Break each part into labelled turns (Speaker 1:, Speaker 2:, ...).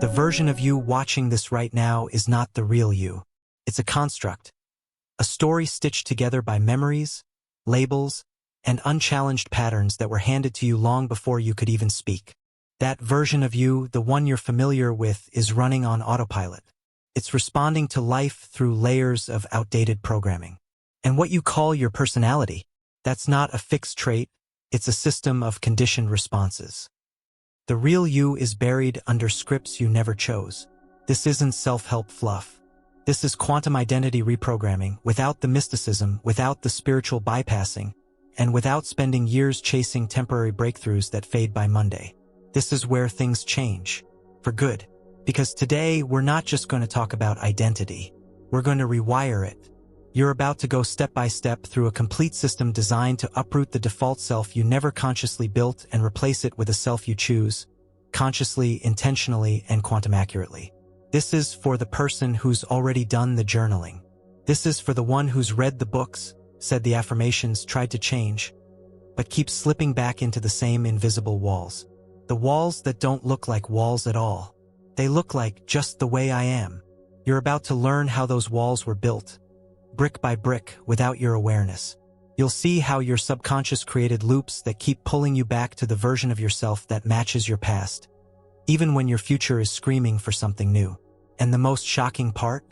Speaker 1: The version of you watching this right now is not the real you. It's a construct. A story stitched together by memories, labels, and unchallenged patterns that were handed to you long before you could even speak. That version of you, the one you're familiar with, is running on autopilot. It's responding to life through layers of outdated programming. And what you call your personality, that's not a fixed trait, it's a system of conditioned responses. The real you is buried under scripts you never chose. This isn't self-help fluff. This is quantum identity reprogramming, without the mysticism, without the spiritual bypassing, and without spending years chasing temporary breakthroughs that fade by Monday. This is where things change. For good. Because today, we're not just going to talk about identity. We're going to rewire it. You're about to go step by step through a complete system designed to uproot the default self you never consciously built and replace it with a self you choose, consciously, intentionally, and quantum accurately. This is for the person who's already done the journaling. This is for the one who's read the books, said the affirmations, tried to change, but keeps slipping back into the same invisible walls. The walls that don't look like walls at all. They look like just the way I am. You're about to learn how those walls were built, brick by brick, without your awareness. You'll see how your subconscious created loops that keep pulling you back to the version of yourself that matches your past, even when your future is screaming for something new. And the most shocking part?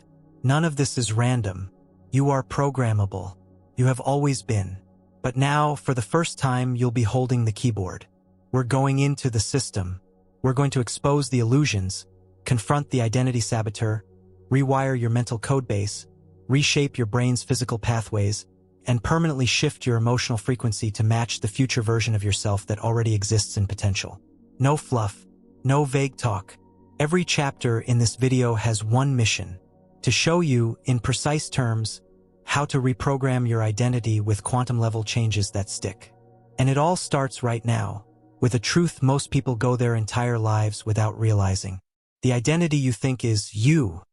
Speaker 1: None of this is random. You are programmable. You have always been. But now, for the first time, you'll be holding the keyboard. We're going into the system. We're going to expose the illusions, confront the identity saboteur, rewire your mental codebase, reshape your brain's physical pathways, and permanently shift your emotional frequency to match the future version of yourself that already exists in potential. No fluff, no vague talk. Every chapter in this video has one mission: to show you, in precise terms, how to reprogram your identity with quantum-level changes that stick. And it all starts right now, with a truth most people go their entire lives without realizing. The identity you think is you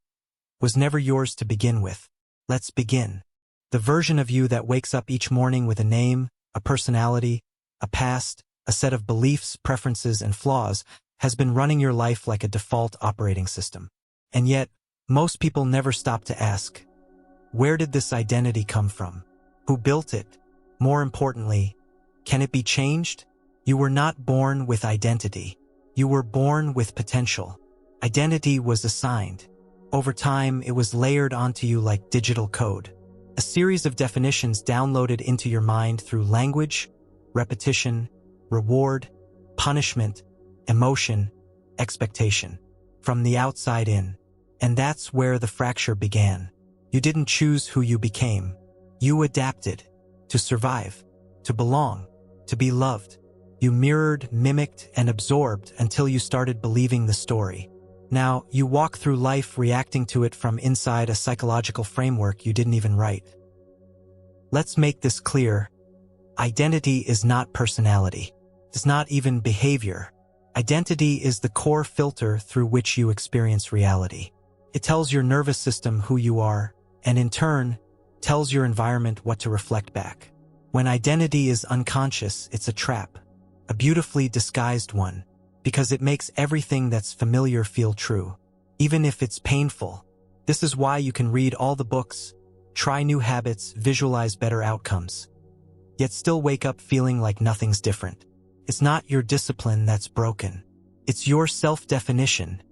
Speaker 1: was never yours to begin with. Let's begin. The version of you that wakes up each morning with a name, a personality, a past, a set of beliefs, preferences, and flaws has been running your life like a default operating system. And yet, most people never stop to ask, where did this identity come from? Who built it? More importantly, can it be changed? You were not born with identity. You were born with potential. Identity was assigned. Over time, it was layered onto you like digital code. A series of definitions downloaded into your mind through language, repetition, reward, punishment, emotion, expectation. From the outside in. And that's where the fracture began. You didn't choose who you became. You adapted. To survive. To belong. To be loved. You mirrored, mimicked, and absorbed until you started believing the story. Now, you walk through life reacting to it from inside a psychological framework you didn't even write. Let's make this clear. Identity is not personality. It's not even behavior. Identity is the core filter through which you experience reality. It tells your nervous system who you are, and in turn, tells your environment what to reflect back. When identity is unconscious, it's a trap, a beautifully disguised one, because it makes everything that's familiar feel true, even if it's painful. This is why you can read all the books, try new habits, visualize better outcomes, yet still wake up feeling like nothing's different. It's not your discipline that's broken. It's your self-definition.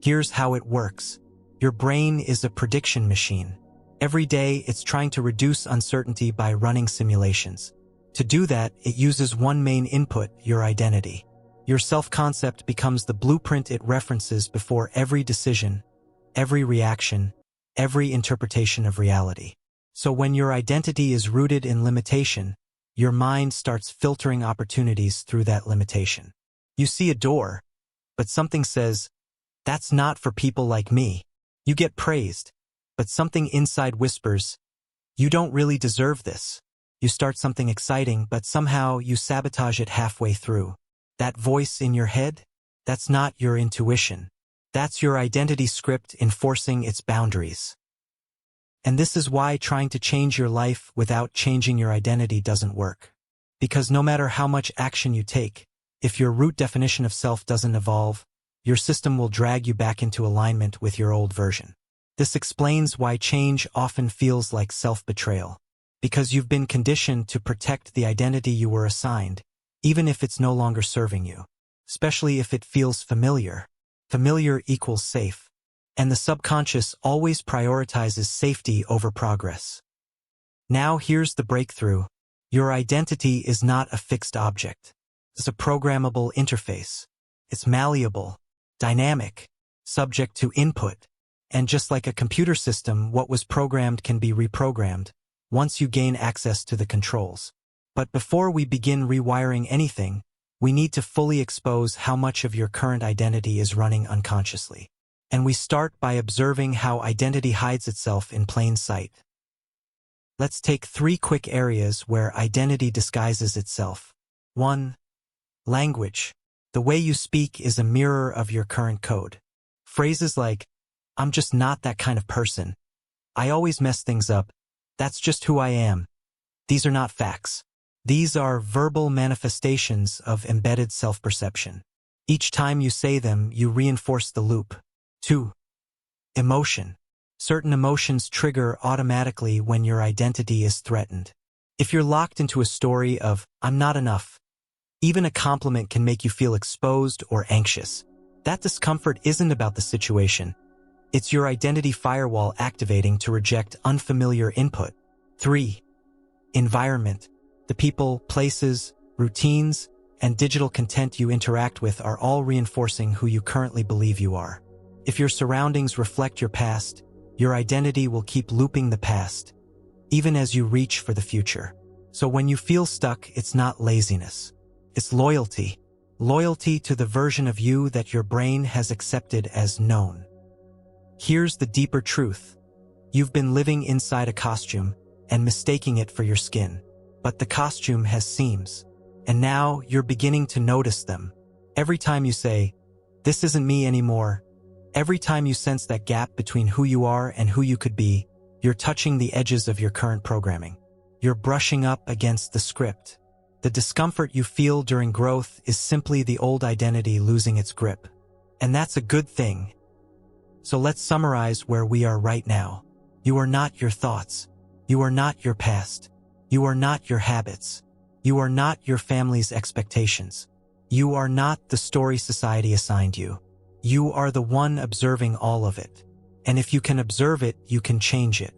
Speaker 1: Here's how it works. Your brain is a prediction machine. Every day, it's trying to reduce uncertainty by running simulations. To do that, it uses one main input, your identity. Your self-concept becomes the blueprint it references before every decision, every reaction, every interpretation of reality. So when your identity is rooted in limitation, your mind starts filtering opportunities through that limitation. You see a door, but something says, that's not for people like me. You get praised, but something inside whispers, you don't really deserve this. You start something exciting, but somehow you sabotage it halfway through. That voice in your head, that's not your intuition. That's your identity script enforcing its boundaries. And this is why trying to change your life without changing your identity doesn't work. Because no matter how much action you take, if your root definition of self doesn't evolve, your system will drag you back into alignment with your old version. This explains why change often feels like self-betrayal, because you've been conditioned to protect the identity you were assigned, even if it's no longer serving you, especially if it feels familiar. Familiar equals safe, and the subconscious always prioritizes safety over progress. Now here's the breakthrough. Your identity is not a fixed object. It's a programmable interface. It's malleable, dynamic, subject to input. And just like a computer system, what was programmed can be reprogrammed once you gain access to the controls. But before we begin rewiring anything, we need to fully expose how much of your current identity is running unconsciously. And we start by observing how identity hides itself in plain sight. Let's take 3 quick areas where identity disguises itself. 1. Language. The way you speak is a mirror of your current code. Phrases like, "I'm just not that kind of person. I always mess things up. That's just who I am." These are not facts. These are verbal manifestations of embedded self-perception. Each time you say them, you reinforce the loop. 2. Emotion. Certain emotions trigger automatically when your identity is threatened. If you're locked into a story of, "I'm not enough," even a compliment can make you feel exposed or anxious. That discomfort isn't about the situation. It's your identity firewall activating to reject unfamiliar input. 3. Environment. The people, places, routines, and digital content you interact with are all reinforcing who you currently believe you are. If your surroundings reflect your past, your identity will keep looping the past, even as you reach for the future. So when you feel stuck, it's not laziness. It's loyalty. Loyalty to the version of you that your brain has accepted as known. Here's the deeper truth. You've been living inside a costume and mistaking it for your skin. But the costume has seams. And now you're beginning to notice them. Every time you say, "This isn't me anymore," every time you sense that gap between who you are and who you could be, you're touching the edges of your current programming. You're brushing up against the script. The discomfort you feel during growth is simply the old identity losing its grip. And that's a good thing. So let's summarize where we are right now. You are not your thoughts. You are not your past. You are not your habits. You are not your family's expectations. You are not the story society assigned you. You are the one observing all of it. And if you can observe it, you can change it.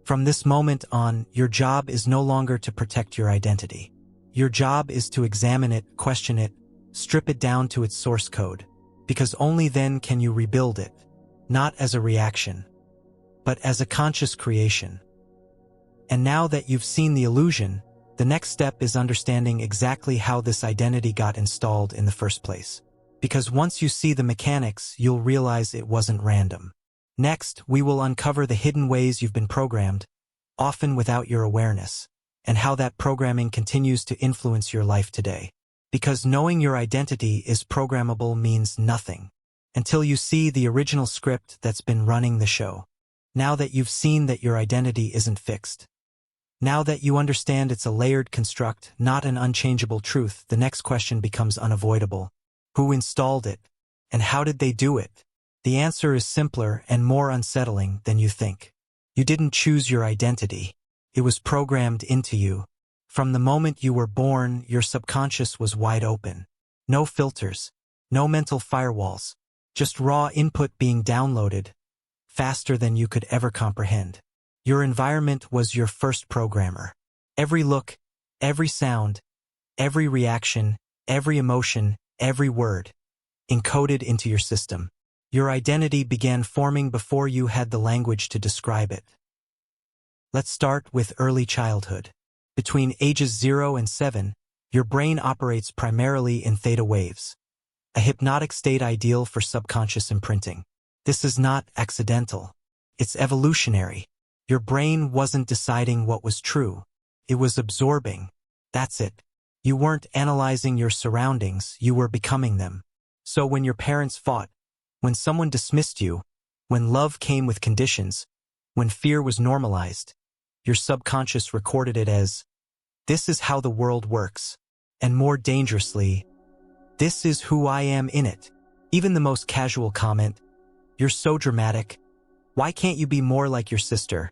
Speaker 1: From this moment on, your job is no longer to protect your identity. Your job is to examine it, question it, strip it down to its source code. Because only then can you rebuild it, not as a reaction, but as a conscious creation. And now that you've seen the illusion, the next step is understanding exactly how this identity got installed in the first place. Because once you see the mechanics, you'll realize it wasn't random. Next, we will uncover the hidden ways you've been programmed, often without your awareness, and how that programming continues to influence your life today. Because knowing your identity is programmable means nothing until you see the original script that's been running the show. Now that you've seen that your identity isn't fixed, now that you understand it's a layered construct, not an unchangeable truth, the next question becomes unavoidable. Who installed it? And how did they do it? The answer is simpler and more unsettling than you think. You didn't choose your identity. It was programmed into you. From the moment you were born, your subconscious was wide open. No filters, no mental firewalls, just raw input being downloaded, faster than you could ever comprehend. Your environment was your first programmer. Every look, every sound, every reaction, every emotion, every word, encoded into your system. Your identity began forming before you had the language to describe it. Let's start with early childhood. Between ages 0 and 7, your brain operates primarily in theta waves, a hypnotic state ideal for subconscious imprinting. This is not accidental. It's evolutionary. Your brain wasn't deciding what was true. It was absorbing. That's it. You weren't analyzing your surroundings, you were becoming them. So when your parents fought, when someone dismissed you, when love came with conditions, when fear was normalized, your subconscious recorded it as, "This is how the world works." And more dangerously, "This is who I am in it." Even the most casual comment, "You're so dramatic. Why can't you be more like your sister?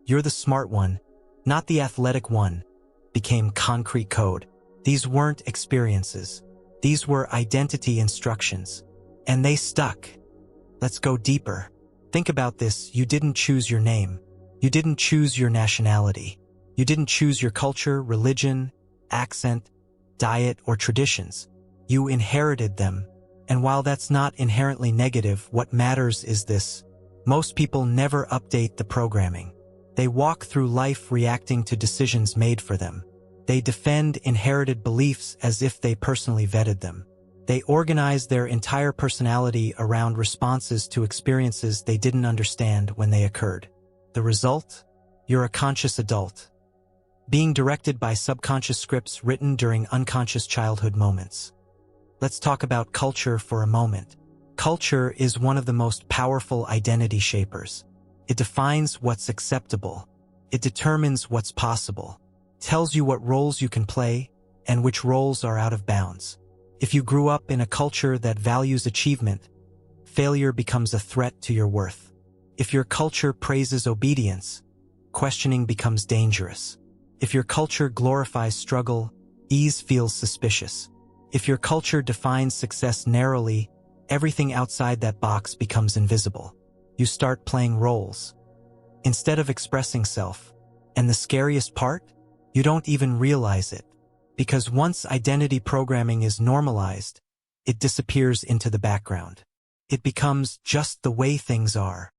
Speaker 1: You're the smart one, not the athletic one," became concrete code. These weren't experiences. These were identity instructions. And they stuck. Let's go deeper. Think about this. You didn't choose your name. You didn't choose your nationality. You didn't choose your culture, religion, accent, diet, or traditions. You inherited them. And while that's not inherently negative, what matters is this. Most people never update the programming. They walk through life reacting to decisions made for them. They defend inherited beliefs as if they personally vetted them. They organize their entire personality around responses to experiences they didn't understand when they occurred. The result? You're a conscious adult, being directed by subconscious scripts written during unconscious childhood moments. Let's talk about culture for a moment. Culture is one of the most powerful identity shapers. It defines what's acceptable. It determines what's possible. Tells you what roles you can play and which roles are out of bounds. If you grew up in a culture that values achievement, failure becomes a threat to your worth. If your culture praises obedience, questioning becomes dangerous. If your culture glorifies struggle, ease feels suspicious. If your culture defines success narrowly, everything outside that box becomes invisible. You start playing roles instead of expressing self. And the scariest part? You don't even realize it. Because once identity programming is normalized, it disappears into the background. It becomes just the way things are.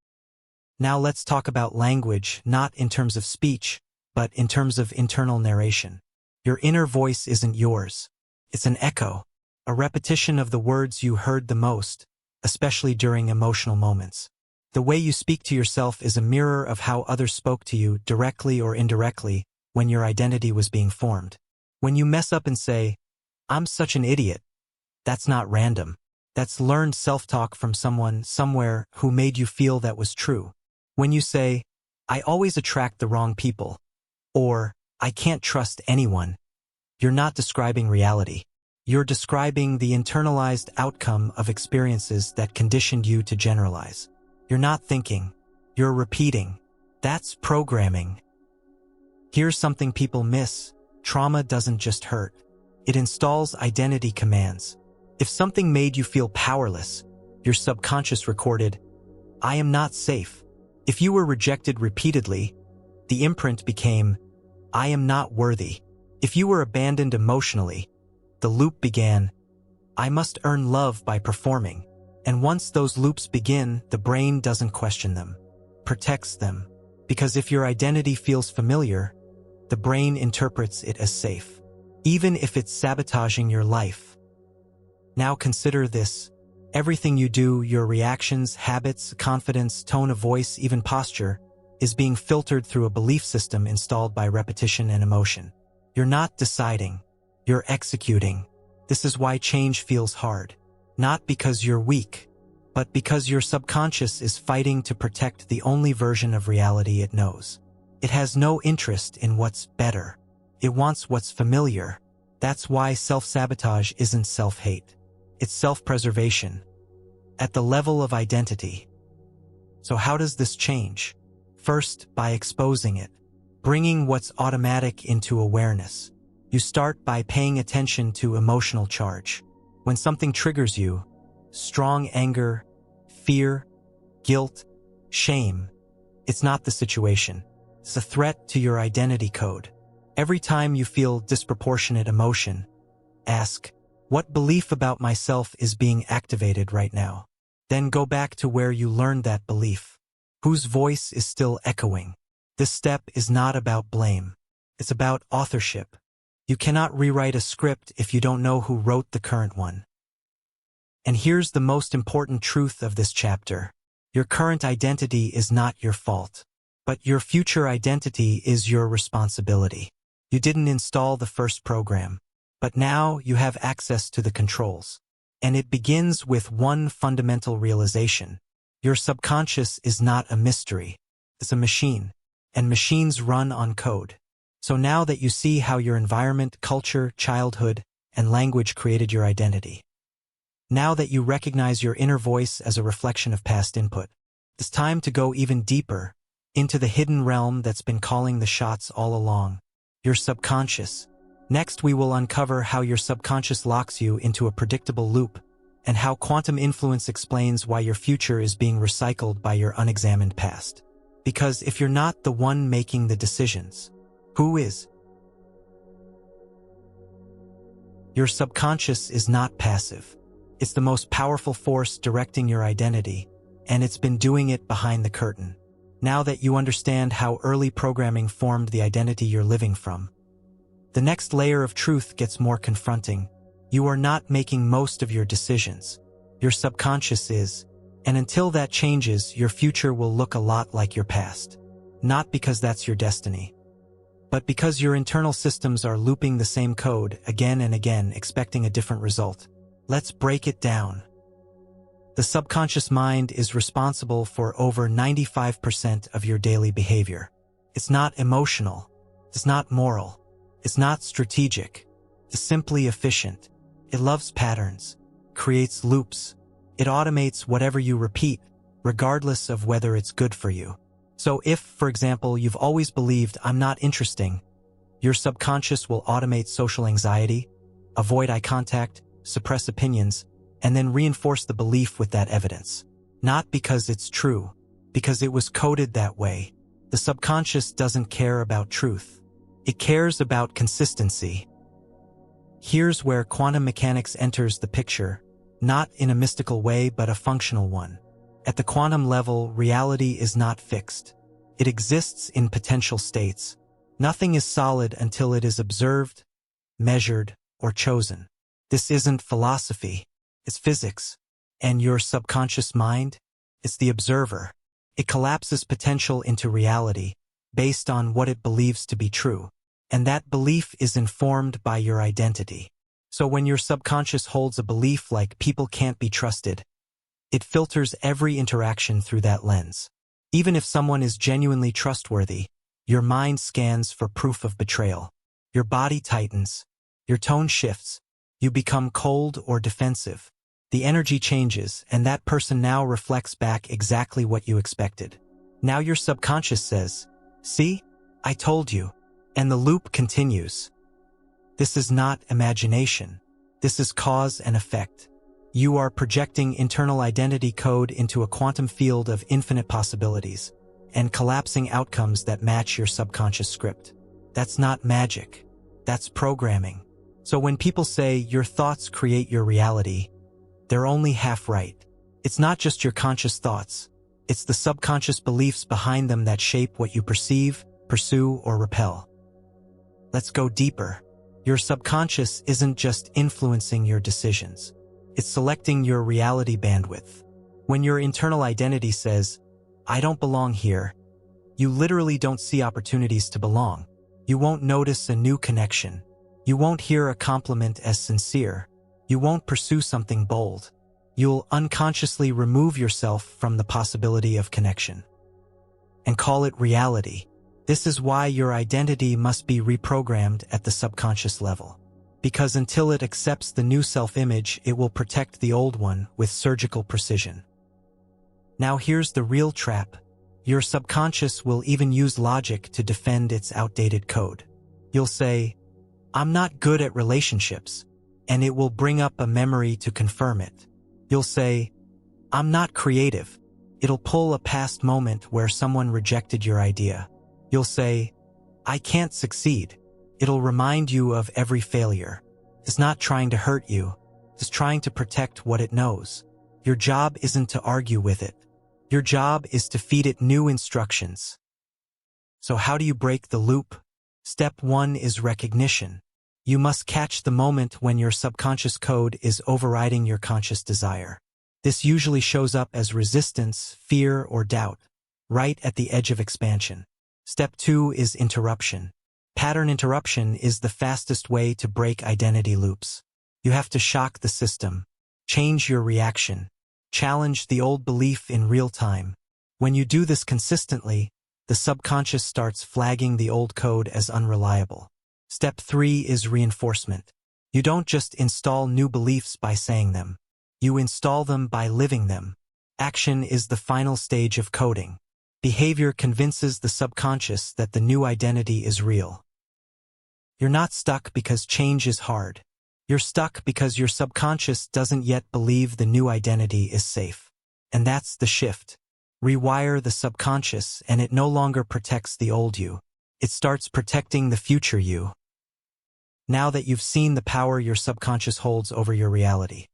Speaker 1: Now let's talk about language, not in terms of speech, but in terms of internal narration. Your inner voice isn't yours. It's an echo, a repetition of the words you heard the most, especially during emotional moments. The way you speak to yourself is a mirror of how others spoke to you, directly or indirectly, when your identity was being formed. When you mess up and say, "I'm such an idiot," that's not random. That's learned self-talk from someone, somewhere, who made you feel that was true. When you say, "I always attract the wrong people," or "I can't trust anyone," you're not describing reality. You're describing the internalized outcome of experiences that conditioned you to generalize. You're not thinking, you're repeating. That's programming. Here's something people miss. Trauma doesn't just hurt. It installs identity commands. If something made you feel powerless, your subconscious recorded, "I am not safe." If you were rejected repeatedly, the imprint became, "I am not worthy." If you were abandoned emotionally, the loop began, "I must earn love by performing." And once those loops begin, the brain doesn't question them, protects them. Because if your identity feels familiar, the brain interprets it as safe, even if it's sabotaging your life. Now consider this. Everything you do, your reactions, habits, confidence, tone of voice, even posture, is being filtered through a belief system installed by repetition and emotion. You're not deciding, you're executing. This is why change feels hard. Not because you're weak, but because your subconscious is fighting to protect the only version of reality it knows. It has no interest in what's better. It wants what's familiar. That's why self-sabotage isn't self-hate. It's self-preservation. At the level of identity. So how does this change? First, by exposing it. Bringing what's automatic into awareness. You start by paying attention to emotional charge. When something triggers you, strong anger, fear, guilt, shame, it's not the situation. It's a threat to your identity code. Every time you feel disproportionate emotion, ask, what belief about myself is being activated right now? Then go back to where you learned that belief. Whose voice is still echoing? This step is not about blame. It's about authorship. You cannot rewrite a script if you don't know who wrote the current one. And here's the most important truth of this chapter. Your current identity is not your fault. But your future identity is your responsibility. You didn't install the first program, but now you have access to the controls. And it begins with one fundamental realization. Your subconscious is not a mystery. It's a machine, and machines run on code. So now that you see how your environment, culture, childhood, and language created your identity, Now that you recognize your inner voice as a reflection of past input, it's time to go even deeper into the hidden realm that's been calling the shots all along, your subconscious. Next, we will uncover how your subconscious locks you into a predictable loop, and how quantum influence explains why your future is being recycled by your unexamined past. Because if you're not the one making the decisions, who is? Your subconscious is not passive. It's the most powerful force directing your identity, and it's been doing it behind the curtain. Now that you understand how early programming formed the identity you're living from, the next layer of truth gets more confronting. You are not making most of your decisions. Your subconscious is, and until that changes, your future will look a lot like your past. Not because that's your destiny, but because your internal systems are looping the same code again and again, expecting a different result. Let's break it down. The subconscious mind is responsible for over 95% of your daily behavior. It's not emotional. It's not moral. It's not strategic. It's simply efficient. It loves patterns, creates loops. It automates whatever you repeat, regardless of whether it's good for you. So if, for example, you've always believed I'm not interesting, your subconscious will automate social anxiety, avoid eye contact, suppress opinions, and then reinforce the belief with that evidence. Not because it's true, because it was coded that way. The subconscious doesn't care about truth. It cares about consistency. Here's where quantum mechanics enters the picture, not in a mystical way but a functional one. At the quantum level, reality is not fixed. It exists in potential states. Nothing is solid until it is observed, measured, or chosen. This isn't philosophy. It's physics. And your subconscious mind? It's the observer. It collapses potential into reality, based on what it believes to be true. And that belief is informed by your identity. So when your subconscious holds a belief like people can't be trusted, it filters every interaction through that lens. Even if someone is genuinely trustworthy, your mind scans for proof of betrayal. Your body tightens. Your tone shifts. You become cold or defensive. The energy changes, and that person now reflects back exactly what you expected. Now your subconscious says, "See? I told you." And the loop continues. This is not imagination. This is cause and effect. You are projecting internal identity code into a quantum field of infinite possibilities and collapsing outcomes that match your subconscious script. That's not magic. That's programming. So when people say your thoughts create your reality, they're only half right. It's not just your conscious thoughts. It's the subconscious beliefs behind them that shape what you perceive, pursue, or repel. Let's go deeper. Your subconscious isn't just influencing your decisions. It's selecting your reality bandwidth. When your internal identity says, "I don't belong here," you literally don't see opportunities to belong. You won't notice a new connection. You won't hear a compliment as sincere. You won't pursue something bold. You'll unconsciously remove yourself from the possibility of connection and call it reality. This is why your identity must be reprogrammed at the subconscious level. Because until it accepts the new self-image, it will protect the old one with surgical precision. Now here's the real trap. Your subconscious will even use logic to defend its outdated code. You'll say, "I'm not good at relationships," and it will bring up a memory to confirm it. You'll say, "I'm not creative." It'll pull a past moment where someone rejected your idea. You'll say, "I can't succeed." It'll remind you of every failure. It's not trying to hurt you. It's trying to protect what it knows. Your job isn't to argue with it. Your job is to feed it new instructions. So how do you break the loop? Step 1 is recognition. You must catch the moment when your subconscious code is overriding your conscious desire. This usually shows up as resistance, fear, or doubt, right at the edge of expansion. Step 2 is interruption. Pattern interruption is the fastest way to break identity loops. You have to shock the system, change your reaction, challenge the old belief in real time. When you do this consistently, the subconscious starts flagging the old code as unreliable. Step 3 is reinforcement. You don't just install new beliefs by saying them. You install them by living them. Action is the final stage of coding. Behavior convinces the subconscious that the new identity is real. You're not stuck because change is hard. You're stuck because your subconscious doesn't yet believe the new identity is safe. And that's the shift. Rewire the subconscious and it no longer protects the old you. It starts protecting the future you. Now that you've seen the power your subconscious holds over your reality.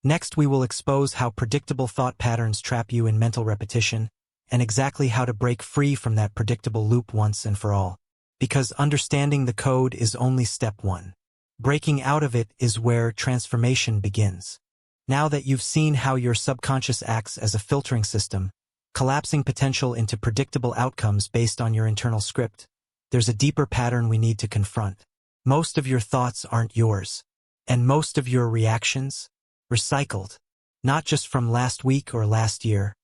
Speaker 1: Next, we will expose how predictable thought patterns trap you in mental repetition and exactly how to break free from that predictable loop once and for all. Because understanding the code is only step one. Breaking out of it is where transformation begins. Now that you've seen how your subconscious acts as a filtering system, collapsing potential into predictable outcomes based on your internal script, there's a deeper pattern we need to confront. Most of your thoughts aren't yours, and most of your reactions, recycled, not just from last week or last year,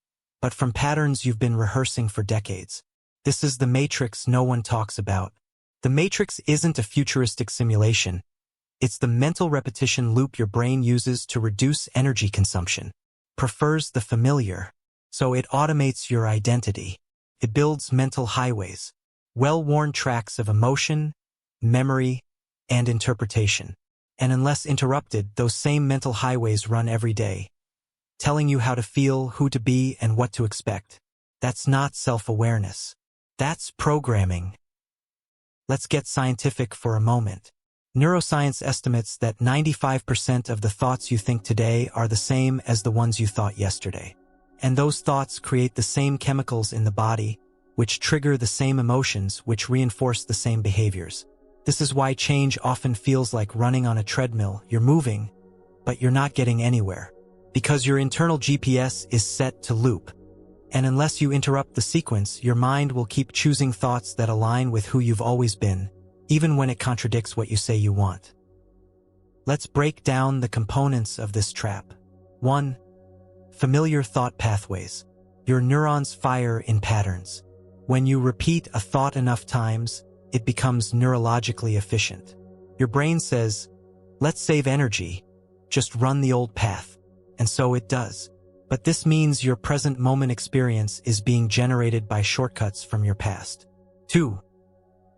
Speaker 1: but from patterns you've been rehearsing for decades. This is the matrix no one talks about. The matrix isn't a futuristic simulation. It's the mental repetition loop your brain uses to reduce energy consumption. Prefers the familiar, so it automates your identity. It builds mental highways, well-worn tracks of emotion, memory, and interpretation. And unless interrupted, those same mental highways run every day, telling you how to feel, who to be, and what to expect. That's not self-awareness. That's programming. Let's get scientific for a moment. Neuroscience estimates that 95% of the thoughts you think today are the same as the ones you thought yesterday. And those thoughts create the same chemicals in the body, which trigger the same emotions, which reinforce the same behaviors. This is why change often feels like running on a treadmill. You're moving, but you're not getting anywhere. Because your internal GPS is set to loop. And unless you interrupt the sequence, your mind will keep choosing thoughts that align with who you've always been, even when it contradicts what you say you want. Let's break down the components of this trap. 1. Familiar thought pathways. Your neurons fire in patterns. When you repeat a thought enough times, it becomes neurologically efficient. Your brain says, let's save energy, just run the old path. And so it does. But this means your present moment experience is being generated by shortcuts from your past. 2.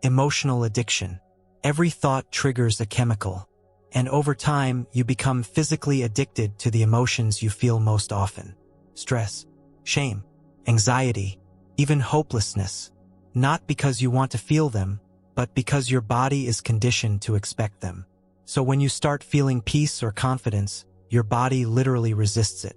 Speaker 1: Emotional addiction. Every thought triggers a chemical, and over time you become physically addicted to the emotions you feel most often. Stress, shame, anxiety, even hopelessness. Not because you want to feel them, but because your body is conditioned to expect them. So when you start feeling peace or confidence, your body literally resists it.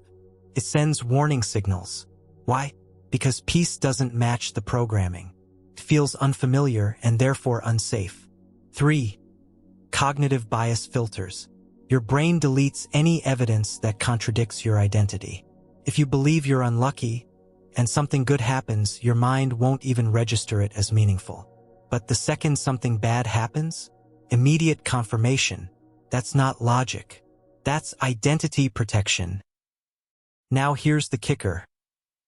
Speaker 1: It sends warning signals. Why? Because peace doesn't match the programming. It feels unfamiliar and therefore unsafe. 3. Cognitive bias filters. Your brain deletes any evidence that contradicts your identity. If you believe you're unlucky and something good happens, your mind won't even register it as meaningful. But the second something bad happens, immediate confirmation. That's not logic. That's identity protection. Now here's the kicker.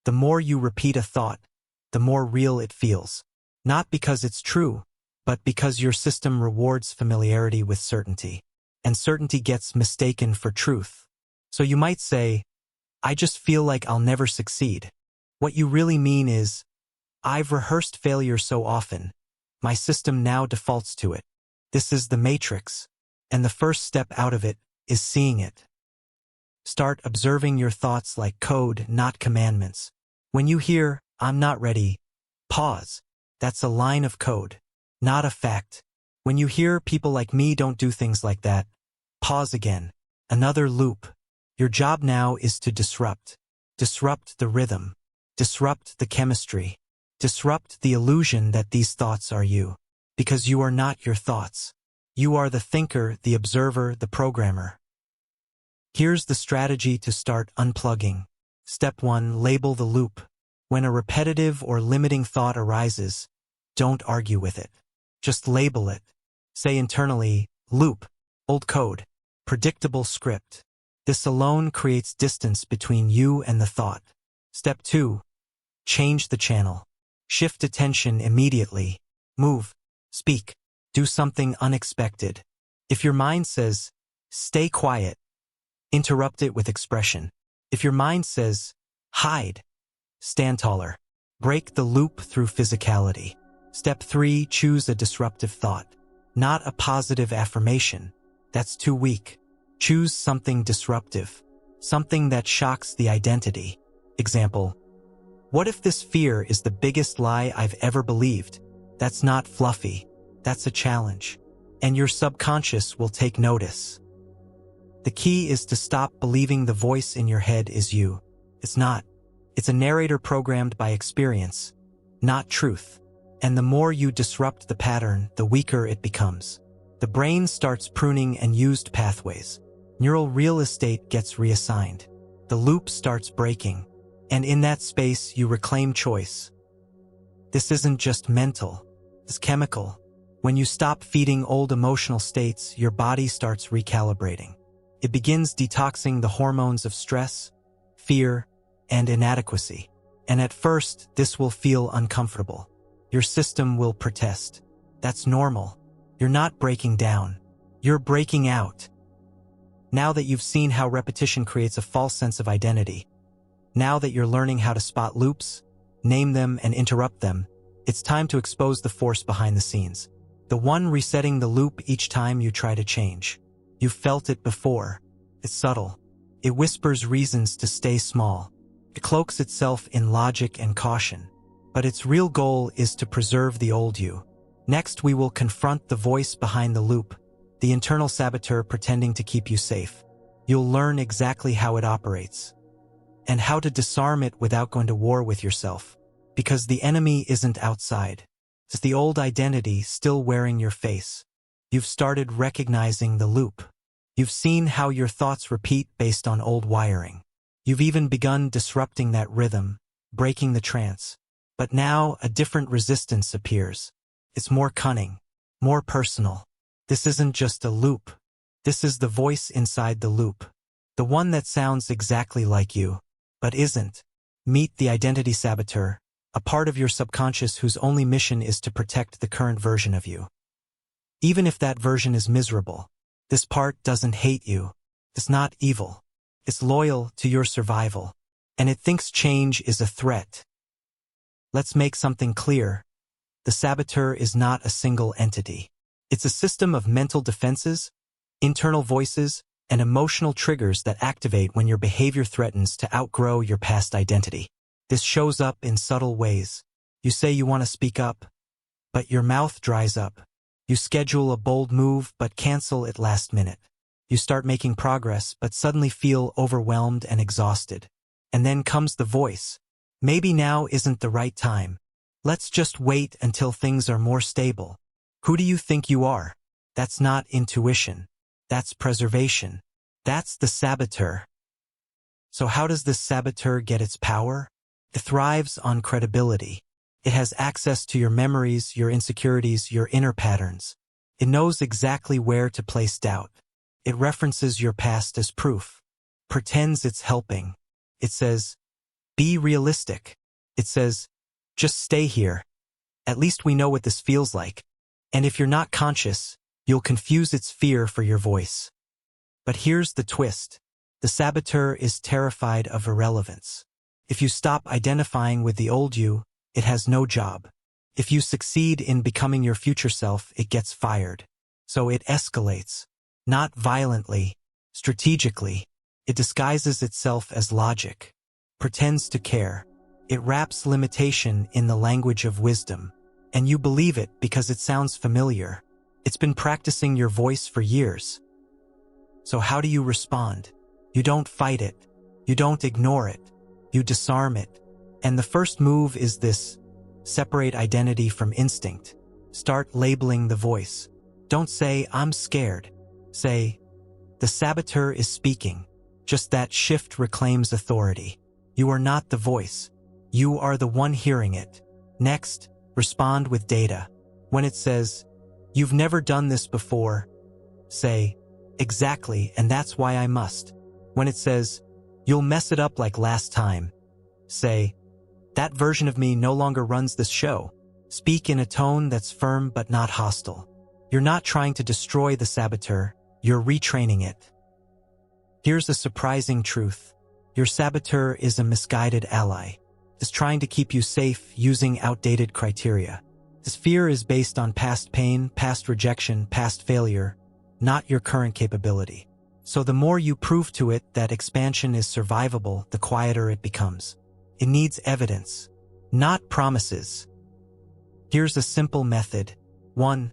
Speaker 1: The more you repeat a thought, the more real it feels. Not because it's true, but because your system rewards familiarity with certainty. And certainty gets mistaken for truth. So you might say, I just feel like I'll never succeed. What you really mean is, I've rehearsed failure so often. My system now defaults to it. This is the matrix, and the first step out of it is seeing it. Start observing your thoughts like code, not commandments. When you hear, I'm not ready, pause. That's a line of code, not a fact. When you hear people like me don't do things like that, pause again. Another loop. Your job now is to disrupt. Disrupt the rhythm. Disrupt the chemistry. Disrupt the illusion that these thoughts are you. Because you are not your thoughts. You are the thinker, the observer, the programmer. Here's the strategy to start unplugging. Step 1. Label the loop. When a repetitive or limiting thought arises, don't argue with it. Just label it. Say internally, loop, old code, predictable script. This alone creates distance between you and the thought. Step 2. Change the channel. Shift attention immediately. Move, speak, do something unexpected. If your mind says, stay quiet, Interrupt it with expression. If your mind says, hide, stand taller. Break the loop through physicality. Step 3, choose a disruptive thought. Not a positive affirmation. That's too weak. Choose something disruptive. Something that shocks the identity. Example, what if this fear is the biggest lie I've ever believed? That's not fluffy. That's a challenge. And your subconscious will take notice. The key is to stop believing the voice in your head is you. It's not. It's a narrator programmed by experience, not truth. And the more you disrupt the pattern, the weaker it becomes. The brain starts pruning and used pathways. Neural real estate gets reassigned. The loop starts breaking. And in that space, you reclaim choice. This isn't just mental. It's chemical. When you stop feeding old emotional states, your body starts recalibrating. It begins detoxing the hormones of stress, fear, and inadequacy. And at first, this will feel uncomfortable. Your system will protest. That's normal. You're not breaking down. You're breaking out. Now that you've seen how repetition creates a false sense of identity, now that you're learning how to spot loops, name them, and interrupt them, it's time to expose the force behind the scenes. The one resetting the loop each time you try to change. You've felt it before. It's subtle. It whispers reasons to stay small. It cloaks itself in logic and caution. But its real goal is to preserve the old you. Next, we will confront the voice behind the loop, the internal saboteur pretending to keep you safe. You'll learn exactly how it operates and how to disarm it without going to war with yourself. Because the enemy isn't outside. It's the old identity still wearing your face. You've started recognizing the loop. You've seen how your thoughts repeat based on old wiring. You've even begun disrupting that rhythm, breaking the trance. But now a different resistance appears. It's more cunning, more personal. This isn't just a loop. This is the voice inside the loop. The one that sounds exactly like you, but isn't. Meet the identity saboteur, a part of your subconscious whose only mission is to protect the current version of you. Even if that version is miserable, this part doesn't hate you. It's not evil. It's loyal to your survival. And it thinks change is a threat. Let's make something clear. The saboteur is not a single entity. It's a system of mental defenses, internal voices, and emotional triggers that activate when your behavior threatens to outgrow your past identity. This shows up in subtle ways. You say you want to speak up, but your mouth dries up. You schedule a bold move, but cancel it last minute. You start making progress, but suddenly feel overwhelmed and exhausted. And then comes the voice. Maybe now isn't the right time. Let's just wait until things are more stable. Who do you think you are? That's not intuition. That's preservation. That's the saboteur. So how does this saboteur get its power? It thrives on credibility. It has access to your memories, your insecurities, your inner patterns. It knows exactly where to place doubt. It references your past as proof. Pretends it's helping. It says, be realistic. It says, just stay here. At least we know what this feels like. And if you're not conscious, you'll confuse its fear for your voice. But here's the twist. The saboteur is terrified of irrelevance. If you stop identifying with the old you, it has no job. If you succeed in becoming your future self, it gets fired. So it escalates. Not violently, strategically. It disguises itself as logic. Pretends to care. It wraps limitation in the language of wisdom. And you believe it because it sounds familiar. It's been practicing your voice for years. So how do you respond? You don't fight it. You don't ignore it. You disarm it. And the first move is this: separate identity from instinct. Start labeling the voice. Don't say, I'm scared. Say, the saboteur is speaking. Just that shift reclaims authority. You are not the voice. You are the one hearing it. Next, respond with data. When it says, you've never done this before, say, exactly, and that's why I must. When it says, you'll mess it up like last time, say, that version of me no longer runs this show. Speak in a tone that's firm but not hostile. You're not trying to destroy the saboteur, you're retraining it. Here's a surprising truth. Your saboteur is a misguided ally. It's trying to keep you safe using outdated criteria. This fear is based on past pain, past rejection, past failure, not your current capability. So the more you prove to it that expansion is survivable, the quieter it becomes. It needs evidence, not promises. Here's a simple method. 1.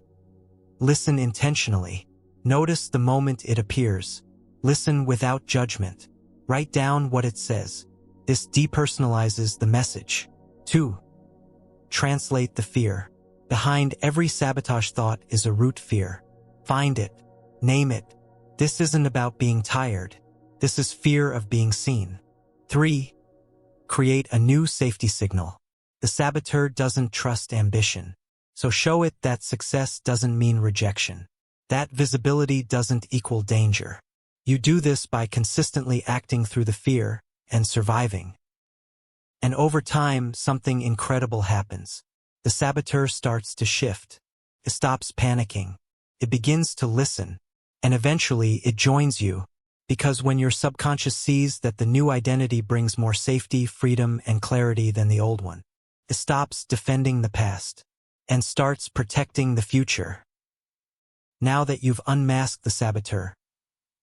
Speaker 1: Listen intentionally. Notice the moment it appears. Listen without judgment. Write down what it says. This depersonalizes the message. 2. Translate the fear. Behind every sabotage thought is a root fear. Find it. Name it. This isn't about being tired. This is fear of being seen. 3. Create a new safety signal. The saboteur doesn't trust ambition. So show it that success doesn't mean rejection. That visibility doesn't equal danger. You do this by consistently acting through the fear and surviving. And over time, something incredible happens. The saboteur starts to shift. It stops panicking. It begins to listen. And eventually it joins you, because when your subconscious sees that the new identity brings more safety, freedom, and clarity than the old one, it stops defending the past and starts protecting the future. Now that you've unmasked the saboteur,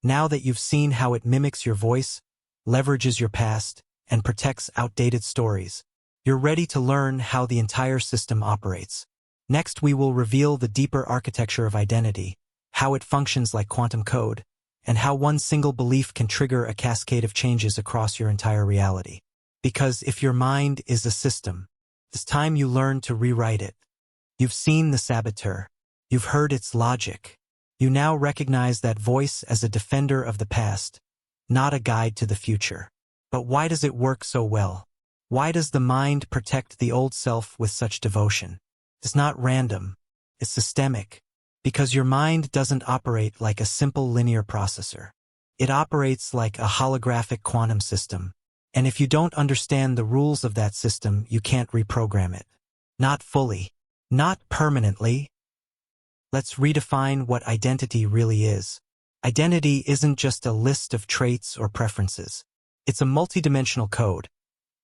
Speaker 1: now that you've seen how it mimics your voice, leverages your past, and protects outdated stories, you're ready to learn how the entire system operates. Next, we will reveal the deeper architecture of identity, how it functions like quantum code, and how one single belief can trigger a cascade of changes across your entire reality. Because if your mind is a system, it's time you learn to rewrite it. You've seen the saboteur. You've heard its logic. You now recognize that voice as a defender of the past, not a guide to the future. But why does it work so well? Why does the mind protect the old self with such devotion? It's not random. It's systemic. Because your mind doesn't operate like a simple linear processor. It operates like a holographic quantum system. And if you don't understand the rules of that system, you can't reprogram it. Not fully. Not permanently. Let's redefine what identity really is. Identity isn't just a list of traits or preferences. It's a multidimensional code,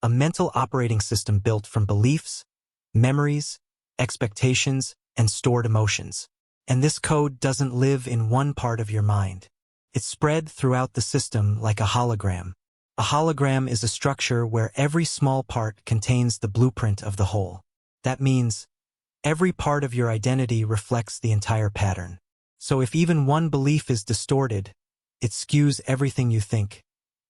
Speaker 1: a mental operating system built from beliefs, memories, expectations, and stored emotions. And this code doesn't live in one part of your mind. It's spread throughout the system like a hologram. A hologram is a structure where every small part contains the blueprint of the whole. That means every part of your identity reflects the entire pattern. So if even one belief is distorted, it skews everything you think,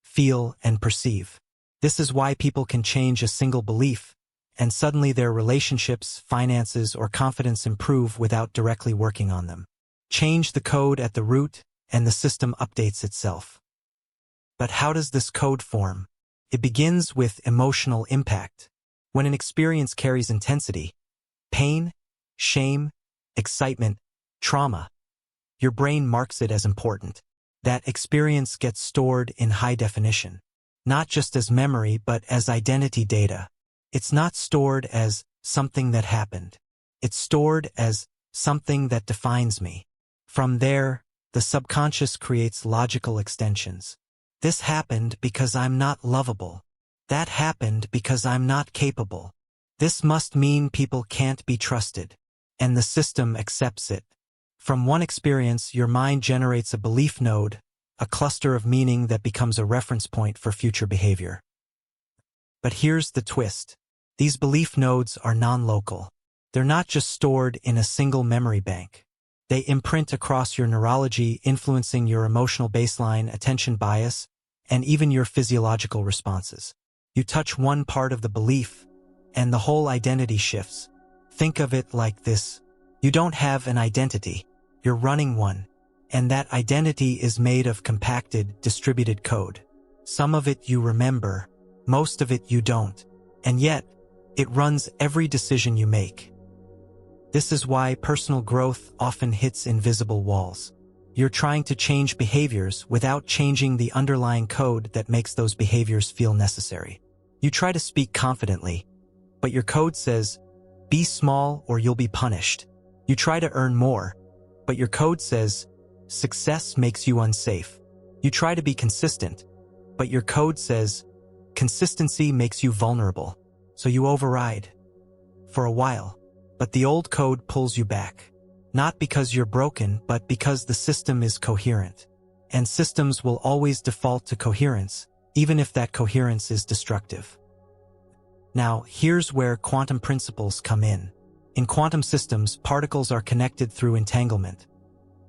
Speaker 1: feel, and perceive. This is why people can change a single belief, and suddenly their relationships, finances, or confidence improve without directly working on them. Change the code at the root, and the system updates itself. But how does this code form? It begins with emotional impact. When an experience carries intensity, pain, shame, excitement, trauma, your brain marks it as important. That experience gets stored in high definition, not just as memory but as identity data. It's not stored as something that happened. It's stored as something that defines me. From there, the subconscious creates logical extensions. This happened because I'm not lovable. That happened because I'm not capable. This must mean people can't be trusted. And the system accepts it. From one experience, your mind generates a belief node, a cluster of meaning that becomes a reference point for future behavior. But here's the twist. These belief nodes are non-local. They're not just stored in a single memory bank. They imprint across your neurology, influencing your emotional baseline, attention bias, and even your physiological responses. You touch one part of the belief, and the whole identity shifts. Think of it like this. You don't have an identity. You're running one. And that identity is made of compacted, distributed code. Some of it you remember, most of it you don't. And yet, it runs every decision you make. This is why personal growth often hits invisible walls. You're trying to change behaviors without changing the underlying code that makes those behaviors feel necessary. You try to speak confidently, but your code says, be small or you'll be punished. You try to earn more, but your code says, success makes you unsafe. You try to be consistent, but your code says, consistency makes you vulnerable, so you override. For a while. But the old code pulls you back. Not because you're broken, but because the system is coherent. And systems will always default to coherence, even if that coherence is destructive. Now, here's where quantum principles come in. In quantum systems, particles are connected through entanglement,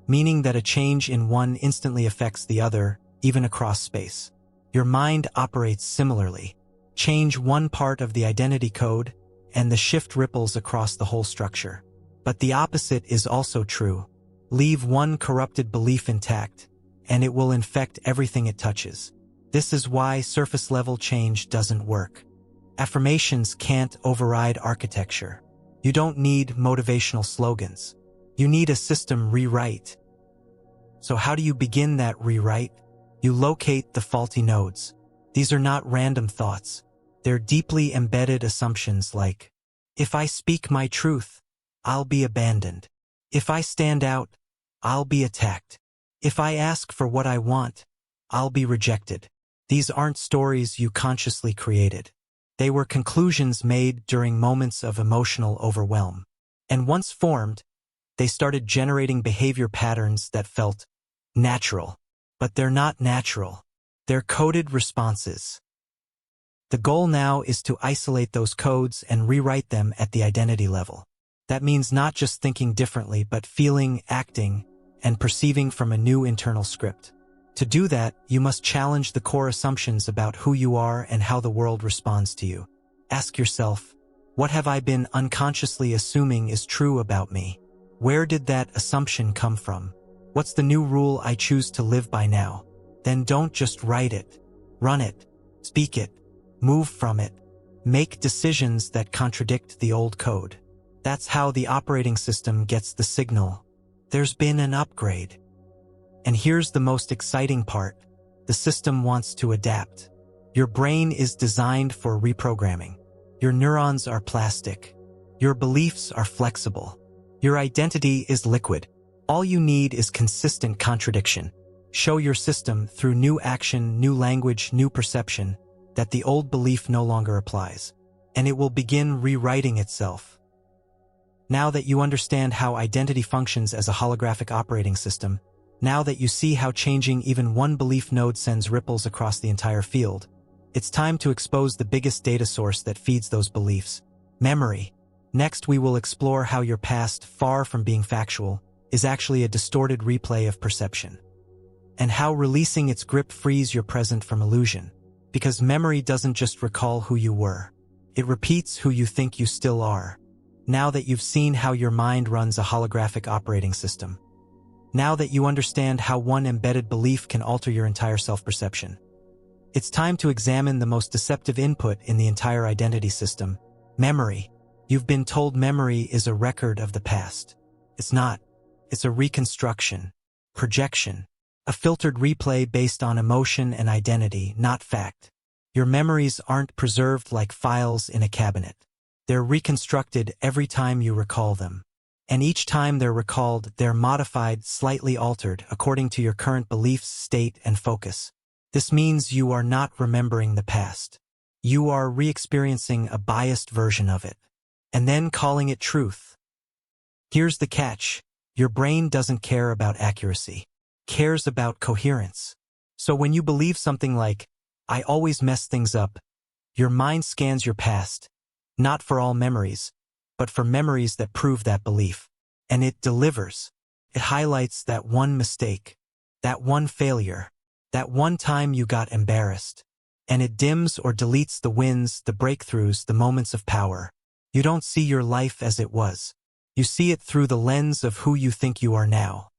Speaker 1: meaning that a change in one instantly affects the other, even across space. Your mind operates similarly. Change one part of the identity code, and the shift ripples across the whole structure. But the opposite is also true. Leave one corrupted belief intact, and it will infect everything it touches. This is why surface-level change doesn't work. Affirmations can't override architecture. You don't need motivational slogans. You need a system rewrite. So how do you begin that rewrite? You locate the faulty nodes. These are not random thoughts. They're deeply embedded assumptions like, if I speak my truth, I'll be abandoned. If I stand out, I'll be attacked. If I ask for what I want, I'll be rejected. These aren't stories you consciously created. They were conclusions made during moments of emotional overwhelm. And once formed, they started generating behavior patterns that felt natural. But they're not natural. They're coded responses. The goal now is to isolate those codes and rewrite them at the identity level. That means not just thinking differently, but feeling, acting, and perceiving from a new internal script. To do that, you must challenge the core assumptions about who you are and how the world responds to you. Ask yourself, what have I been unconsciously assuming is true about me? Where did that assumption come from? What's the new rule I choose to live by now? Then don't just write it. Run it. Speak it. Move from it. Make decisions that contradict the old code. That's how the operating system gets the signal. There's been an upgrade. And here's the most exciting part. The system wants to adapt. Your brain is designed for reprogramming. Your neurons are plastic. Your beliefs are flexible. Your identity is liquid. All you need is consistent contradiction. Show your system through new action, new language, new perception that the old belief no longer applies, and it will begin rewriting itself. Now that you understand how identity functions as a holographic operating system, now that you see how changing even one belief node sends ripples across the entire field, it's time to expose the biggest data source that feeds those beliefs: memory. Next, we will explore how your past, far from being factual, is actually a distorted replay of perception, and how releasing its grip frees your present from illusion. Because memory doesn't just recall who you were, it repeats who you think you still are. Now that you've seen how your mind runs a holographic operating system, now that you understand how one embedded belief can alter your entire self-perception, it's time to examine the most deceptive input in the entire identity system: memory. You've been told memory is a record of the past. It's not. It's a reconstruction, projection, a filtered replay based on emotion and identity, not fact. Your memories aren't preserved like files in a cabinet. They're reconstructed every time you recall them. And each time they're recalled, they're modified, slightly altered, according to your current beliefs, state, and focus. This means you are not remembering the past. You are re-experiencing a biased version of it, and then calling it truth. Here's the catch. Your brain doesn't care about accuracy. It cares about coherence. So when you believe something like, I always mess things up, your mind scans your past, not for all memories, but for memories that prove that belief. And it delivers. It highlights that one mistake, that one failure, that one time you got embarrassed. And it dims or deletes the wins, the breakthroughs, the moments of power. You don't see your life as it was. You see it through the lens of who you think you are now.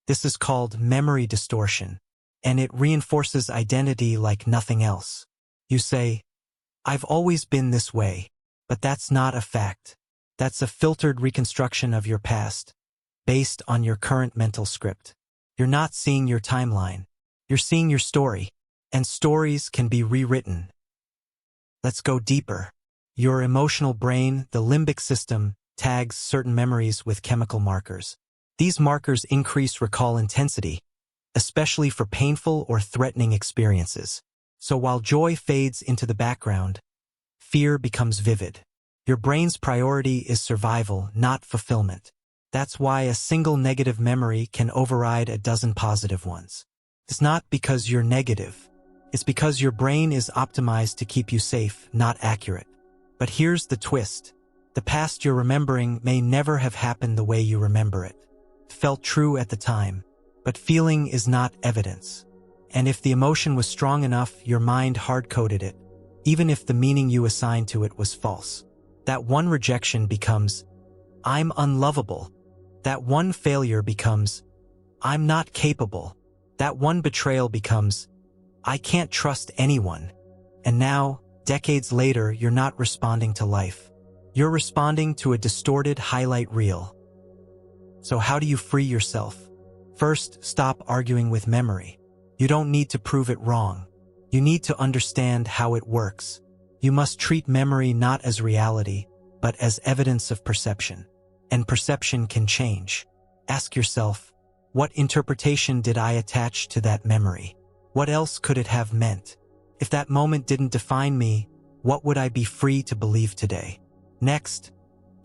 Speaker 1: This is called memory distortion, and it reinforces identity like nothing else. You say, I've always been this way, but that's not a fact. That's a filtered reconstruction of your past, based on your current mental script. You're not seeing your timeline. You're seeing your story, and stories can be rewritten. Let's go deeper. Your emotional brain, the limbic system, tags certain memories with chemical markers. These markers increase recall intensity. especially for painful or threatening experiences. So while joy fades into the background, fear becomes vivid. Your brain's priority is survival, not fulfillment. That's why a single negative memory can override a dozen positive ones. It's not because you're negative. It's because your brain is optimized to keep you safe, not accurate. But here's the twist. The past you're remembering may never have happened the way you remember it. It felt true at the time, but feeling is not evidence. And if the emotion was strong enough, your mind hard-coded it, even if the meaning you assigned to it was false. That one rejection becomes, I'm unlovable. That one failure becomes, I'm not capable. That one betrayal becomes, I can't trust anyone. And now, decades later, you're not responding to life. You're responding to a distorted highlight reel. So how do you free yourself? First, stop arguing with memory. You don't need to prove it wrong. You need to understand how it works. You must treat memory not as reality, but as evidence of perception. And perception can change. Ask yourself, what interpretation did I attach to that memory? What else could it have meant? If that moment didn't define me, what would I be free to believe today? Next,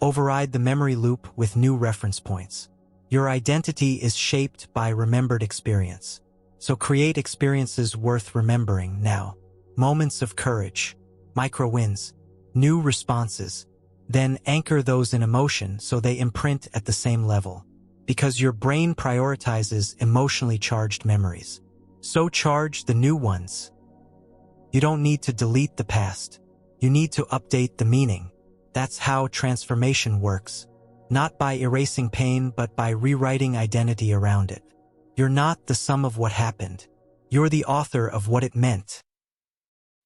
Speaker 1: override the memory loop with new reference points. Your identity is shaped by remembered experience. So create experiences worth remembering now. Moments of courage, micro wins, new responses. Then anchor those in emotion so they imprint at the same level. Because your brain prioritizes emotionally charged memories. So charge the new ones. You don't need to delete the past. You need to update the meaning. That's how transformation works. Not by erasing pain, but by rewriting identity around it. You're not the sum of what happened. You're the author of what it meant.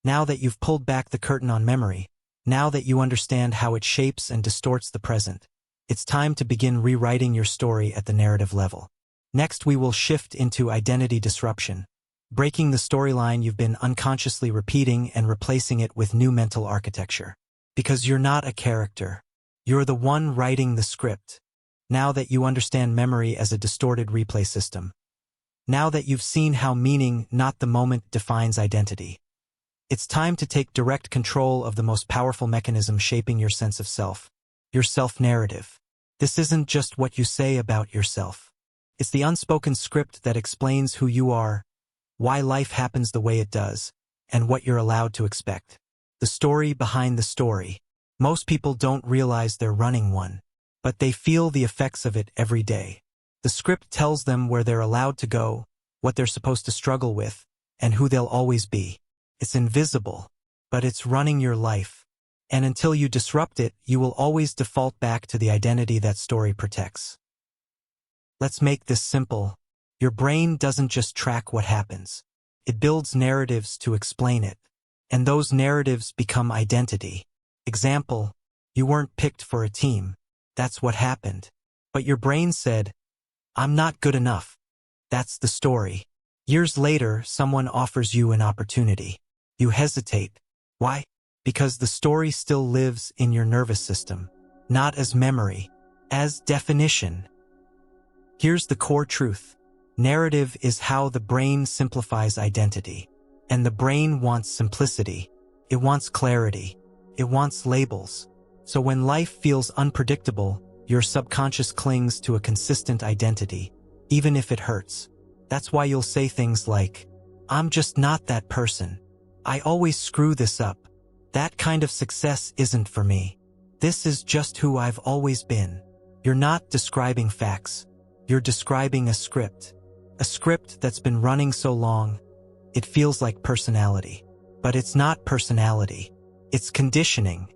Speaker 1: Now that you've pulled back the curtain on memory, now that you understand how it shapes and distorts the present, it's time to begin rewriting your story at the narrative level. Next, we will shift into identity disruption, breaking the storyline you've been unconsciously repeating and replacing it with new mental architecture. Because you're not a character. You're the one writing the script. Now that you understand memory as a distorted replay system, now that you've seen how meaning, not the moment, defines identity, it's time to take direct control of the most powerful mechanism shaping your sense of self, your self-narrative. This isn't just what you say about yourself. It's the unspoken script that explains who you are, why life happens the way it does, and what you're allowed to expect. The story behind the story. Most people don't realize they're running one, but they feel the effects of it every day. The script tells them where they're allowed to go, what they're supposed to struggle with, and who they'll always be. It's invisible, but it's running your life. And until you disrupt it, you will always default back to the identity that story protects. Let's make this simple. Your brain doesn't just track what happens. It builds narratives to explain it. And those narratives become identity. Example, you weren't picked for a team. That's what happened. But your brain said, I'm not good enough. That's the story. Years later, someone offers you an opportunity. You hesitate. Why? Because the story still lives in your nervous system, not as memory, as definition. Here's the core truth. Narrative is how the brain simplifies identity. And the brain wants simplicity. It wants clarity. It wants labels. So when life feels unpredictable, your subconscious clings to a consistent identity, even if it hurts. That's why you'll say things like, I'm just not that person. I always screw this up. That kind of success isn't for me. This is just who I've always been. You're not describing facts. You're describing a script. A script that's been running so long, it feels like personality. But it's not personality. It's conditioning.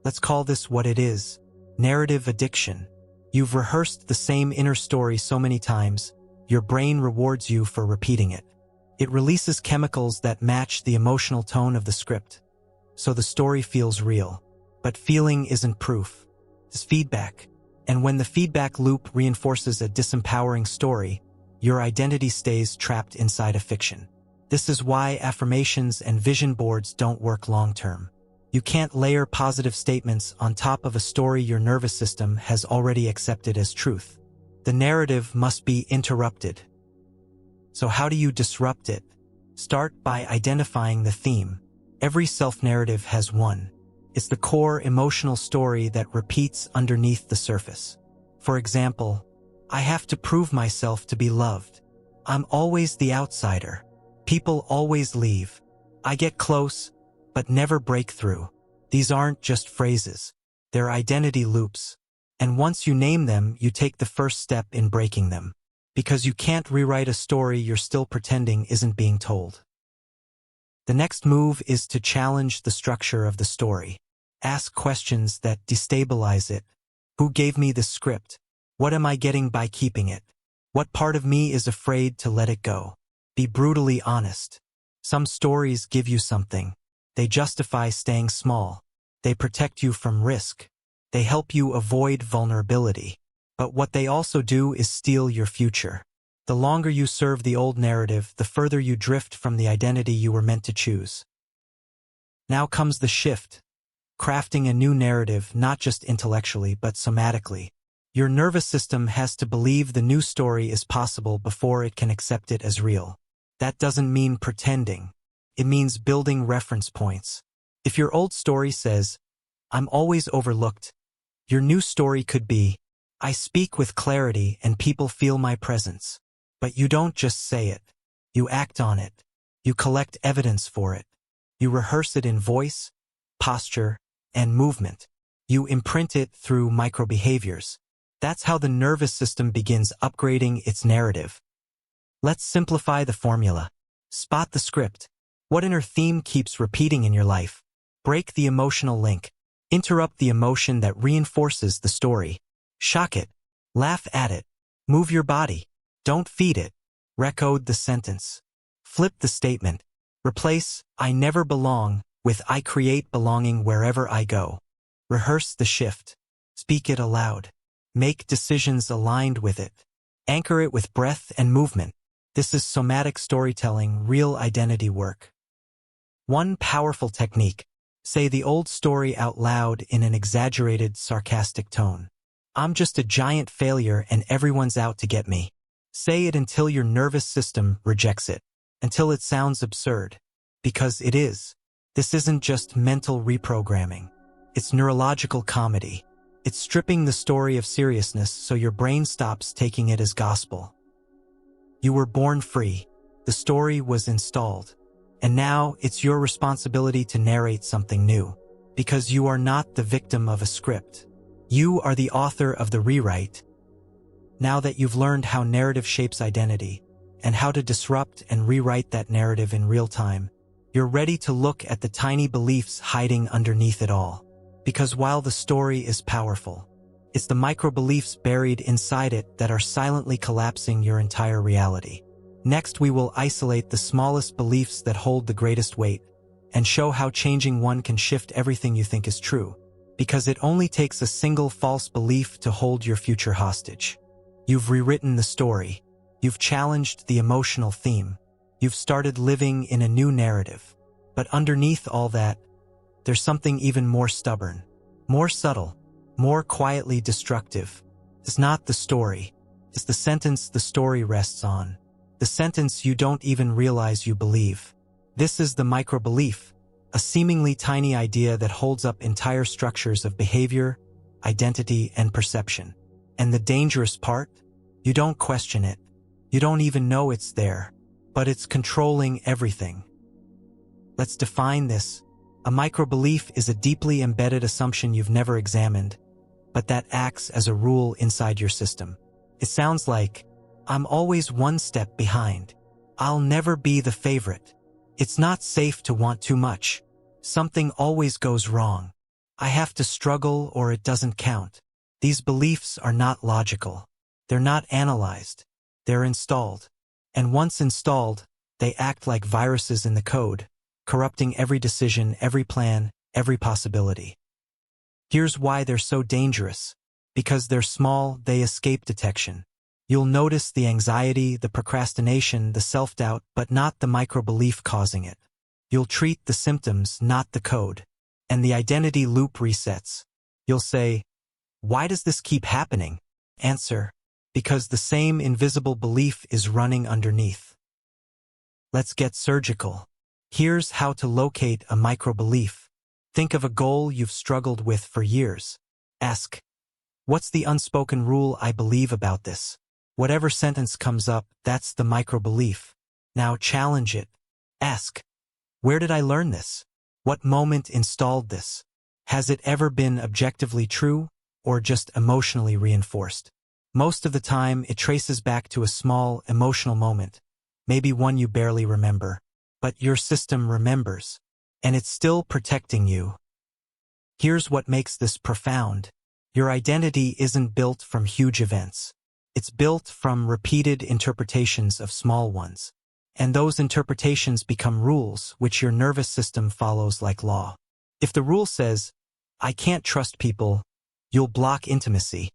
Speaker 1: Let's call this what it is. Narrative addiction. You've rehearsed the same inner story so many times, your brain rewards you for repeating it. It releases chemicals that match the emotional tone of the script. So the story feels real. But feeling isn't proof. It's feedback. And when the feedback loop reinforces a disempowering story, your identity stays trapped inside a fiction. This is why affirmations and vision boards don't work long-term. You can't layer positive statements on top of a story your nervous system has already accepted as truth. The narrative must be interrupted. So how do you disrupt it? Start by identifying the theme. Every self-narrative has one. It's the core emotional story that repeats underneath the surface. For example, I have to prove myself to be loved. I'm always the outsider. People always leave. I get close, but never break through. These aren't just phrases. They're identity loops. And once you name them, you take the first step in breaking them. Because you can't rewrite a story you're still pretending isn't being told. The next move is to challenge the structure of the story. Ask questions that destabilize it. Who gave me this script? What am I getting by keeping it? What part of me is afraid to let it go? Be brutally honest. Some stories give you something. They justify staying small. They protect you from risk. They help you avoid vulnerability. But what they also do is steal your future. The longer you serve the old narrative, the further you drift from the identity you were meant to choose. Now comes the shift. Crafting a new narrative, not just intellectually but somatically. Your nervous system has to believe the new story is possible before it can accept it as real. That doesn't mean pretending. It means building reference points. If your old story says, I'm always overlooked, your new story could be, I speak with clarity and people feel my presence. But you don't just say it. You act on it. You collect evidence for it. You rehearse it in voice, posture, and movement. You imprint it through microbehaviors. That's how the nervous system begins upgrading its narrative. Let's simplify the formula. Spot the script. What inner theme keeps repeating in your life? Break the emotional link. Interrupt the emotion that reinforces the story. Shock it. Laugh at it. Move your body. Don't feed it. Recode the sentence. Flip the statement. Replace I never belong with I create belonging wherever I go. Rehearse the shift. Speak it aloud. Make decisions aligned with it. Anchor it with breath and movement. This is somatic storytelling, real identity work. One powerful technique. Say the old story out loud in an exaggerated, sarcastic tone. I'm just a giant failure and everyone's out to get me. Say it until your nervous system rejects it. Until it sounds absurd. Because it is. This isn't just mental reprogramming. It's neurological comedy. It's stripping the story of seriousness so your brain stops taking it as gospel. You were born free. The story was installed. And now it's your responsibility to narrate something new. Because you are not the victim of a script. You are the author of the rewrite. Now that you've learned how narrative shapes identity, and how to disrupt and rewrite that narrative in real time, you're ready to look at the tiny beliefs hiding underneath it all. Because while the story is powerful, it's the micro-beliefs buried inside it that are silently collapsing your entire reality. Next, we will isolate the smallest beliefs that hold the greatest weight, and show how changing one can shift everything you think is true. Because it only takes a single false belief to hold your future hostage. You've rewritten the story. You've challenged the emotional theme. You've started living in a new narrative. But underneath all that, there's something even more stubborn, more subtle, more quietly destructive. It's not the story. It's the sentence the story rests on. The sentence you don't even realize you believe. This is the micro-belief, a seemingly tiny idea that holds up entire structures of behavior, identity, and perception. And the dangerous part? You don't question it. You don't even know it's there. But it's controlling everything. Let's define this. A micro-belief is a deeply embedded assumption you've never examined, but that acts as a rule inside your system. It sounds like, I'm always one step behind. I'll never be the favorite. It's not safe to want too much. Something always goes wrong. I have to struggle or it doesn't count. These beliefs are not logical. They're not analyzed. They're installed. And once installed, they act like viruses in the code, corrupting every decision, every plan, every possibility. Here's why they're so dangerous. Because they're small, they escape detection. You'll notice the anxiety, the procrastination, the self-doubt, but not the micro-belief causing it. You'll treat the symptoms, not the code. And the identity loop resets. You'll say, why does this keep happening? Answer, because the same invisible belief is running underneath. Let's get surgical. Here's how to locate a micro-belief. Think of a goal you've struggled with for years. Ask, what's the unspoken rule I believe about this? Whatever sentence comes up, that's the micro-belief. Now challenge it. Ask, where did I learn this? What moment installed this? Has it ever been objectively true, or just emotionally reinforced? Most of the time, it traces back to a small, emotional moment, maybe one you barely remember. But your system remembers, and it's still protecting you. Here's what makes this profound. Your identity isn't built from huge events. It's built from repeated interpretations of small ones. And those interpretations become rules which your nervous system follows like law. If the rule says, I can't trust people, you'll block intimacy,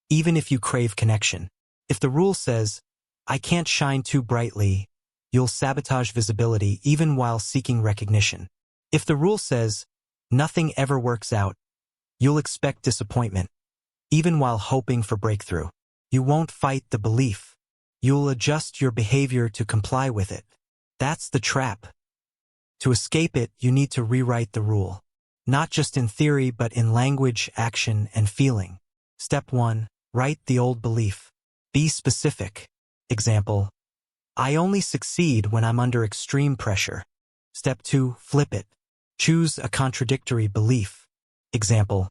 Speaker 1: even if you crave connection. If the rule says, I can't shine too brightly, you'll sabotage visibility even while seeking recognition. If the rule says, nothing ever works out, you'll expect disappointment, even while hoping for breakthrough. You won't fight the belief. You'll adjust your behavior to comply with it. That's the trap. To escape it, you need to rewrite the rule. Not just in theory, but in language, action, and feeling. Step 1. Write the old belief. Be specific. Example, I only succeed when I'm under extreme pressure. Step 2. Flip it. Choose a contradictory belief. Example,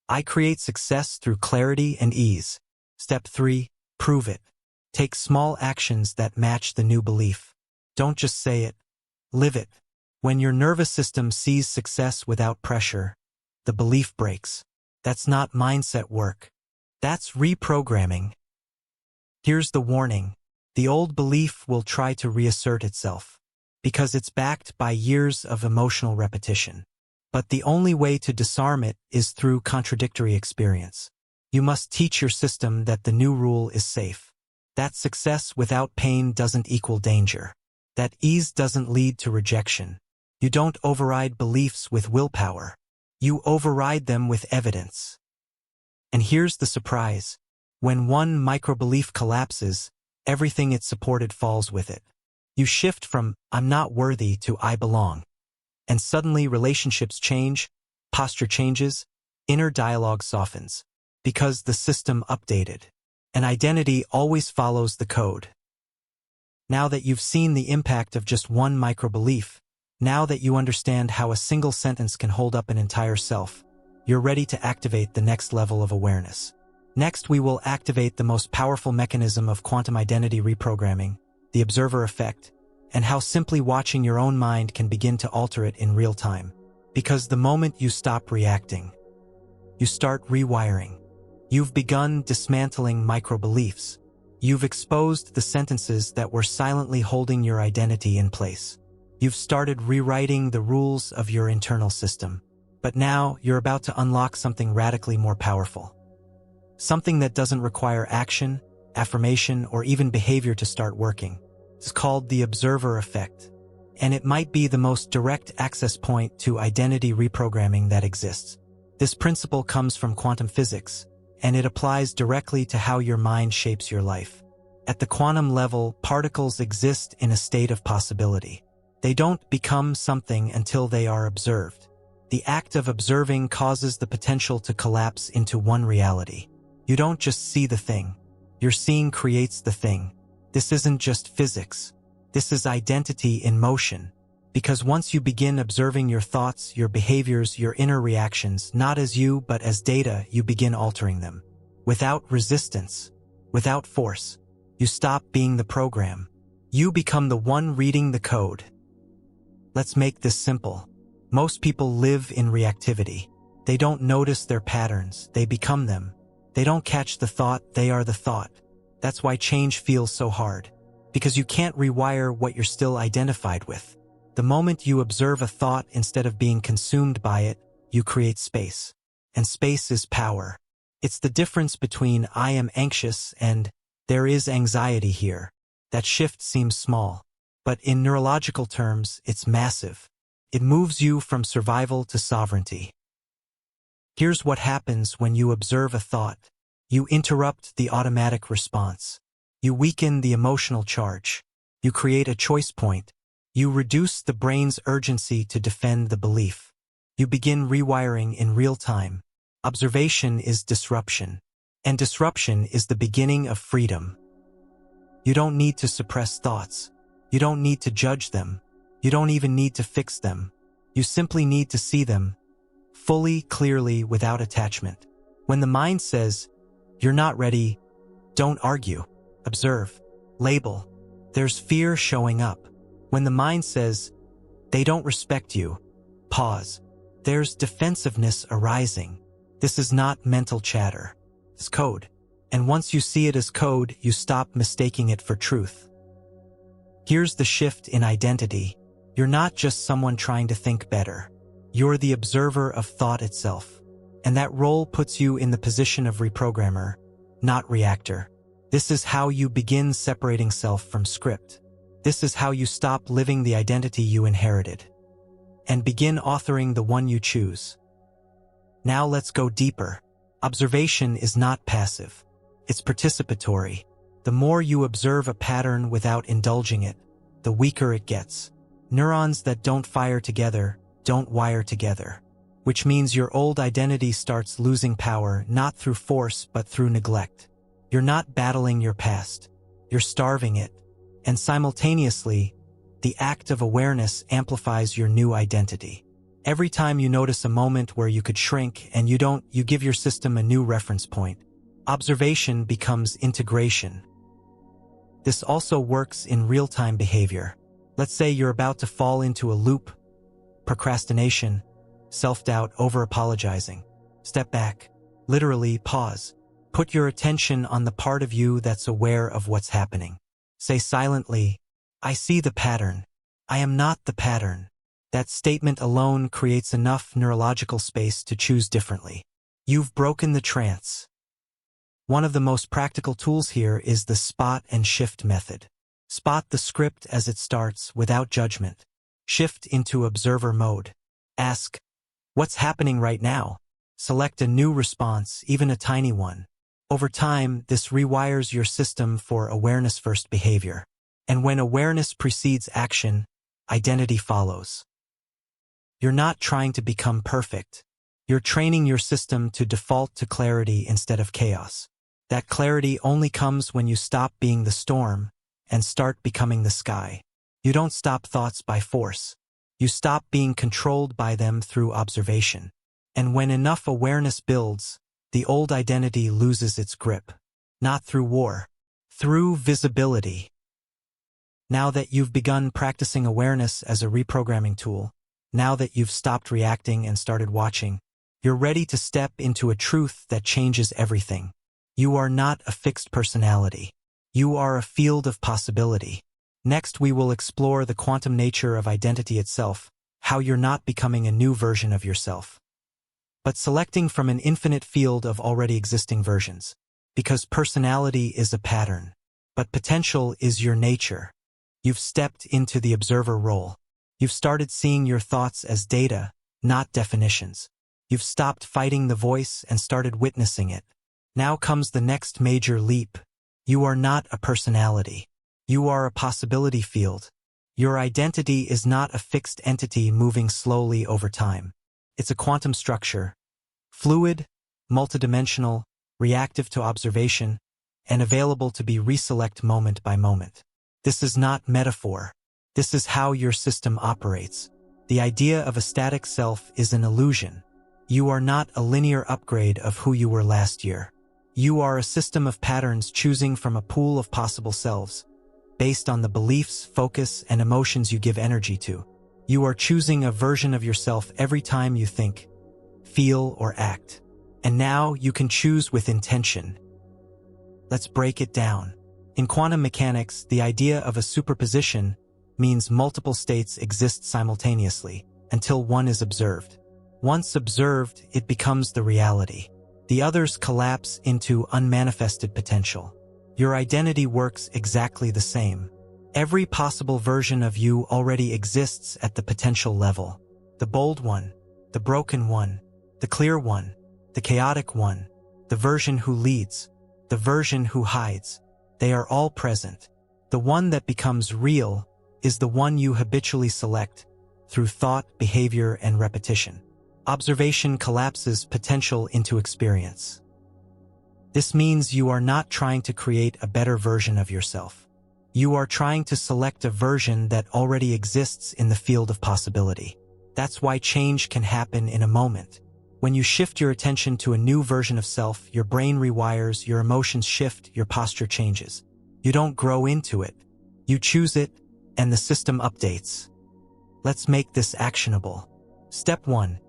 Speaker 1: I create success through clarity and ease. Step 3. Prove it. Take small actions that match the new belief. Don't just say it. Live it. When your nervous system sees success without pressure, the belief breaks. That's not mindset work. That's reprogramming. Here's the warning. The old belief will try to reassert itself, because it's backed by years of emotional repetition. But the only way to disarm it is through contradictory experience. You must teach your system that the new rule is safe. That success without pain doesn't equal danger. That ease doesn't lead to rejection. You don't override beliefs with willpower. You override them with evidence. And here's the surprise. When one micro-belief collapses, everything it supported falls with it. You shift from, I'm not worthy, to I belong. And suddenly relationships change, posture changes, inner dialogue softens. Because the system updated. An identity always follows the code. Now that you've seen the impact of just one micro-belief, now that you understand how a single sentence can hold up an entire self, you're ready to activate the next level of awareness. Next, we will activate the most powerful mechanism of quantum identity reprogramming, the observer effect, and how simply watching your own mind can begin to alter it in real time. Because the moment you stop reacting, you start rewiring. You've begun dismantling micro-beliefs. You've exposed the sentences that were silently holding your identity in place. You've started rewriting the rules of your internal system. But now, you're about to unlock something radically more powerful. Something that doesn't require action, affirmation, or even behavior to start working. It's called the observer effect. And it might be the most direct access point to identity reprogramming that exists. This principle comes from quantum physics, and it applies directly to how your mind shapes your life. At the quantum level, particles exist in a state of possibility. They don't become something until they are observed. The act of observing causes the potential to collapse into one reality. You don't just see the thing. Your seeing creates the thing. This isn't just physics. This is identity in motion. Because once you begin observing your thoughts, your behaviors, your inner reactions, not as you but as data, you begin altering them. Without resistance, without force, you stop being the program. You become the one reading the code. Let's make this simple. Most people live in reactivity. They don't notice their patterns, they become them. They don't catch the thought, they are the thought. That's why change feels so hard. Because you can't rewire what you're still identified with. The moment you observe a thought instead of being consumed by it, you create space. And space is power. It's the difference between I am anxious and there is anxiety here. That shift seems small. But in neurological terms, it's massive. It moves you from survival to sovereignty. Here's what happens when you observe a thought. You interrupt the automatic response. You weaken the emotional charge. You create a choice point, You reduce the brain's urgency to defend the belief. You begin rewiring in real time. Observation is disruption. And disruption is the beginning of freedom. You don't need to suppress thoughts. You don't need to judge them. You don't even need to fix them. You simply need to see them fully, clearly, without attachment. When the mind says, "You're not ready," don't argue. Observe. Label. There's fear showing up. When the mind says, "They don't respect you," pause. There's defensiveness arising. This is not mental chatter. It's code. And once you see it as code, you stop mistaking it for truth. Here's the shift in identity. You're not just someone trying to think better. You're the observer of thought itself. And that role puts you in the position of reprogrammer, not reactor. This is how you begin separating self from script. This is how you stop living the identity you inherited and begin authoring the one you choose. Now let's go deeper. Observation is not passive. It's participatory. The more you observe a pattern without indulging it, the weaker it gets. Neurons that don't fire together don't wire together, which means your old identity starts losing power not through force but through neglect. You're not battling your past. You're starving it. And simultaneously, the act of awareness amplifies your new identity. Every time you notice a moment where you could shrink and you give your system a new reference point. Observation becomes integration. This also works in real-time behavior. Let's say you're about to fall into a loop, procrastination, self-doubt, over-apologizing. Step back. Literally pause. Put your attention on the part of you that's aware of what's happening. Say silently, "I see the pattern. I am not the pattern." That statement alone creates enough neurological space to choose differently. You've broken the trance. One of the most practical tools here is the spot and shift method. Spot the script as it starts without judgment. Shift into observer mode. Ask, "What's happening right now?" Select a new response, even a tiny one. Over time, this rewires your system for awareness-first behavior. And when awareness precedes action, identity follows. You're not trying to become perfect. You're training your system to default to clarity instead of chaos. That clarity only comes when you stop being the storm and start becoming the sky. You don't stop thoughts by force. You stop being controlled by them through observation. And when enough awareness builds, the old identity loses its grip. Not through war, through visibility. Now that you've begun practicing awareness as a reprogramming tool, now that you've stopped reacting and started watching, you're ready to step into a truth that changes everything. You are not a fixed personality. You are a field of possibility. Next, we will explore the quantum nature of identity itself, how you're not becoming a new version of yourself, but selecting from an infinite field of already existing versions. Because personality is a pattern, but potential is your nature. You've stepped into the observer role. You've started seeing your thoughts as data, not definitions. You've stopped fighting the voice and started witnessing it. Now comes the next major leap. You are not a personality. You are a possibility field. Your identity is not a fixed entity moving slowly over time. It's a quantum structure, fluid, multidimensional, reactive to observation, and available to be reselect moment by moment. This is not metaphor. This is how your system operates. The idea of a static self is an illusion. You are not a linear upgrade of who you were last year. You are a system of patterns choosing from a pool of possible selves, based on the beliefs, focus, and emotions you give energy to. You are choosing a version of yourself every time you think, feel, or act. And now you can choose with intention. Let's break it down. In quantum mechanics, the idea of a superposition means multiple states exist simultaneously until one is observed. Once observed, it becomes the reality. The others collapse into unmanifested potential. Your identity works exactly the same. Every possible version of you already exists at the potential level. The bold one, the broken one, the clear one, the chaotic one, the version who leads, the version who hides. They are all present. The one that becomes real is the one you habitually select through thought, behavior, and repetition. Observation collapses potential into experience. This means you are not trying to create a better version of yourself. You are trying to select a version that already exists in the field of possibility. That's why change can happen in a moment. When you shift your attention to a new version of self, your brain rewires, your emotions shift, your posture changes. You don't grow into it. You choose it, and the system updates. Let's make this actionable. Step 1.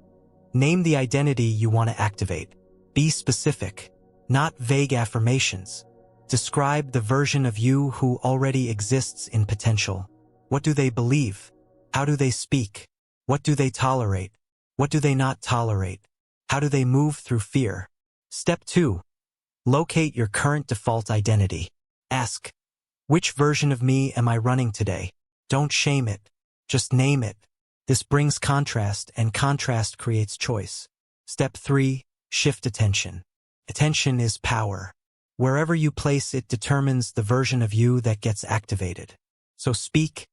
Speaker 1: Name the identity you want to activate. Be specific, not vague affirmations. Describe the version of you who already exists in potential. What do they believe? How do they speak? What do they tolerate? What do they not tolerate? How do they move through fear? Step 2. Locate your current default identity. Ask, which version of me am I running today? Don't shame it. Just name it. This brings contrast, and contrast creates choice. Step 3. Shift attention. Attention is power. Wherever you place it determines the version of you that gets activated. So speak,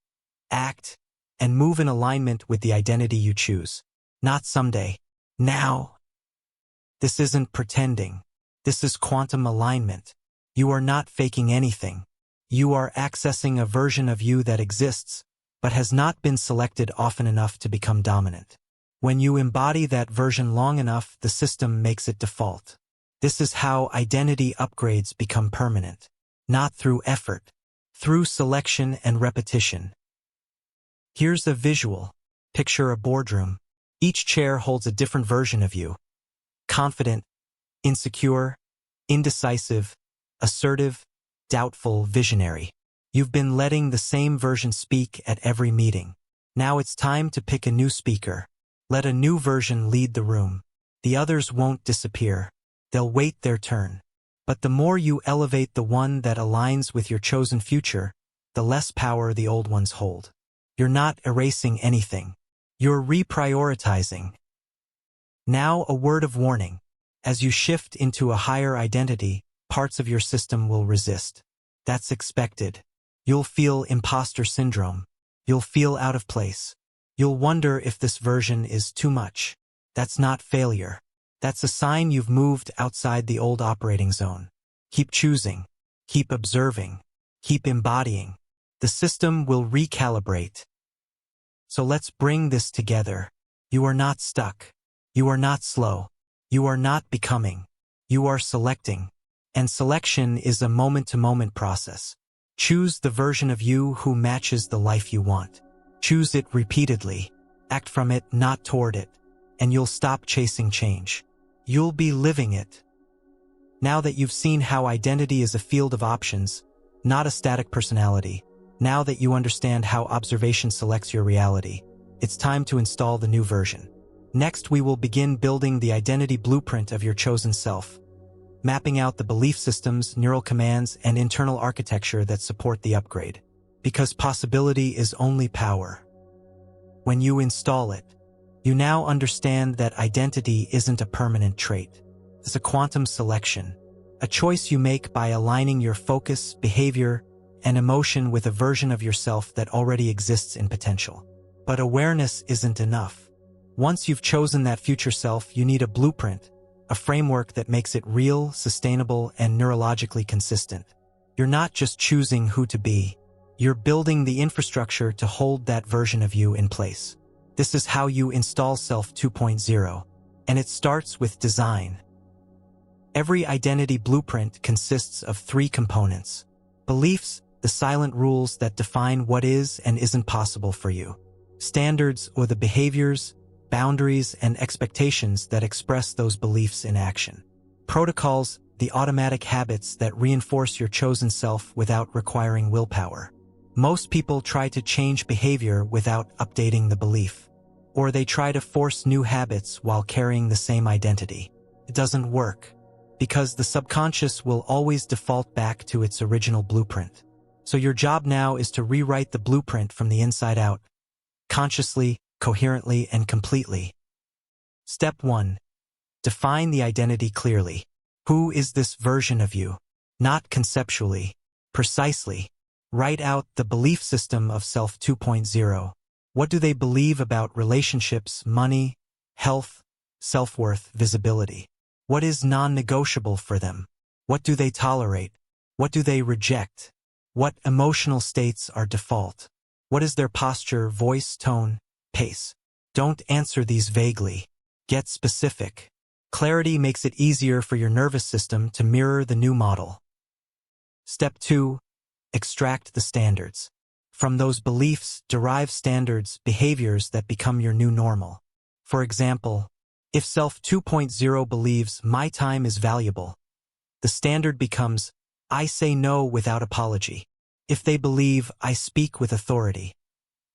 Speaker 1: act, and move in alignment with the identity you choose. Not someday. Now. This isn't pretending. This is quantum alignment. You are not faking anything. You are accessing a version of you that exists, but has not been selected often enough to become dominant. When you embody that version long enough, the system makes it default. This is how identity upgrades become permanent. Not through effort, through selection and repetition. Here's a visual. Picture a boardroom. Each chair holds a different version of you. Confident, insecure, indecisive, assertive, doubtful, visionary. You've been letting the same version speak at every meeting. Now it's time to pick a new speaker. Let a new version lead the room. The others won't disappear. They'll wait their turn. But the more you elevate the one that aligns with your chosen future, the less power the old ones hold. You're not erasing anything. You're reprioritizing. Now, a word of warning. As you shift into a higher identity, parts of your system will resist. That's expected. You'll feel imposter syndrome. You'll feel out of place. You'll wonder if this version is too much. That's not failure. That's a sign you've moved outside the old operating zone. Keep choosing. Keep observing. Keep embodying. The system will recalibrate. So let's bring this together. You are not stuck. You are not slow. You are not becoming. You are selecting. And selection is a moment-to-moment process. Choose the version of you who matches the life you want. Choose it repeatedly. Act from it, not toward it. And you'll stop chasing change. You'll be living it. Now that you've seen how identity is a field of options, not a static personality, now that you understand how observation selects your reality, it's time to install the new version. Next, we will begin building the identity blueprint of your chosen self, mapping out the belief systems, neural commands, and internal architecture that support the upgrade. Because possibility is only power. When you install it, you now understand that identity isn't a permanent trait. It's a quantum selection, a choice you make by aligning your focus, behavior, and emotion with a version of yourself that already exists in potential. But awareness isn't enough. Once you've chosen that future self, you need a blueprint, a framework that makes it real, sustainable, and neurologically consistent. You're not just choosing who to be. You're building the infrastructure to hold that version of you in place. This is how you install Self 2.0, and it starts with design. Every identity blueprint consists of 3 components. Beliefs, the silent rules that define what is and isn't possible for you. Standards, or the behaviors, boundaries, and expectations that express those beliefs in action. Protocols, the automatic habits that reinforce your chosen self without requiring willpower. Most people try to change behavior without updating the belief. Or they try to force new habits while carrying the same identity. It doesn't work, because the subconscious will always default back to its original blueprint. So your job now is to rewrite the blueprint from the inside out, consciously, coherently, and completely. Step 1. Define the identity clearly. Who is this version of you? Not conceptually, precisely. Write out the belief system of Self 2.0. What do they believe about relationships, money, health, self-worth, visibility? What is non-negotiable for them? What do they tolerate? What do they reject? What emotional states are default? What is their posture, voice, tone, pace? Don't answer these vaguely. Get specific. Clarity makes it easier for your nervous system to mirror the new model. Step 2. Extract the standards. From those beliefs, derive standards, behaviors that become your new normal. For example, if Self 2.0 believes my time is valuable, the standard becomes I say no without apology. If they believe I speak with authority,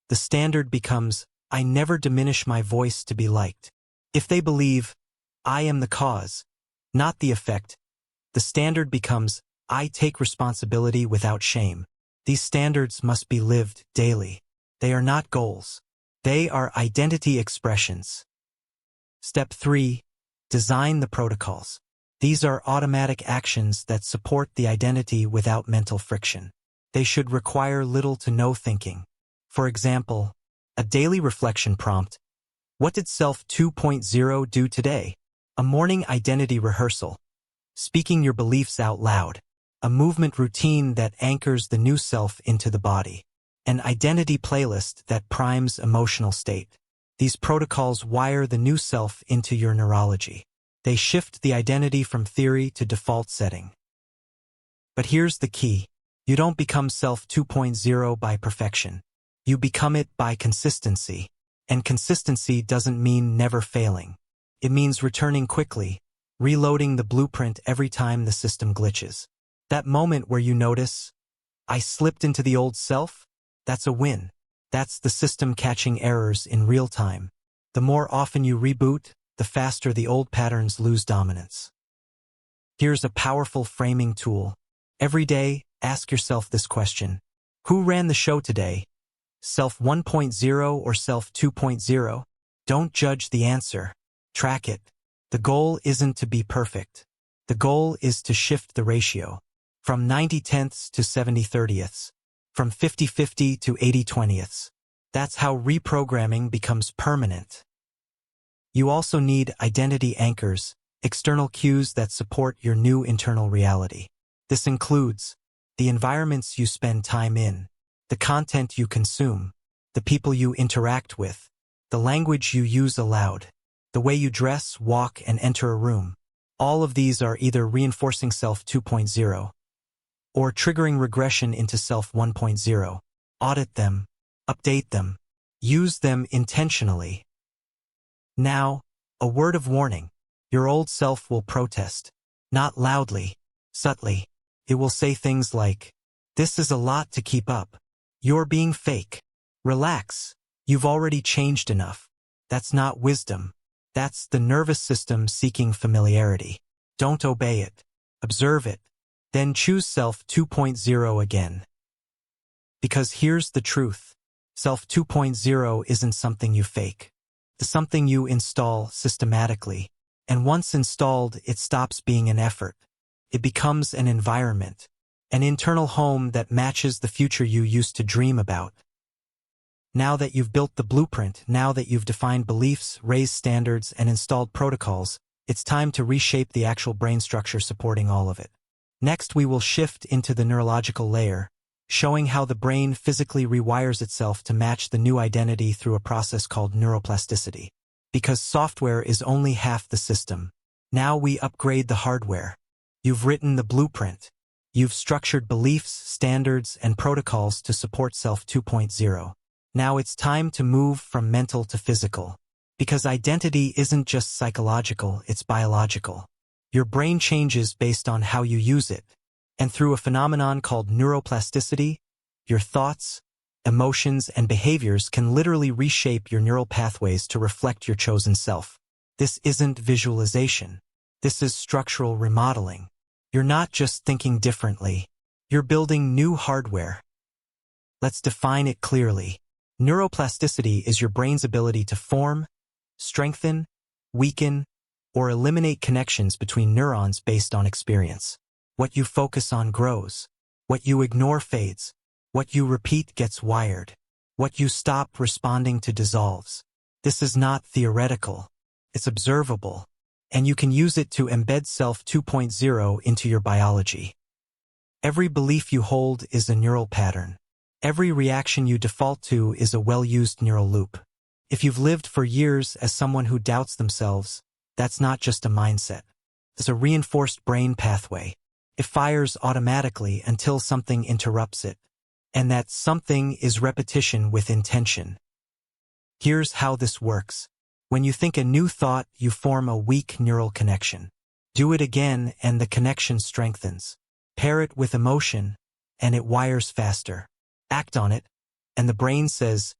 Speaker 1: the standard becomes I never diminish my voice to be liked. If they believe I am the cause, not the effect, the standard becomes I take responsibility without shame. These standards must be lived daily. They are not goals. They are identity expressions. Step 3. Design the protocols. These are automatic actions that support the identity without mental friction. They should require little to no thinking. For example, a daily reflection prompt. What did Self 2.0 do today? A morning identity rehearsal. Speaking your beliefs out loud. A movement routine that anchors the new self into the body. An identity playlist that primes emotional state. These protocols wire the new self into your neurology. They shift the identity from theory to default setting. But here's the key. You don't become Self 2.0 by perfection. You become it by consistency. And consistency doesn't mean never failing. It means returning quickly, reloading the blueprint every time the system glitches. That moment where you notice, I slipped into the old self, that's a win. That's the system catching errors in real time. The more often you reboot, the faster the old patterns lose dominance. Here's a powerful framing tool. Every day, ask yourself this question. Who ran the show today? Self 1.0 or Self 2.0? Don't judge the answer. Track it. The goal isn't to be perfect. The goal is to shift the ratio. From 90/10ths to 70/30ths. From 50/50 to 80/20ths. That's how reprogramming becomes permanent. You also need identity anchors, external cues that support your new internal reality. This includes the environments you spend time in, the content you consume, the people you interact with, the language you use aloud, the way you dress, walk, and enter a room. All of these are either reinforcing Self 2.0 or triggering regression into Self 1.0. Audit them, update them, use them intentionally. Now, a word of warning. Your old self will protest. Not loudly, subtly. It will say things like, "This is a lot to keep up. You're being fake. Relax. You've already changed enough." That's not wisdom. That's the nervous system seeking familiarity. Don't obey it. Observe it. Then choose Self 2.0 again. Because here's the truth. Self 2.0 isn't something you fake. It's something you install systematically. And once installed, it stops being an effort. It becomes an environment, an internal home that matches the future you used to dream about. Now that you've built the blueprint, now that you've defined beliefs, raised standards, and installed protocols, it's time to reshape the actual brain structure supporting all of it. Next, we will shift into the neurological layer, showing how the brain physically rewires itself to match the new identity through a process called neuroplasticity. Because software is only half the system. Now we upgrade the hardware. You've written the blueprint. You've structured beliefs, standards, and protocols to support Self 2.0. Now it's time to move from mental to physical. Because identity isn't just psychological, it's biological. Your brain changes based on how you use it. And through a phenomenon called neuroplasticity, your thoughts, emotions, and behaviors can literally reshape your neural pathways to reflect your chosen self. This isn't visualization. This is structural remodeling. You're not just thinking differently. You're building new hardware. Let's define it clearly. Neuroplasticity is your brain's ability to form, strengthen, weaken, or eliminate connections between neurons based on experience. What you focus on grows. What you ignore fades. What you repeat gets wired. What you stop responding to dissolves. This is not theoretical. It's observable. And you can use it to embed Self 2.0 into your biology. Every belief you hold is a neural pattern. Every reaction you default to is a well-used neural loop. If you've lived for years as someone who doubts themselves, that's not just a mindset. It's a reinforced brain pathway. It fires automatically until something interrupts it. And that something is repetition with intention. Here's how this works. When you think a new thought, you form a weak neural connection. Do it again and the connection strengthens. Pair it with emotion, and it wires faster. Act on it, and the brain says,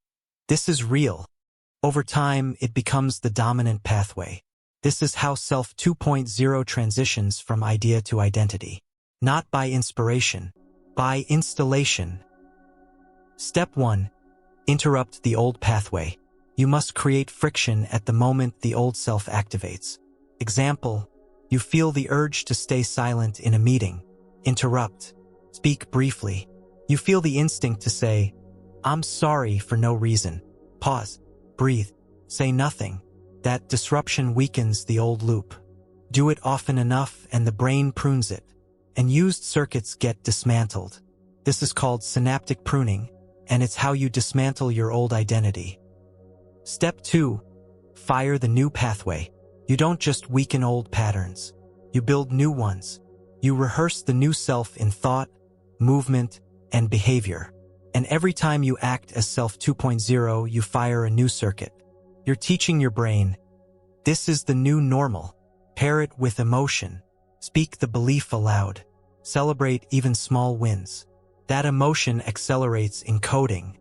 Speaker 1: "This is real." Over time, it becomes the dominant pathway. This is how Self 2.0 transitions from idea to identity. Not by inspiration, by installation. Step 1. Interrupt the old pathway. You must create friction at the moment the old self activates. Example, you feel the urge to stay silent in a meeting. Interrupt. Speak briefly. You feel the instinct to say, "I'm sorry," for no reason. Pause. Breathe. Say nothing. That disruption weakens the old loop. Do it often enough and the brain prunes it, and used circuits get dismantled. This is called synaptic pruning, and it's how you dismantle your old identity. Step 2. Fire the new pathway. You don't just weaken old patterns. You build new ones. You rehearse the new self in thought, movement, and behavior. And every time you act as Self 2.0, you fire a new circuit. You're teaching your brain, this is the new normal. Pair it with emotion. Speak the belief aloud. Celebrate even small wins. That emotion accelerates encoding.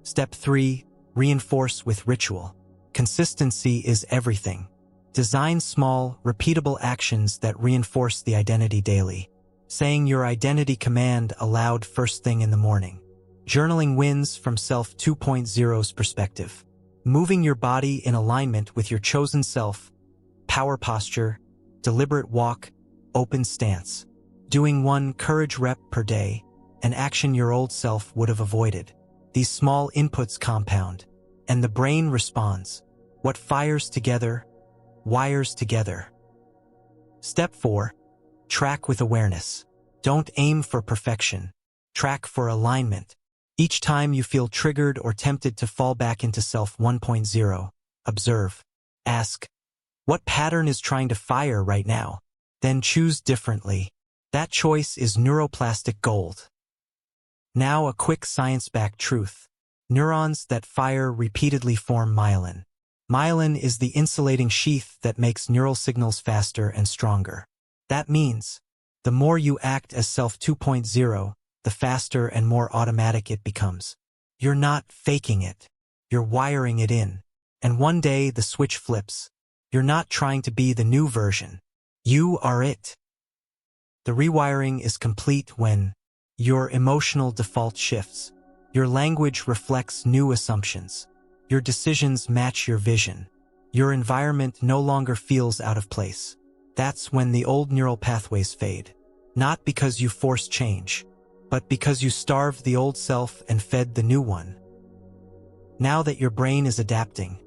Speaker 1: Step 3. Reinforce with ritual. Consistency is everything. Design small, repeatable actions that reinforce the identity daily. Saying your identity command aloud first thing in the morning. Journaling wins from Self 2.0's perspective. Moving your body in alignment with your chosen self. Power posture, deliberate walk, open stance. Doing one courage rep per day, an action your old self would have avoided. These small inputs compound, and the brain responds. What fires together, wires together. Step 4. Track with awareness. Don't aim for perfection. Track for alignment. Each time you feel triggered or tempted to fall back into Self 1.0, observe. Ask, what pattern is trying to fire right now? Then choose differently. That choice is neuroplastic gold. Now a quick science-backed truth. Neurons that fire repeatedly form myelin. Myelin is the insulating sheath that makes neural signals faster and stronger. That means, the more you act as Self 2.0, the faster and more automatic it becomes. You're not faking it. You're wiring it in. And one day the switch flips. You're not trying to be the new version. You are it. The rewiring is complete when your emotional default shifts. Your language reflects new assumptions. Your decisions match your vision. Your environment no longer feels out of place. That's when the old neural pathways fade. Not because you force change, but because you starved the old self and fed the new one. Now that your brain is adapting,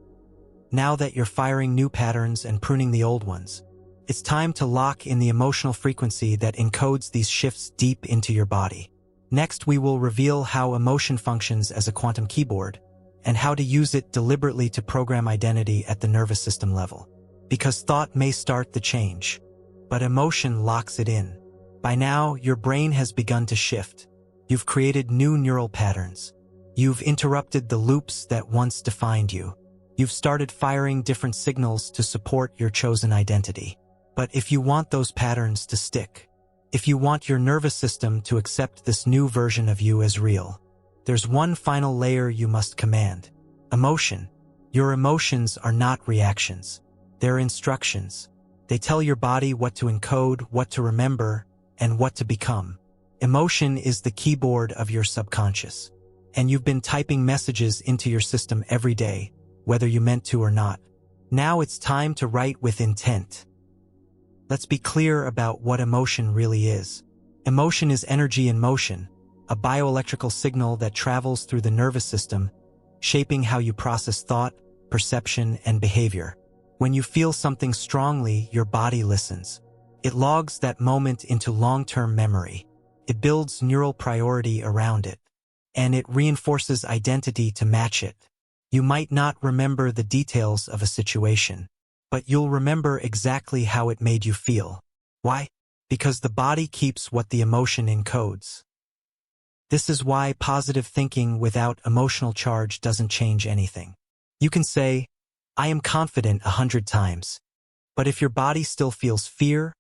Speaker 1: now that you're firing new patterns and pruning the old ones, it's time to lock in the emotional frequency that encodes these shifts deep into your body. Next, we will reveal how emotion functions as a quantum keyboard and how to use it deliberately to program identity at the nervous system level. Because thought may start the change, but emotion locks it in. By now, your brain has begun to shift. You've created new neural patterns. You've interrupted the loops that once defined you. You've started firing different signals to support your chosen identity. But if you want those patterns to stick, if you want your nervous system to accept this new version of you as real, there's one final layer you must command. Emotion. Your emotions are not reactions. They're instructions. They tell your body what to encode, what to remember, and what to become. Emotion is the keyboard of your subconscious. And you've been typing messages into your system every day, whether you meant to or not. Now it's time to write with intent. Let's be clear about what emotion really is. Emotion is energy in motion. a bioelectrical signal that travels through the nervous system, shaping how you process thought, perception, and behavior. When you feel something strongly, your body listens. It logs that moment into long-term memory. It builds neural priority around it. And it reinforces identity to match it. You might not remember the details of a situation, but you'll remember exactly how it made you feel. Why? Because the body keeps what the emotion encodes. This is why positive thinking without emotional charge doesn't change anything. You can say, "I am confident 100 times," but if your body still feels fear,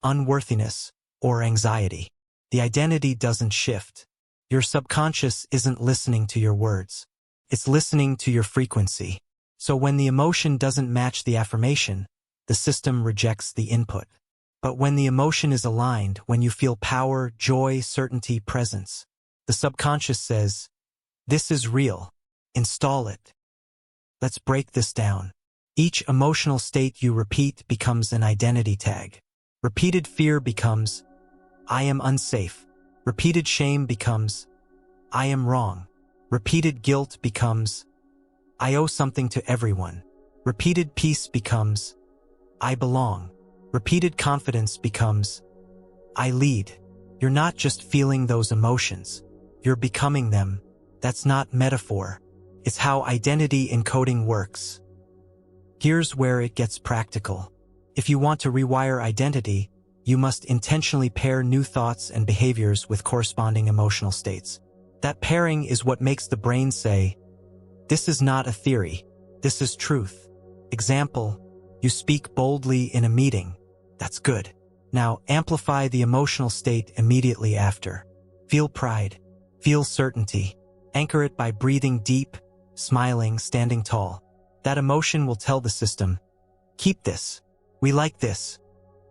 Speaker 1: unworthiness, or anxiety, the identity doesn't shift. Your subconscious isn't listening to your words. It's listening to your frequency. So when the emotion doesn't match the affirmation, the system rejects the input. But when the emotion is aligned, when you feel power, joy, certainty, presence, the subconscious says, "This is real. Install it." Let's break this down. Each emotional state you repeat becomes an identity tag. Repeated fear becomes, "I am unsafe." Repeated shame becomes, "I am wrong." Repeated guilt becomes, "I owe something to everyone." Repeated peace becomes, "I belong." Repeated confidence becomes, "I lead." You're not just feeling those emotions. You're becoming them. That's not metaphor. It's how identity encoding works. Here's where it gets practical. If you want to rewire identity, you must intentionally pair new thoughts and behaviors with corresponding emotional states. That pairing is what makes the brain say, "This is not a theory. This is truth." Example, you speak boldly in a meeting. That's good. Now amplify the emotional state immediately after. Feel pride. Feel certainty. Anchor it by breathing deep, smiling, standing tall. That emotion will tell the system, "Keep this. We like this."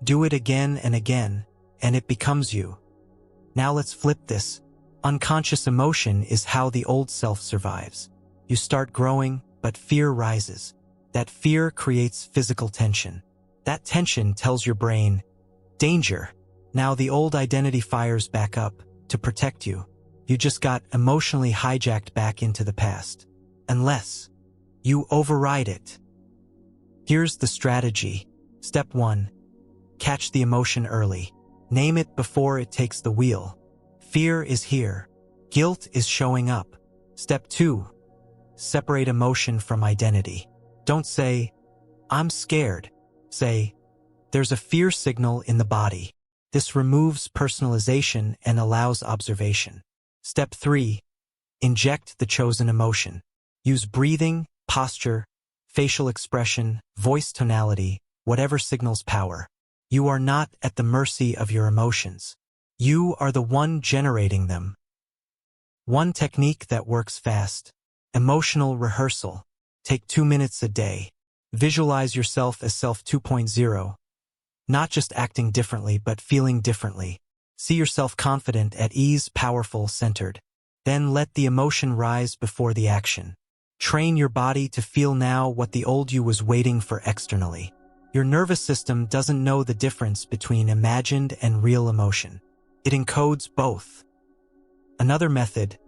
Speaker 1: Do it again and again, and it becomes you. Now let's flip this. Unconscious emotion is how the old self survives. You start growing, but fear rises. That fear creates physical tension. That tension tells your brain, "Danger." Now the old identity fires back up to protect you. You just got emotionally hijacked back into the past. Unless you override it. Here's the strategy. Step 1. Catch the emotion early. Name it before it takes the wheel. Fear is here. Guilt is showing up. Step 2. Separate emotion from identity. Don't say, "I'm scared." Say, "There's a fear signal in the body." This removes personalization and allows observation. Step 3. Inject the chosen emotion. Use breathing, posture, facial expression, voice tonality, whatever signals power. You are not at the mercy of your emotions. You are the one generating them. One technique that works fast. Emotional rehearsal. Take 2 minutes a day. Visualize yourself as self 2.0. Not just acting differently, but feeling differently. See yourself confident, at ease, powerful, centered. Then let the emotion rise before the action. Train your body to feel now what the old you was waiting for externally. Your nervous system doesn't know the difference between imagined and real emotion. It encodes both. Another method,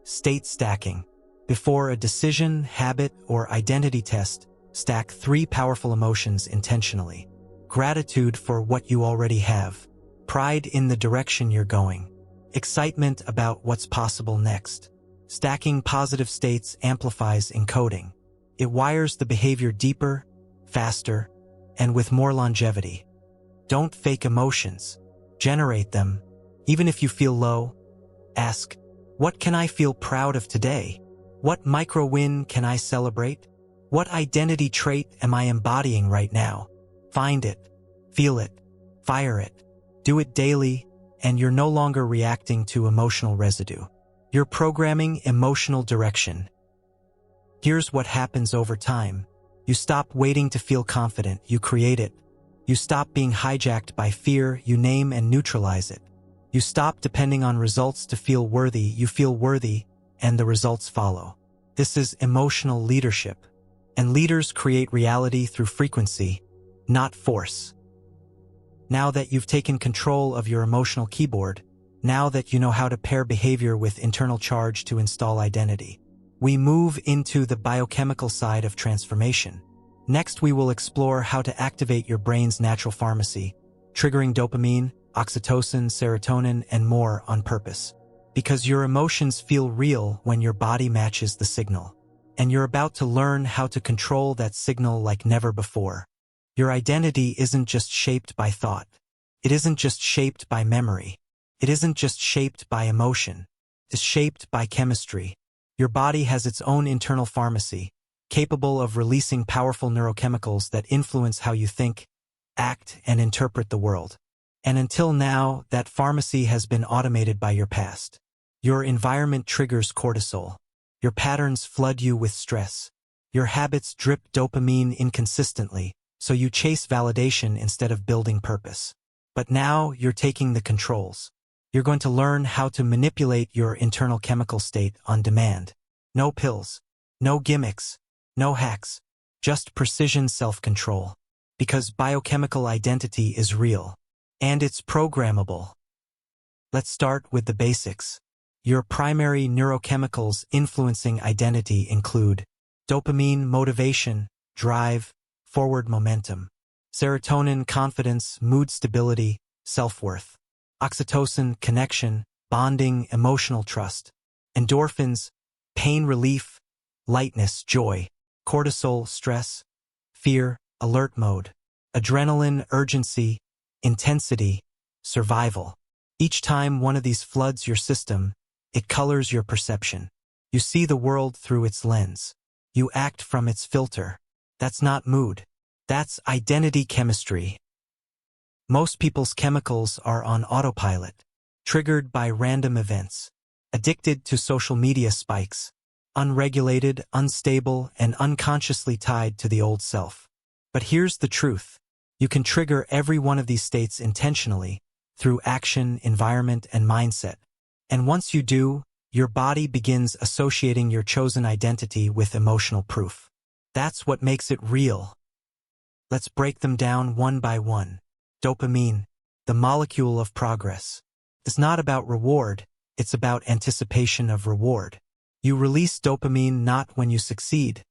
Speaker 1: state stacking. Before a decision, habit, or identity test, stack 3 powerful emotions intentionally. Gratitude for what you already have. Pride in the direction you're going. Excitement about what's possible next. Stacking positive states amplifies encoding. It wires the behavior deeper, faster, and with more longevity. Don't fake emotions. Generate them. Even if you feel low, ask, "What can I feel proud of today? What micro-win can I celebrate? What identity trait am I embodying right now?" Find it, feel it, fire it. Do it daily, and you're no longer reacting to emotional residue. You're programming emotional direction. Here's what happens over time. You stop waiting to feel confident, you create it. You stop being hijacked by fear, you name and neutralize it. You stop depending on results to feel worthy, you feel worthy, and the results follow. This is emotional leadership. And leaders create reality through frequency, not force. Now that you've taken control of your emotional keyboard, Now that you know how to pair behavior with internal charge to install identity, we move into the biochemical side of transformation. Next, we will explore how to activate your brain's natural pharmacy, triggering dopamine, oxytocin, serotonin, and more on purpose. Because your emotions feel real when your body matches the signal. And you're about to learn how to control that signal like never before. Your identity isn't just shaped by thought. It isn't just shaped by memory. It isn't just shaped by emotion. It's shaped by chemistry. Your body has its own internal pharmacy, capable of releasing powerful neurochemicals that influence how you think, act, and interpret the world. And until now, that pharmacy has been automated by your past. Your environment triggers cortisol. Your patterns flood you with stress. Your habits drip dopamine inconsistently, so you chase validation instead of building purpose. But now you're taking the controls. You're going to learn how to manipulate your internal chemical state on demand. No pills, no gimmicks, no hacks, just precision self-control. Because biochemical identity is real. And it's programmable. Let's start with the basics. Your primary neurochemicals influencing identity include dopamine, motivation, drive, forward momentum; serotonin, confidence, mood stability, self-worth; oxytocin, connection, bonding, emotional trust; endorphins, pain relief, lightness, joy; cortisol, stress, fear, alert mode; adrenaline, urgency, intensity, survival. Each time one of these floods your system, it colors your perception. You see the world through its lens. You act from its filter. That's not mood. That's identity chemistry. Most people's chemicals are on autopilot, triggered by random events, addicted to social media spikes, unregulated, unstable, and unconsciously tied to the old self. But here's the truth. You can trigger every one of these states intentionally, through action, environment, and mindset. And once you do, your body begins associating your chosen identity with emotional proof. That's what makes it real. Let's break them down one by one. Dopamine, the molecule of progress. It's not about reward, it's about anticipation of reward. You release dopamine not when you succeed,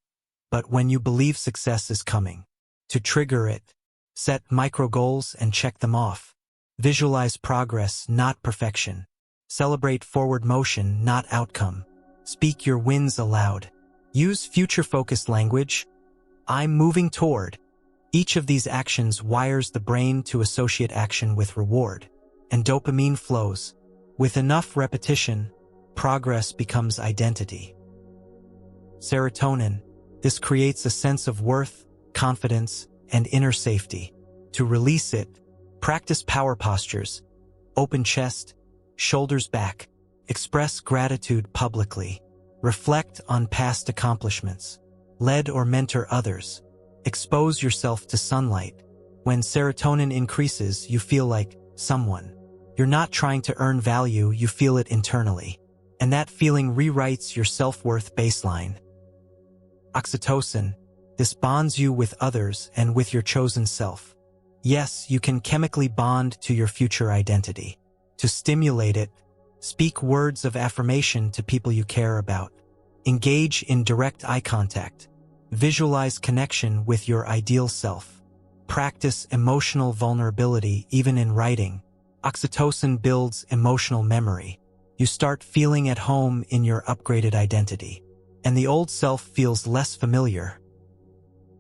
Speaker 1: but when you believe success is coming. To trigger it, set micro goals and check them off. Visualize progress, not perfection. Celebrate forward motion, not outcome. Speak your wins aloud. Use future-focused language. I'm moving toward. Each of these actions wires the brain to associate action with reward, and dopamine flows. With enough repetition, progress becomes identity. Serotonin. This creates a sense of worth, confidence, and inner safety. To release it, practice power postures. Open chest, shoulders back. Express gratitude publicly. Reflect on past accomplishments. Lead or mentor others. Expose yourself to sunlight. When serotonin increases, you feel like someone. You're not trying to earn value, you feel it internally. And that feeling rewrites your self-worth baseline. Oxytocin. This bonds you with others and with your chosen self. Yes, you can chemically bond to your future identity. To stimulate it, speak words of affirmation to people you care about. Engage in direct eye contact. Visualize connection with your ideal self. Practice emotional vulnerability even in writing. Oxytocin builds emotional memory. You start feeling at home in your upgraded identity. And the old self feels less familiar.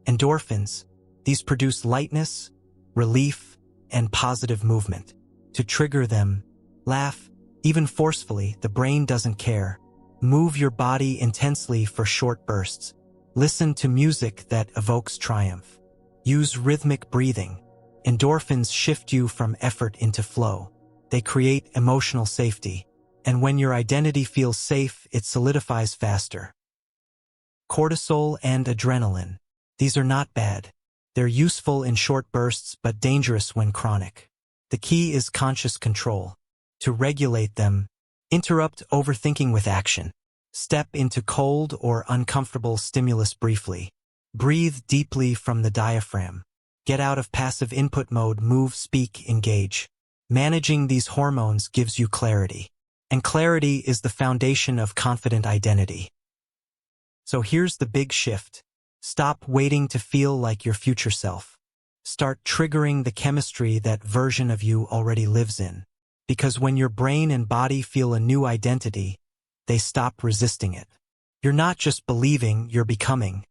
Speaker 1: Endorphins. These produce lightness, relief, and positive movement. To trigger them, laugh, even forcefully, the brain doesn't care. Move your body intensely for short bursts. Listen to music that evokes triumph. Use rhythmic breathing. Endorphins shift you from effort into flow. They create emotional safety. And when your identity feels safe, it solidifies faster. Cortisol and adrenaline. These are not bad. They're useful in short bursts but dangerous when chronic. The key is conscious control. To regulate them, interrupt overthinking with action. Step into cold or uncomfortable stimulus briefly. Breathe deeply from the diaphragm. Get out of passive input mode, move, speak, engage. Managing these hormones gives you clarity. And clarity is the foundation of confident identity. So here's the big shift. Stop waiting to feel like your future self. Start triggering the chemistry that version of you already lives in. Because when your brain and body feel a new identity, they stop resisting it. You're not just believing, you're becoming.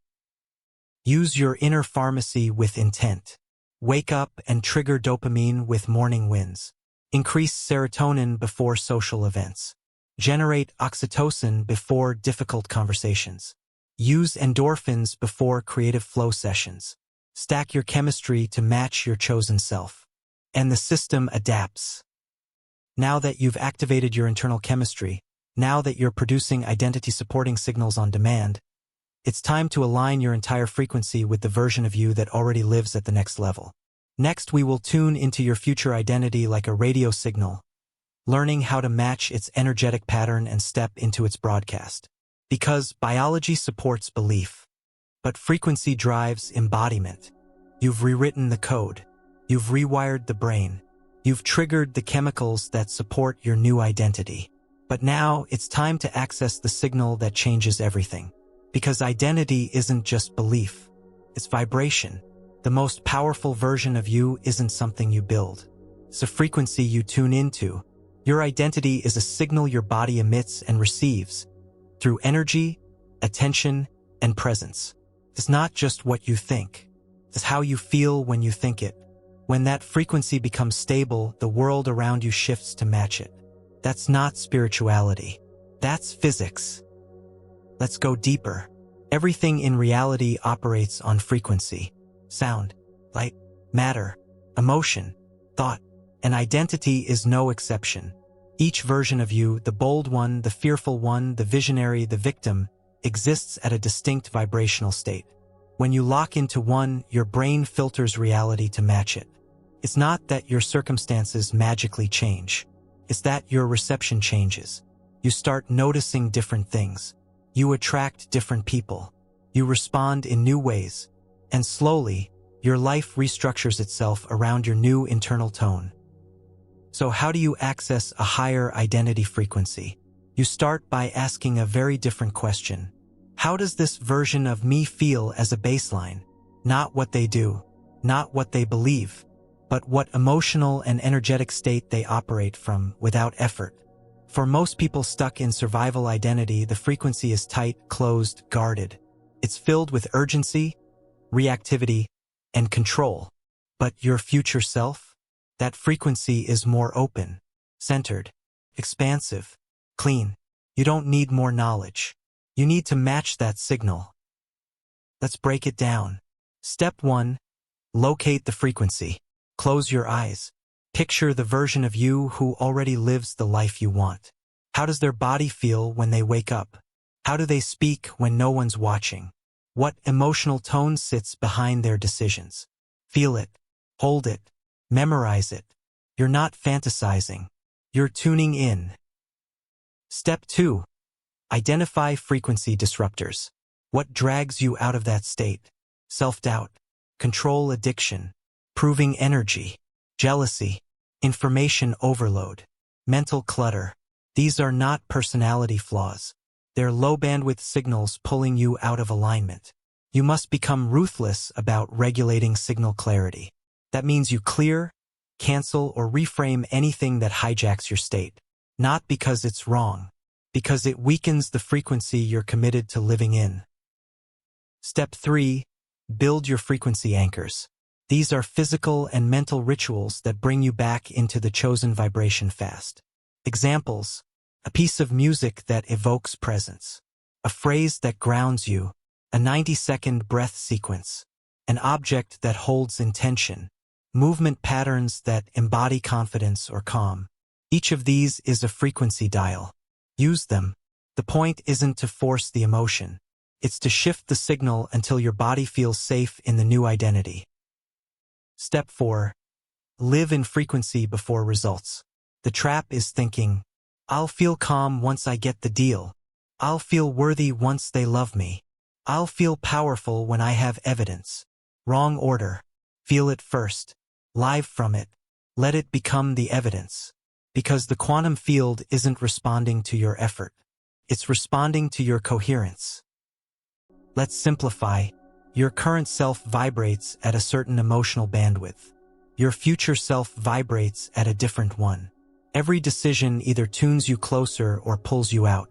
Speaker 1: Use your inner pharmacy with intent. Wake up and trigger dopamine with morning wins. Increase serotonin before social events. Generate oxytocin before difficult conversations. Use endorphins before creative flow sessions. Stack your chemistry to match your chosen self. And the system adapts. Now that you've activated your internal chemistry, now that you're producing identity-supporting signals on demand, it's time to align your entire frequency with the version of you that already lives at the next level. Next, we will tune into your future identity like a radio signal, learning how to match its energetic pattern and step into its broadcast. Because biology supports belief, but frequency drives embodiment. You've rewritten the code. You've rewired the brain. You've triggered the chemicals that support your new identity. But now it's time to access the signal that changes everything. Because identity isn't just belief. It's vibration. The most powerful version of you isn't something you build. It's a frequency you tune into. Your identity is a signal your body emits and receives through energy, attention, and presence. It's not just what you think. It's how you feel when you think it. When that frequency becomes stable, the world around you shifts to match it. That's not spirituality. That's physics. Let's go deeper. Everything in reality operates on frequency. Sound, light, matter, emotion, thought, and identity is no exception. Each version of you, the bold one, the fearful one, the visionary, the victim, exists at a distinct vibrational state. When you lock into one, your brain filters reality to match it. It's not that your circumstances magically change. It's that your reception changes. You start noticing different things. You attract different people. You respond in new ways. And slowly, your life restructures itself around your new internal tone. So how do you access a higher identity frequency? You start by asking a very different question. How does this version of me feel as a baseline? Not what they do, not what they believe, but what emotional and energetic state they operate from without effort. For most people stuck in survival identity, the frequency is tight, closed, guarded. It's filled with urgency, reactivity, and control. But your future self? That frequency is more open, centered, expansive, clean. You don't need more knowledge. You need to match that signal. Let's break it down. Step 1. Locate the frequency. Close your eyes. Picture the version of you who already lives the life you want. How does their body feel when they wake up? How do they speak when no one's watching? What emotional tone sits behind their decisions? Feel it. Hold it. Memorize it. You're not fantasizing. You're tuning in. Step 2. Identify frequency disruptors. What drags you out of that state? Self-doubt, control addiction, proving energy, jealousy, information overload, mental clutter. These are not personality flaws. They're low-bandwidth signals pulling you out of alignment. You must become ruthless about regulating signal clarity. That means you clear, cancel, or reframe anything that hijacks your state. Not because it's wrong, because it weakens the frequency you're committed to living in. Step 3. Build your frequency anchors. These are physical and mental rituals that bring you back into the chosen vibration fast. Examples: a piece of music that evokes presence, a phrase that grounds you, a 90-second breath sequence, an object that holds intention, movement patterns that embody confidence or calm. Each of these is a frequency dial. Use them. The point isn't to force the emotion. It's to shift the signal until your body feels safe in the new identity. Step 4. Live in frequency before results. The trap is thinking, I'll feel calm once I get the deal. I'll feel worthy once they love me. I'll feel powerful when I have evidence. Wrong order. Feel it first. Live from it. Let it become the evidence. Because the quantum field isn't responding to your effort. It's responding to your coherence. Let's simplify. Your current self vibrates at a certain emotional bandwidth. Your future self vibrates at a different one. Every decision either tunes you closer or pulls you out.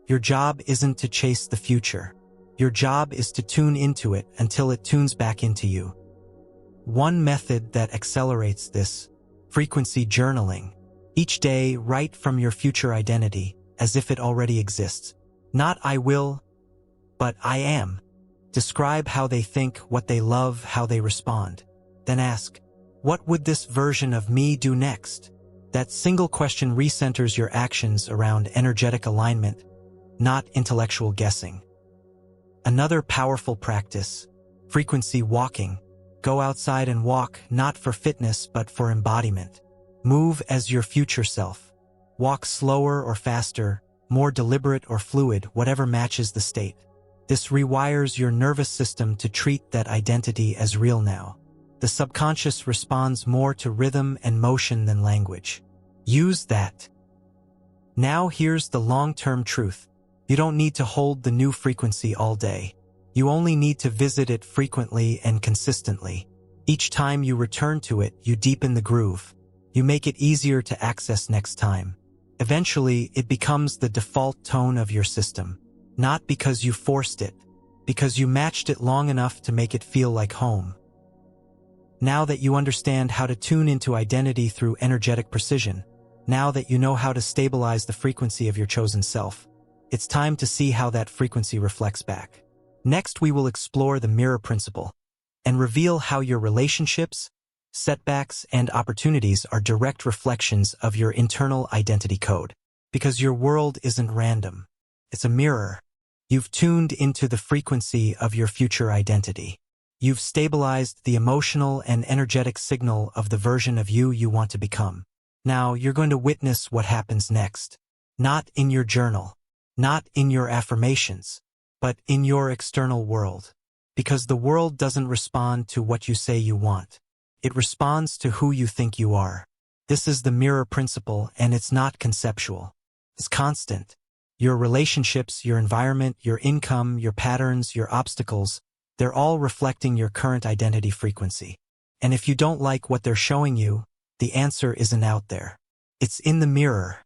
Speaker 1: Your job isn't to chase the future. Your job is to tune into it until it tunes back into you. One method that accelerates this: frequency journaling. Each day, write from your future identity, as if it already exists. Not "I will," but "I am." Describe how they think, what they love, how they respond. Then ask, what would this version of me do next? That single question recenters your actions around energetic alignment, not intellectual guessing. Another powerful practice: frequency walking. Go outside and walk, not for fitness but for embodiment. Move as your future self. Walk slower or faster, more deliberate or fluid, whatever matches the state. This rewires your nervous system to treat that identity as real now. The subconscious responds more to rhythm and motion than language. Use that. Now here's the long-term truth. You don't need to hold the new frequency all day. You only need to visit it frequently and consistently. Each time you return to it, you deepen the groove. You make it easier to access next time. Eventually, it becomes the default tone of your system. Not because you forced it, because you matched it long enough to make it feel like home. Now that you understand how to tune into identity through energetic precision, now that you know how to stabilize the frequency of your chosen self, it's time to see how that frequency reflects back. Next, we will explore the mirror principle and reveal how your relationships, setbacks, and opportunities are direct reflections of your internal identity code. Because your world isn't random. It's a mirror. You've tuned into the frequency of your future identity. You've stabilized the emotional and energetic signal of the version of you want to become. Now you're going to witness what happens next. Not in your journal, not in your affirmations, but in your external world. Because the world doesn't respond to what you say you want. It responds to who you think you are. This is the mirror principle, and it's not conceptual. It's constant. Your relationships, your environment, your income, your patterns, your obstacles, they're all reflecting your current identity frequency. And if you don't like what they're showing you, the answer isn't out there. It's in the mirror.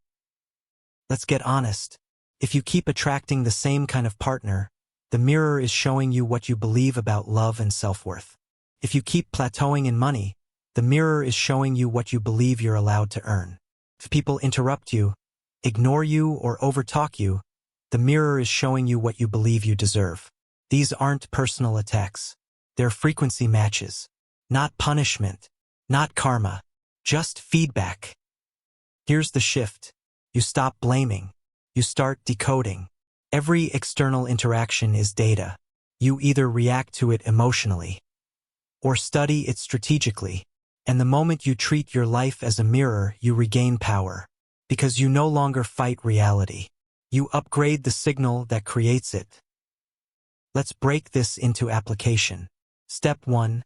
Speaker 1: Let's get honest. If you keep attracting the same kind of partner, the mirror is showing you what you believe about love and self-worth. If you keep plateauing in money, the mirror is showing you what you believe you're allowed to earn. If people interrupt you, ignore you, or overtalk you, the mirror is showing you what you believe you deserve. These aren't personal attacks. They're frequency matches. Not punishment. Not karma. Just feedback. Here's the shift. You stop blaming. You start decoding. Every external interaction is data. You either react to it emotionally or study it strategically. And the moment you treat your life as a mirror, you regain power. Because you no longer fight reality. You upgrade the signal that creates it. Let's break this into application. Step 1.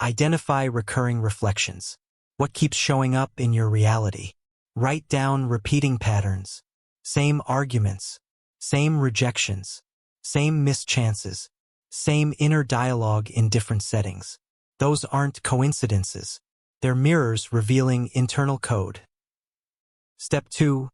Speaker 1: Identify recurring reflections. What keeps showing up in your reality? Write down repeating patterns. Same arguments. Same rejections. Same missed chances. Same inner dialogue in different settings. Those aren't coincidences. They're mirrors revealing internal code. Step 2.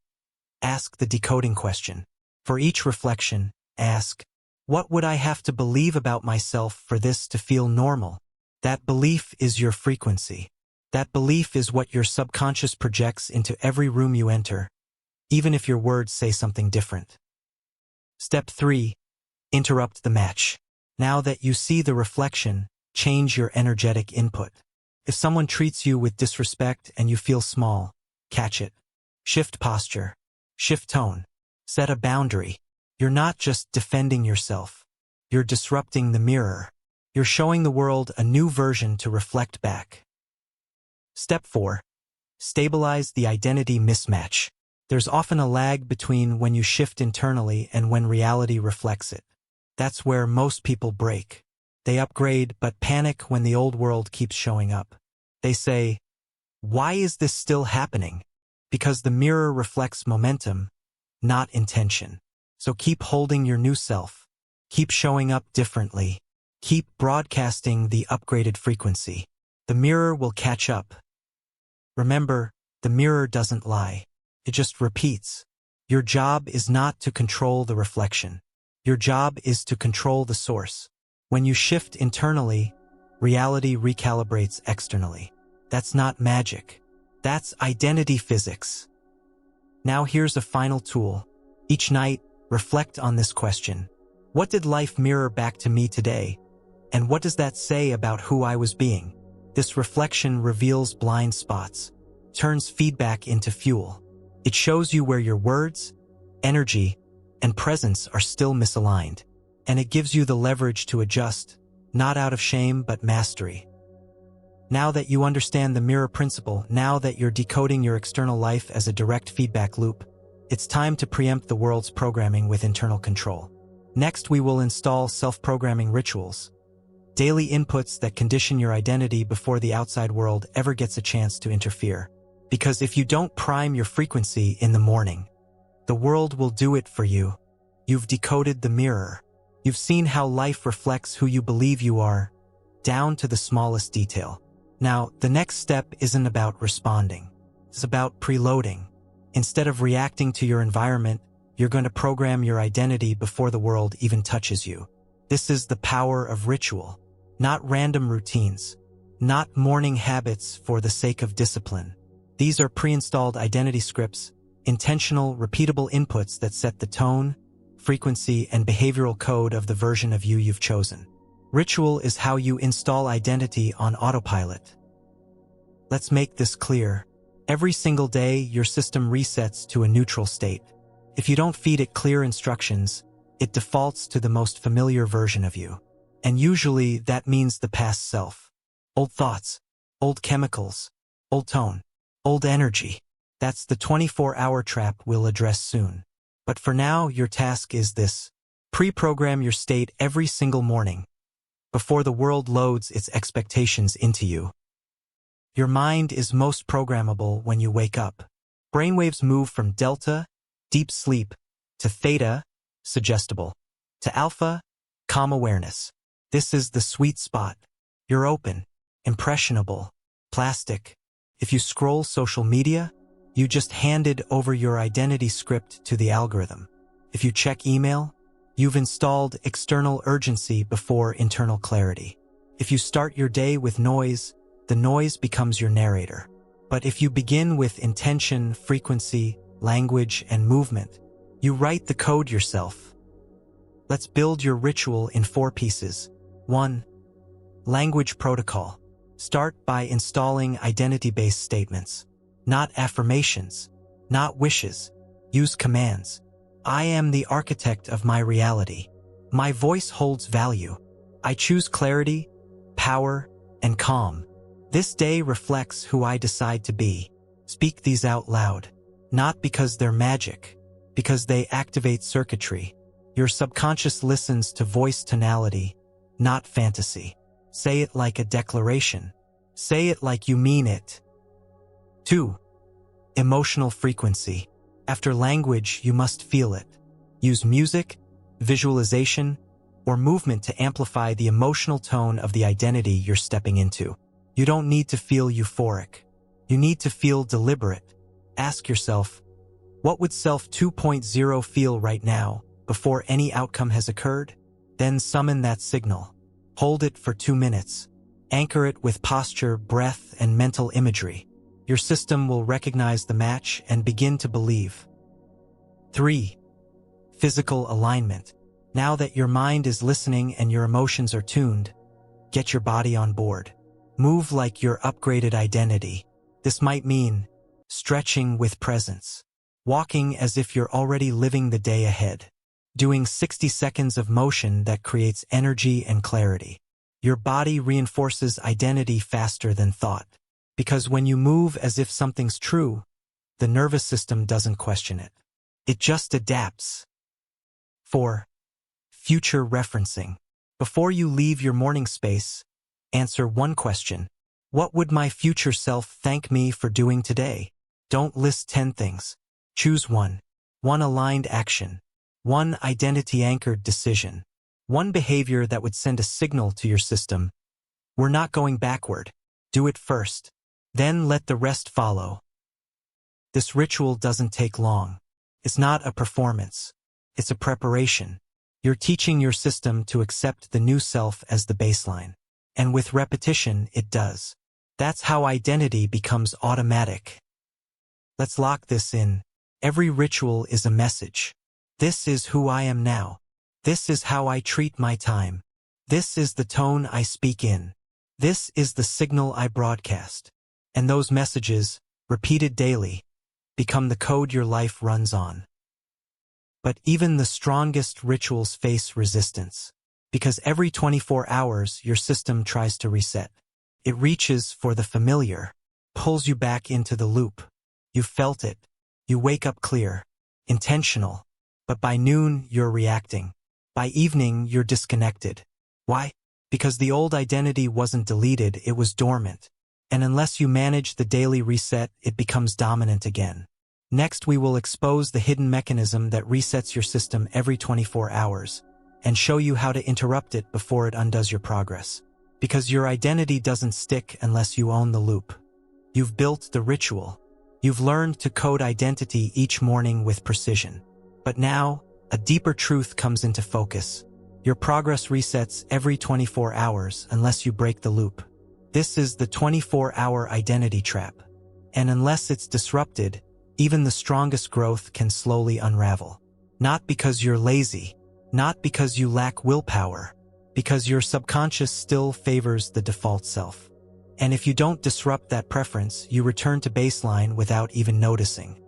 Speaker 1: Ask the decoding question. For each reflection, ask, what would I have to believe about myself for this to feel normal? That belief is your frequency. That belief is what your subconscious projects into every room you enter, even if your words say something different. Step 3. Interrupt the match. Now that you see the reflection, change your energetic input. If someone treats you with disrespect and you feel small, catch it. Shift posture. Shift tone. Set a boundary. You're not just defending yourself. You're disrupting the mirror. You're showing the world a new version to reflect back. Step 4. Stabilize the identity mismatch. There's often a lag between when you shift internally and when reality reflects it. That's where most people break. They upgrade but panic when the old world keeps showing up. They say, Why is this still happening? Because the mirror reflects momentum, not intention. So keep holding your new self. Keep showing up differently. Keep broadcasting the upgraded frequency. The mirror will catch up. Remember, the mirror doesn't lie. It just repeats. Your job is not to control the reflection. Your job is to control the source. When you shift internally, reality recalibrates externally. That's not magic. That's identity physics. Now here's a final tool. Each night, reflect on this question. What did life mirror back to me today? And what does that say about who I was being? This reflection reveals blind spots, turns feedback into fuel. It shows you where your words, energy, and presence are still misaligned. And it gives you the leverage to adjust, not out of shame but mastery. Now that you understand the mirror principle, now that you're decoding your external life as a direct feedback loop, it's time to preempt the world's programming with internal control. Next, we will install self-programming rituals, daily inputs that condition your identity before the outside world ever gets a chance to interfere. Because if you don't prime your frequency in the morning, the world will do it for you. You've decoded the mirror. You've seen how life reflects who you believe you are, down to the smallest detail. Now, the next step isn't about responding. It's about preloading. Instead of reacting to your environment, you're going to program your identity before the world even touches you. This is the power of ritual, not random routines, not morning habits for the sake of discipline. These are pre-installed identity scripts, intentional, repeatable inputs that set the tone, frequency, and behavioral code of the version of you you've chosen. Ritual is how you install identity on autopilot. Let's make this clear. Every single day, your system resets to a neutral state. If you don't feed it clear instructions, it defaults to the most familiar version of you. And usually that means the past self. Old thoughts, old chemicals, old tone, old energy. That's the 24-hour trap we'll address soon. But for now, your task is this. Pre-program your state every single morning, before the world loads its expectations into you. Your mind is most programmable when you wake up. Brainwaves move from delta, deep sleep, to theta, suggestible, to alpha, calm awareness. This is the sweet spot. You're open, impressionable, plastic. If you scroll social media, you just handed over your identity script to the algorithm. If you check email, you've installed external urgency before internal clarity. If you start your day with noise, the noise becomes your narrator. But if you begin with intention, frequency, language, and movement, you write the code yourself. Let's build your ritual in 4 pieces. 1. Language protocol. Start by installing identity-based statements. Not affirmations, not wishes. Use commands. I am the architect of my reality. My voice holds value. I choose clarity, power, and calm. This day reflects who I decide to be. Speak these out loud. Not because they're magic, because they activate circuitry. Your subconscious listens to voice tonality, not fantasy. Say it like a declaration. Say it like you mean it. 2. Emotional frequency. After language, you must feel it. Use music, visualization, or movement to amplify the emotional tone of the identity you're stepping into. You don't need to feel euphoric. You need to feel deliberate. Ask yourself, what would self 2.0 feel right now before any outcome has occurred? Then summon that signal. Hold it for 2 minutes. Anchor it with posture, breath, and mental imagery. Your system will recognize the match and begin to believe. 3. Physical alignment. Now that your mind is listening and your emotions are tuned, get your body on board. Move like your upgraded identity. This might mean stretching with presence, walking as if you're already living the day ahead, doing 60 seconds of motion that creates energy and clarity. Your body reinforces identity faster than thought, because when you move as if something's true, the nervous system doesn't question it. It just adapts. 4. Future referencing. Before you leave your morning space, answer one question. What would my future self thank me for doing today? Don't list 10 things. Choose one. One aligned action. One identity-anchored decision. One behavior that would send a signal to your system. We're not going backward. Do it first. Then let the rest follow. This ritual doesn't take long. It's not a performance. It's a preparation. You're teaching your system to accept the new self as the baseline. And with repetition, it does. That's how identity becomes automatic. Let's lock this in. Every ritual is a message. This is who I am now. This is how I treat my time. This is the tone I speak in. This is the signal I broadcast. And those messages, repeated daily, become the code your life runs on. But even the strongest rituals face resistance. Because every 24 hours, your system tries to reset. It reaches for the familiar, pulls you back into the loop. You felt it. You wake up clear, intentional. But by noon, you're reacting. By evening, you're disconnected. Why? Because the old identity wasn't deleted, it was dormant. And unless you manage the daily reset, it becomes dominant again. Next, we will expose the hidden mechanism that resets your system every 24 hours and show you how to interrupt it before it undoes your progress. Because your identity doesn't stick unless you own the loop. You've built the ritual. You've learned to code identity each morning with precision. But now, a deeper truth comes into focus. Your progress resets every 24 hours unless you break the loop. This is the 24-hour identity trap. And unless it's disrupted, even the strongest growth can slowly unravel. Not because you're lazy, not because you lack willpower, because your subconscious still favors the default self. And if you don't disrupt that preference, you return to baseline without even noticing.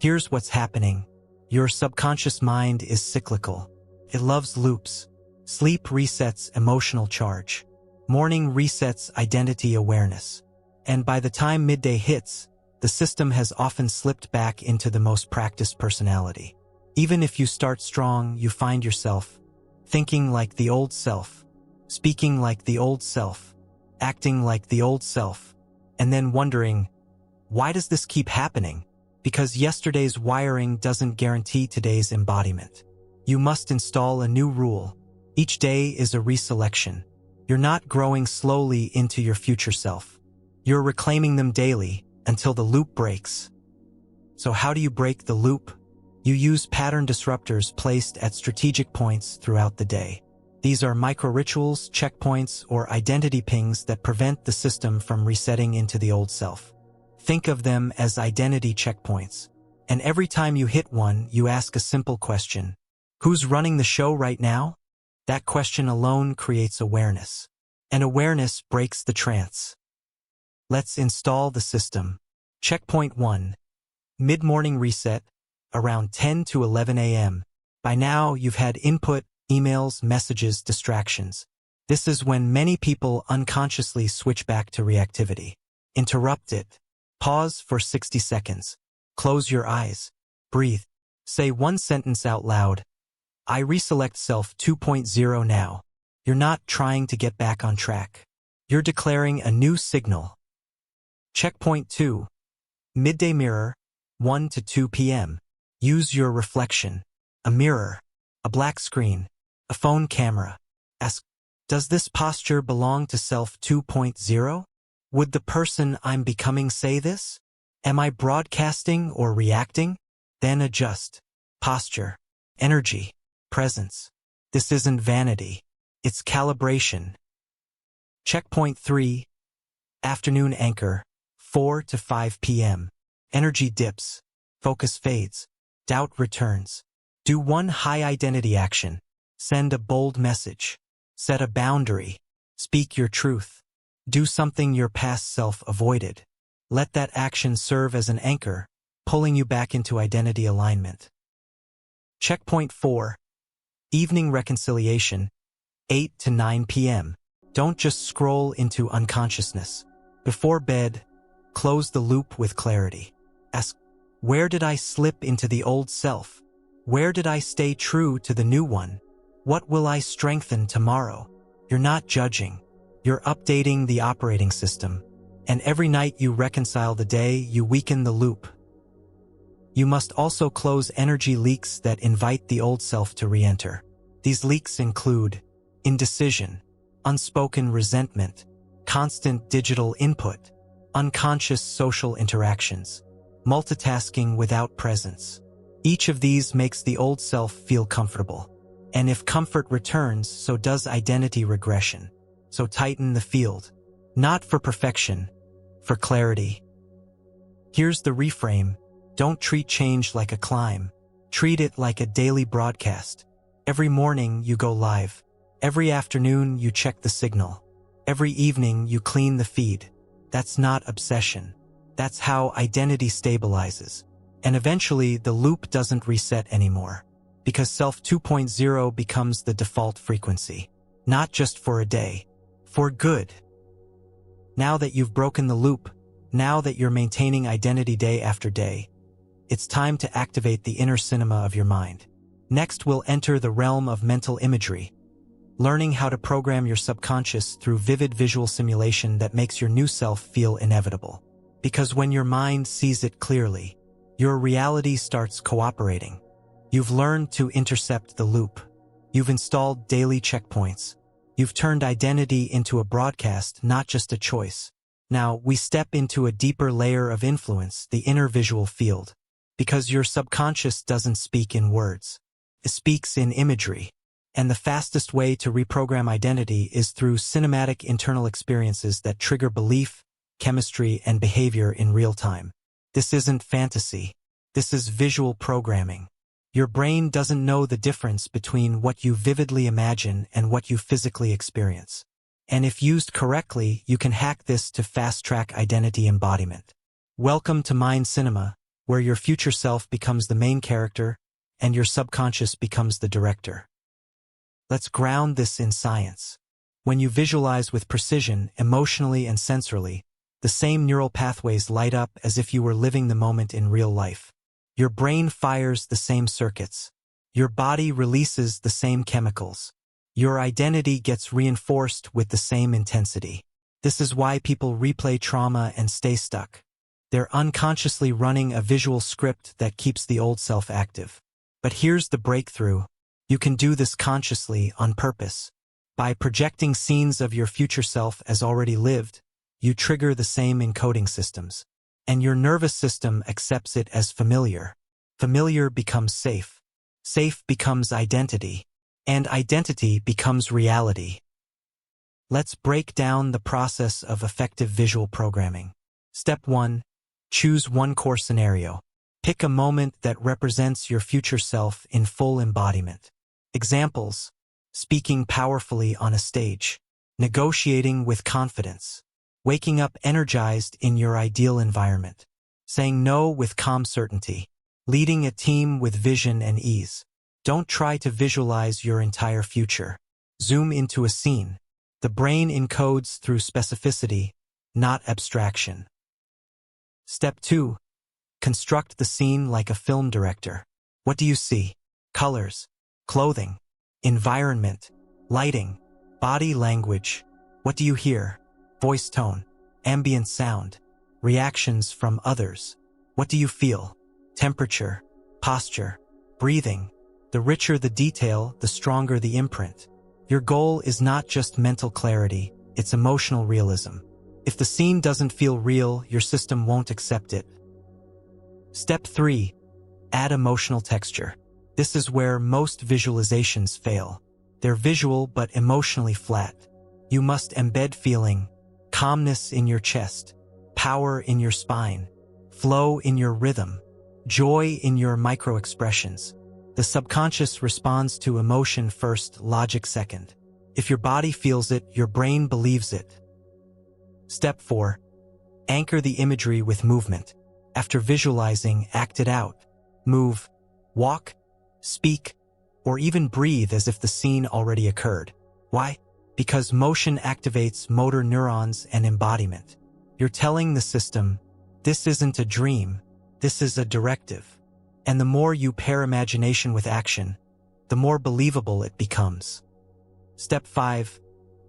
Speaker 1: Here's what's happening. Your subconscious mind is cyclical. It loves loops. Sleep resets emotional charge. Morning resets identity awareness. And by the time midday hits, the system has often slipped back into the most practiced personality. Even if you start strong, you find yourself thinking like the old self, speaking like the old self, acting like the old self, and then wondering, why does this keep happening? Because yesterday's wiring doesn't guarantee today's embodiment. You must install a new rule. Each day is a reselection. You're not growing slowly into your future self. You're reclaiming them daily until the loop breaks. So how do you break the loop? You use pattern disruptors placed at strategic points throughout the day. These are micro-rituals, checkpoints, or identity pings that prevent the system from resetting into the old self. Think of them as identity checkpoints. And every time you hit one, you ask a simple question. Who's running the show right now? That question alone creates awareness. And awareness breaks the trance. Let's install the system. Checkpoint 1. Mid-morning reset, around 10 to 11 a.m. By now, you've had input, emails, messages, distractions. This is when many people unconsciously switch back to reactivity. Interrupt it. Pause for 60 seconds. Close your eyes. Breathe. Say one sentence out loud. I reselect self 2.0 now. You're not trying to get back on track. You're declaring a new signal. Checkpoint 2. Midday mirror, 1 to 2 p.m. Use your reflection. A mirror, a black screen, a phone camera. Ask, does this posture belong to self 2.0? Would the person I'm becoming say this? Am I broadcasting or reacting? Then adjust. Posture, energy, presence. This isn't vanity. It's calibration. Checkpoint 3. Afternoon anchor, 4 to 5 p.m. Energy dips. Focus fades. Doubt returns. Do one high identity action. Send a bold message. Set a boundary. Speak your truth. Do something your past self avoided. Let that action serve as an anchor, pulling you back into identity alignment. Checkpoint 4. Evening reconciliation, 8 to 9 p.m. Don't just scroll into unconsciousness. Before bed, close the loop with clarity. Ask, where did I slip into the old self? Where did I stay true to the new one? What will I strengthen tomorrow? You're not judging. You're updating the operating system. And every night you reconcile the day, you weaken the loop. You must also close energy leaks that invite the old self to re-enter. These leaks include indecision, unspoken resentment, constant digital input, unconscious social interactions, multitasking without presence. Each of these makes the old self feel comfortable. And if comfort returns, so does identity regression. So tighten the field. Not for perfection, for clarity. Here's the reframe. Don't treat change like a climb. Treat it like a daily broadcast. Every morning you go live. Every afternoon you check the signal. Every evening you clean the feed. That's not obsession. That's how identity stabilizes. And eventually the loop doesn't reset anymore. Because Self 2.0 becomes the default frequency. Not just for a day. For good. Now that you've broken the loop, now that you're maintaining identity day after day, it's time to activate the inner cinema of your mind. Next, we'll enter the realm of mental imagery, learning how to program your subconscious through vivid visual simulation that makes your new self feel inevitable. Because when your mind sees it clearly, your reality starts cooperating. You've learned to intercept the loop. You've installed daily checkpoints. You've turned identity into a broadcast, not just a choice. Now, we step into a deeper layer of influence, the inner visual field. Because your subconscious doesn't speak in words. It speaks in imagery. And the fastest way to reprogram identity is through cinematic internal experiences that trigger belief, chemistry, and behavior in real time. This isn't fantasy. This is visual programming. Your brain doesn't know the difference between what you vividly imagine and what you physically experience. And if used correctly, you can hack this to fast-track identity embodiment. Welcome to Mind Cinema, where your future self becomes the main character and your subconscious becomes the director. Let's ground this in science. When you visualize with precision, emotionally and sensorily, the same neural pathways light up as if you were living the moment in real life. Your brain fires the same circuits. Your body releases the same chemicals. Your identity gets reinforced with the same intensity. This is why people replay trauma and stay stuck. They're unconsciously running a visual script that keeps the old self active. But here's the breakthrough. You can do this consciously, on purpose. By projecting scenes of your future self as already lived, you trigger the same encoding systems. And your nervous system accepts it as familiar. Familiar becomes safe. Safe becomes identity. And identity becomes reality. Let's break down the process of effective visual programming. Step 1. Choose one core scenario. Pick a moment that represents your future self in full embodiment. Examples: speaking powerfully on a stage, negotiating with confidence, waking up energized in your ideal environment, saying no with calm certainty, leading a team with vision and ease. Don't try to visualize your entire future. Zoom into a scene. The brain encodes through specificity, not abstraction. Step 2. Construct the scene like a film director. What do you see? Colors, clothing, environment, lighting, body language. What do you hear? Voice tone, ambient sound, reactions from others. What do you feel? Temperature, posture, breathing. The richer the detail, the stronger the imprint. Your goal is not just mental clarity, it's emotional realism. If the scene doesn't feel real, your system won't accept it. Step 3. Add emotional texture. This is where most visualizations fail. They're visual but emotionally flat. You must embed feeling, calmness in your chest, power in your spine, flow in your rhythm, joy in your micro-expressions. The subconscious responds to emotion first, logic second. If your body feels it, your brain believes it. Step 4. Anchor the imagery with movement. After visualizing, act it out. Move, walk, speak, or even breathe as if the scene already occurred. Why? Because motion activates motor neurons and embodiment. You're telling the system, this isn't a dream, this is a directive. And the more you pair imagination with action, the more believable it becomes. Step 5.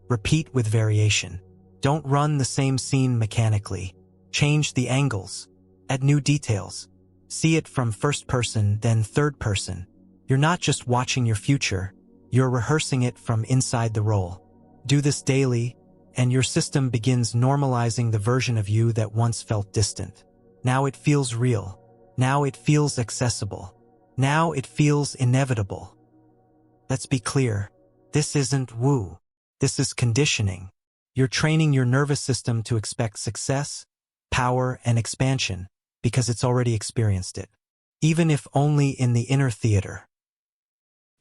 Speaker 1: Repeat with variation. Don't run the same scene mechanically. Change the angles. Add new details. See it from first person, then third person. You're not just watching your future, you're rehearsing it from inside the role. Do this daily, and your system begins normalizing the version of you that once felt distant. Now it feels real. Now it feels accessible. Now it feels inevitable. Let's be clear. This isn't woo. This is conditioning. You're training your nervous system to expect success, power, and expansion because it's already experienced it, even if only in the inner theater.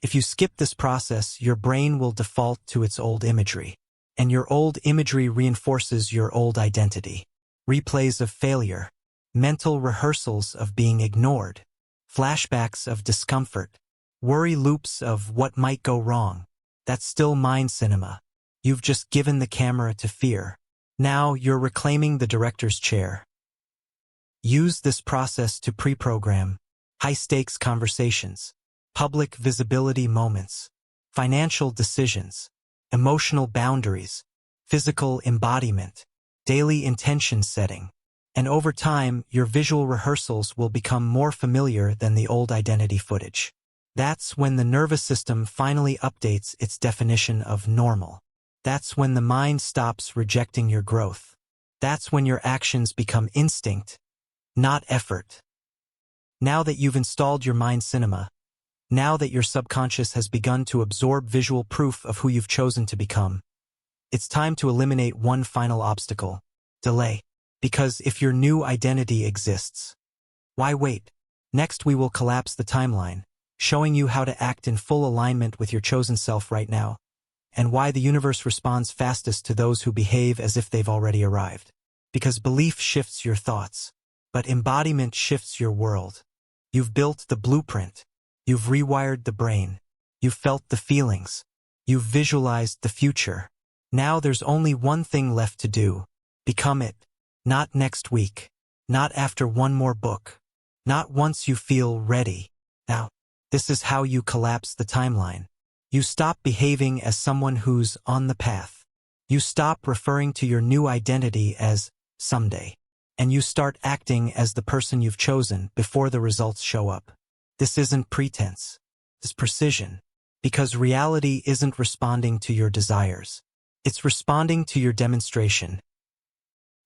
Speaker 1: If you skip this process, your brain will default to its old imagery, and your old imagery reinforces your old identity. Replays of failure, mental rehearsals of being ignored, flashbacks of discomfort, worry loops of what might go wrong. That's still mind cinema. You've just given the camera to fear. Now you're reclaiming the director's chair. Use this process to pre-program high-stakes conversations, public visibility moments, financial decisions, emotional boundaries, physical embodiment, daily intention setting, and over time, your visual rehearsals will become more familiar than the old identity footage. That's when the nervous system finally updates its definition of normal. That's when the mind stops rejecting your growth. That's when your actions become instinct, not effort. Now that you've installed your mind cinema, now that your subconscious has begun to absorb visual proof of who you've chosen to become, it's time to eliminate one final obstacle: delay. Because if your new identity exists, why wait? Next, we will collapse the timeline, showing you how to act in full alignment with your chosen self right now, and why the universe responds fastest to those who behave as if they've already arrived. Because belief shifts your thoughts, but embodiment shifts your world. You've built the blueprint. You've rewired the brain. You've felt the feelings. You've visualized the future. Now there's only one thing left to do. Become it. Not next week. Not after one more book. Not once you feel ready. Now, this is how you collapse the timeline. You stop behaving as someone who's on the path. You stop referring to your new identity as someday. And you start acting as the person you've chosen before the results show up. This isn't pretense. It's precision. Because reality isn't responding to your desires. It's responding to your demonstration.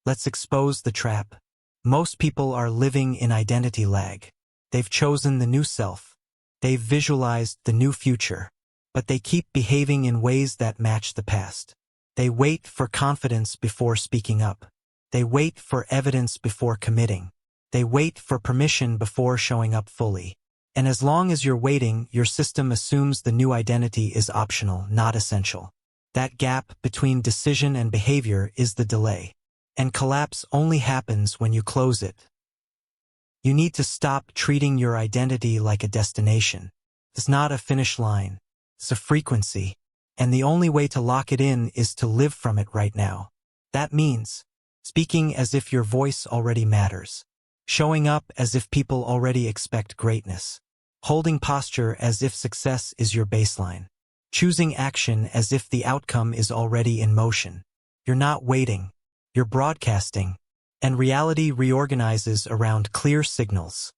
Speaker 1: Let's expose the trap. Most people are living in identity lag. They've chosen the new self. They've visualized the new future. But they keep behaving in ways that match the past. They wait for confidence before speaking up. They wait for evidence before committing. They wait for permission before showing up fully. And as long as you're waiting, your system assumes the new identity is optional, not essential. That gap between decision and behavior is the delay. And collapse only happens when you close it. You need to stop treating your identity like a destination. It's not a finish line. It's a frequency. And the only way to lock it in is to live from it right now. That means speaking as if your voice already matters. Showing up as if people already expect greatness. Holding posture as if success is your baseline. Choosing action as if the outcome is already in motion. You're not waiting. You're broadcasting. And reality reorganizes around clear signals.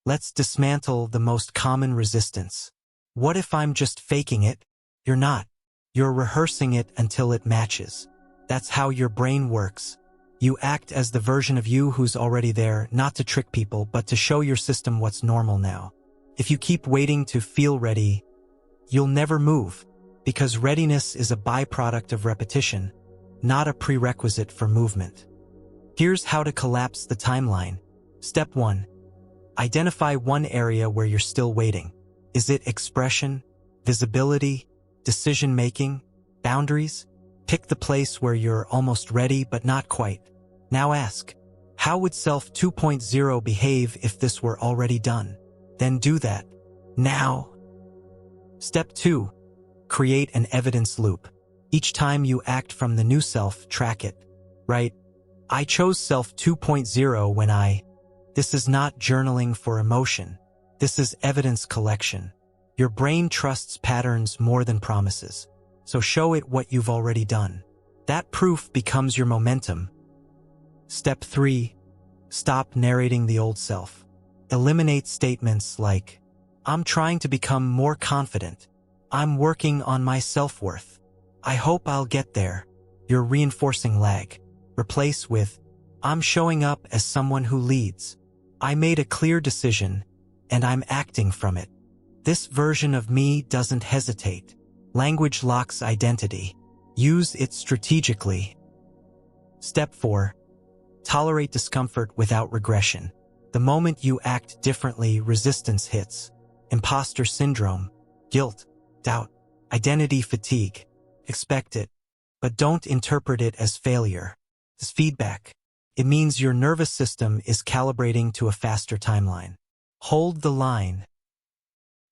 Speaker 1: Let's dismantle the most common resistance. What if I'm just faking it? You're not. You're rehearsing it until it matches. That's how your brain works. You act as the version of you who's already there, not to trick people, but to show your system what's normal now. If you keep waiting to feel ready, you'll never move, because readiness is a byproduct of repetition, not a prerequisite for movement. Here's how to collapse the timeline. Step 1. Identify one area where you're still waiting. Is it expression, visibility, decision-making, boundaries? Pick the place where you're almost ready but not quite. Now ask, how would Self 2.0 behave if this were already done? Then do that. Now. Step 2. Create an evidence loop. Each time you act from the new self, track it. Right? I chose Self 2.0 when This is not journaling for emotion. This is evidence collection. Your brain trusts patterns more than promises. So show it what you've already done. That proof becomes your momentum. Step 3. Stop narrating the old self. Eliminate statements like, "I'm trying to become more confident. I'm working on my self-worth. I hope I'll get there." You're reinforcing lag. Replace with, "I'm showing up as someone who leads. I made a clear decision, and I'm acting from it. This version of me doesn't hesitate." Language locks identity. Use it strategically. Step 4. Tolerate discomfort without regression. The moment you act differently, resistance hits. Imposter syndrome, guilt, doubt, identity fatigue. Expect it, but don't interpret it as failure. As feedback. It means your nervous system is calibrating to a faster timeline. Hold the line.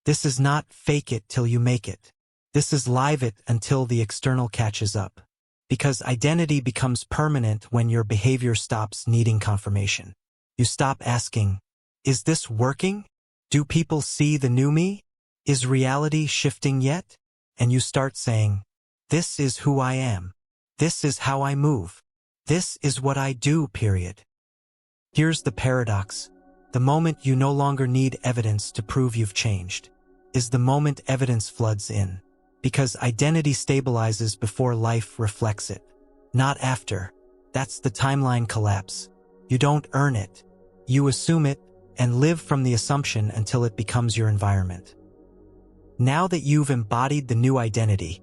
Speaker 1: This is not fake it till you make it. This is live it until the external catches up. Because identity becomes permanent when your behavior stops needing confirmation. You stop asking, "Is this working? Do people see the new me? Is reality shifting yet?" And you start saying, "This is who I am. This is how I move. This is what I do, period." Here's the paradox. The moment you no longer need evidence to prove you've changed is the moment evidence floods in. Because identity stabilizes before life reflects it. Not after. That's the timeline collapse. You don't earn it. You assume it and live from the assumption until it becomes your environment. Now that you've embodied the new identity,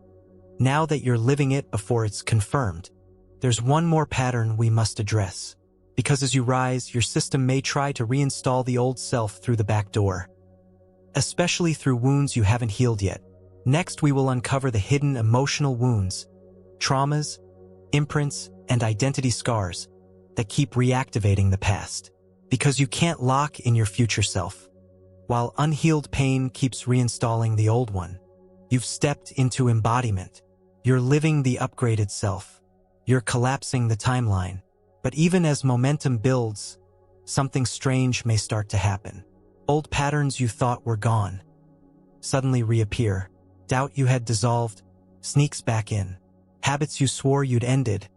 Speaker 1: now that you're living it before it's confirmed, there's one more pattern we must address. Because as you rise, your system may try to reinstall the old self through the back door. Especially through wounds you haven't healed yet. Next, we will uncover the hidden emotional wounds, traumas, imprints, and identity scars that keep reactivating the past. Because you can't lock in your future self. While unhealed pain keeps reinstalling the old one, you've stepped into embodiment. You're living the upgraded self. You're collapsing the timeline. But even as momentum builds, something strange may start to happen. Old patterns you thought were gone suddenly reappear. Doubt you had dissolved sneaks back in. Habits you swore you'd ended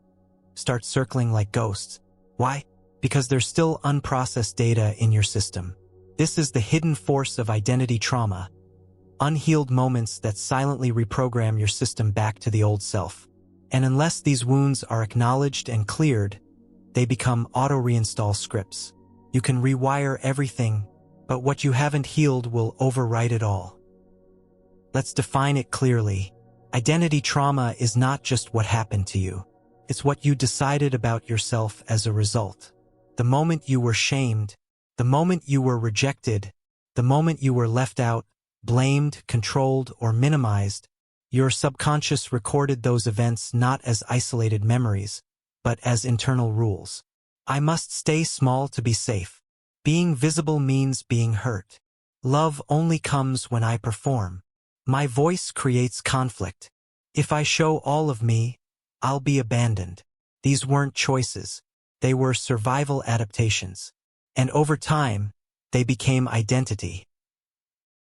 Speaker 1: start circling like ghosts. Why? Because there's still unprocessed data in your system. This is the hidden force of identity trauma. Unhealed moments that silently reprogram your system back to the old self. And unless these wounds are acknowledged and cleared, they become auto-reinstall scripts. You can rewire everything, but what you haven't healed will overwrite it all. Let's define it clearly. Identity trauma is not just what happened to you. It's what you decided about yourself as a result. The moment you were shamed, the moment you were rejected, the moment you were left out, blamed, controlled, or minimized, your subconscious recorded those events not as isolated memories, but as internal rules. I must stay small to be safe. Being visible means being hurt. Love only comes when I perform. My voice creates conflict. If I show all of me, I'll be abandoned. These weren't choices. They were survival adaptations. And over time, they became identity.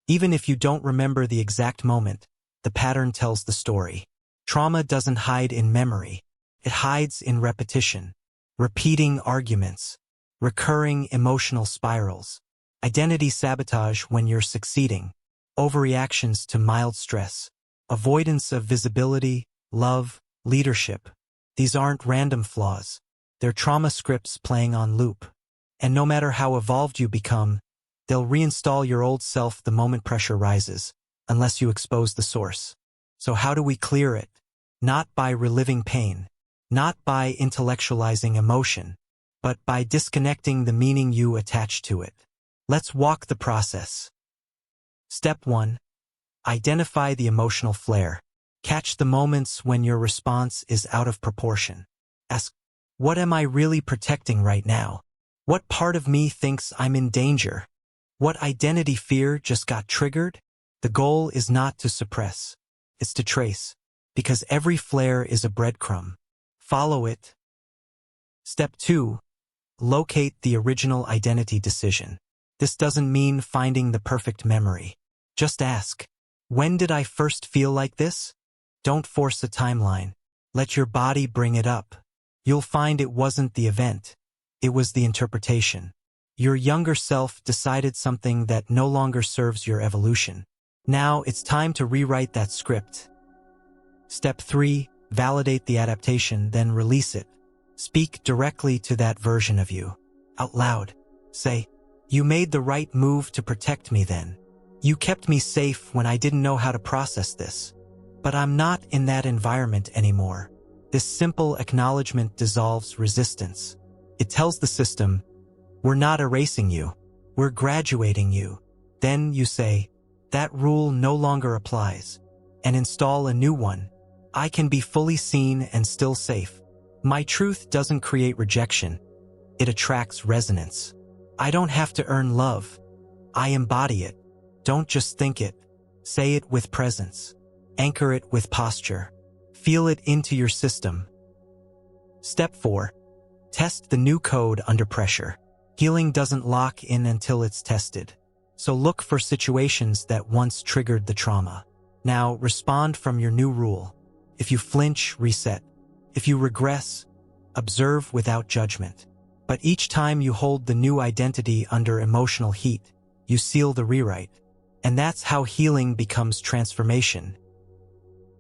Speaker 1: Even if you don't remember the exact moment, the pattern tells the story. Trauma doesn't hide in memory. It hides in repetition, repeating arguments, recurring emotional spirals, identity sabotage when you're succeeding, overreactions to mild stress, avoidance of visibility, love, leadership. These aren't random flaws. They're trauma scripts playing on loop. And no matter how evolved you become, they'll reinstall your old self the moment pressure rises, unless you expose the source. So how do we clear it? Not by reliving pain, not by intellectualizing emotion, but by disconnecting the meaning you attach to it. Let's walk the process. Step 1. Identify the emotional flare. Catch the moments when your response is out of proportion. Ask, what am I really protecting right now? What part of me thinks I'm in danger? What identity fear just got triggered? The goal is not to suppress. It's to trace. Because every flare is a breadcrumb. Follow it. Step 2. Locate the original identity decision. This doesn't mean finding the perfect memory. Just ask, when did I first feel like this? Don't force a timeline. Let your body bring it up. You'll find it wasn't the event. It was the interpretation. Your younger self decided something that no longer serves your evolution. Now it's time to rewrite that script. Step 3. Validate the adaptation, then release it. Speak directly to that version of you. Out loud. Say, "You made the right move to protect me then. You kept me safe when I didn't know how to process this. But I'm not in that environment anymore." This simple acknowledgement dissolves resistance. It tells the system, "We're not erasing you. We're graduating you." Then you say, "That rule no longer applies," and install a new one. "I can be fully seen and still safe. My truth doesn't create rejection. It attracts resonance. I don't have to earn love. I embody it." Don't just think it. Say it with presence. Anchor it with posture. Feel it into your system. Step 4. Test the new code under pressure. Healing doesn't lock in until it's tested. So look for situations that once triggered the trauma. Now respond from your new rule. If you flinch, reset. If you regress, observe without judgment. But each time you hold the new identity under emotional heat, you seal the rewrite. And that's how healing becomes transformation.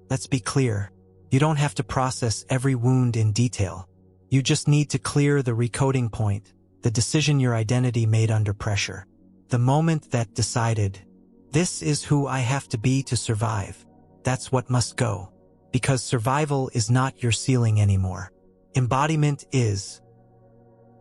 Speaker 1: Let's be clear. You don't have to process every wound in detail. You just need to clear the recoding point, the decision your identity made under pressure. The moment that decided, "This is who I have to be to survive." That's what must go. Because survival is not your ceiling anymore. Embodiment is.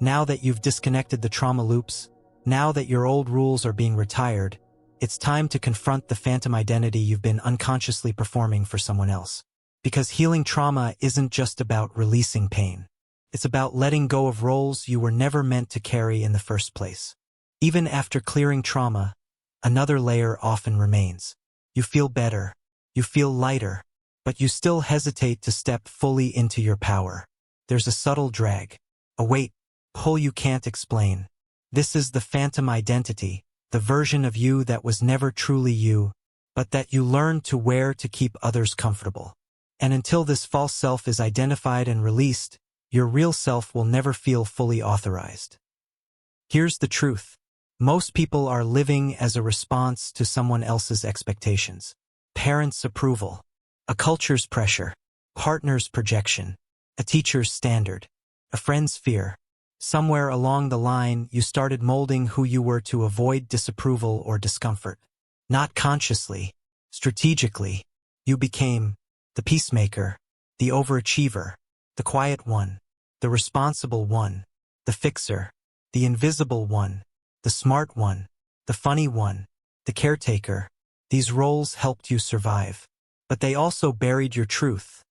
Speaker 1: Now that you've disconnected the trauma loops, now that your old rules are being retired, it's time to confront the phantom identity you've been unconsciously performing for someone else. Because healing trauma isn't just about releasing pain. It's about letting go of roles you were never meant to carry in the first place. Even after clearing trauma, another layer often remains. You feel better. You feel lighter. But you still hesitate to step fully into your power. There's a subtle drag. A weight, pull you can't explain. This is the phantom identity. The version of you that was never truly you, but that you learned to wear to keep others comfortable. And until this false self is identified and released, your real self will never feel fully authorized. Here's the truth. Most people are living as a response to someone else's expectations. Parents' approval, a culture's pressure, partner's projection, a teacher's standard, a friend's fear. Somewhere along the line, you started molding who you were to avoid disapproval or discomfort. Not consciously, strategically, you became the peacemaker, the overachiever, the quiet one, the responsible one, the fixer, the invisible one, the smart one, the funny one, the caretaker. These roles helped you survive, but they also buried your truth.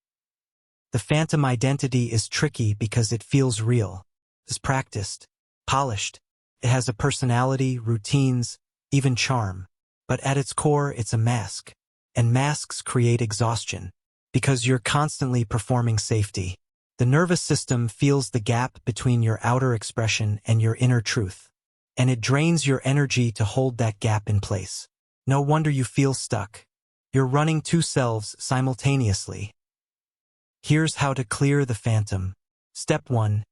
Speaker 1: The phantom identity is tricky because it feels real. It's practiced, polished. It has a personality, routines, even charm. But at its core, it's a mask. And masks create exhaustion. Because you're constantly performing safety. The nervous system feels the gap between your outer expression and your inner truth. And it drains your energy to hold that gap in place. No wonder you feel stuck. You're running two selves simultaneously. Here's how to clear the phantom. Step 1.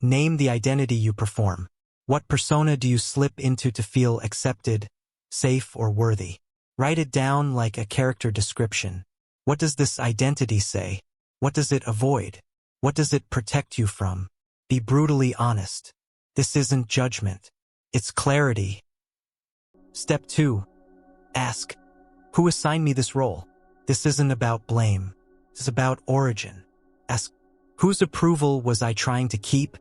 Speaker 1: Name the identity you perform. What persona do you slip into to feel accepted, safe, or worthy? Write it down like a character description. What does this identity say? What does it avoid? What does it protect you from? Be brutally honest. This isn't judgment. It's clarity. Step 2. Ask, who assigned me this role? This isn't about blame. This is about origin. Ask, whose approval was I trying to keep?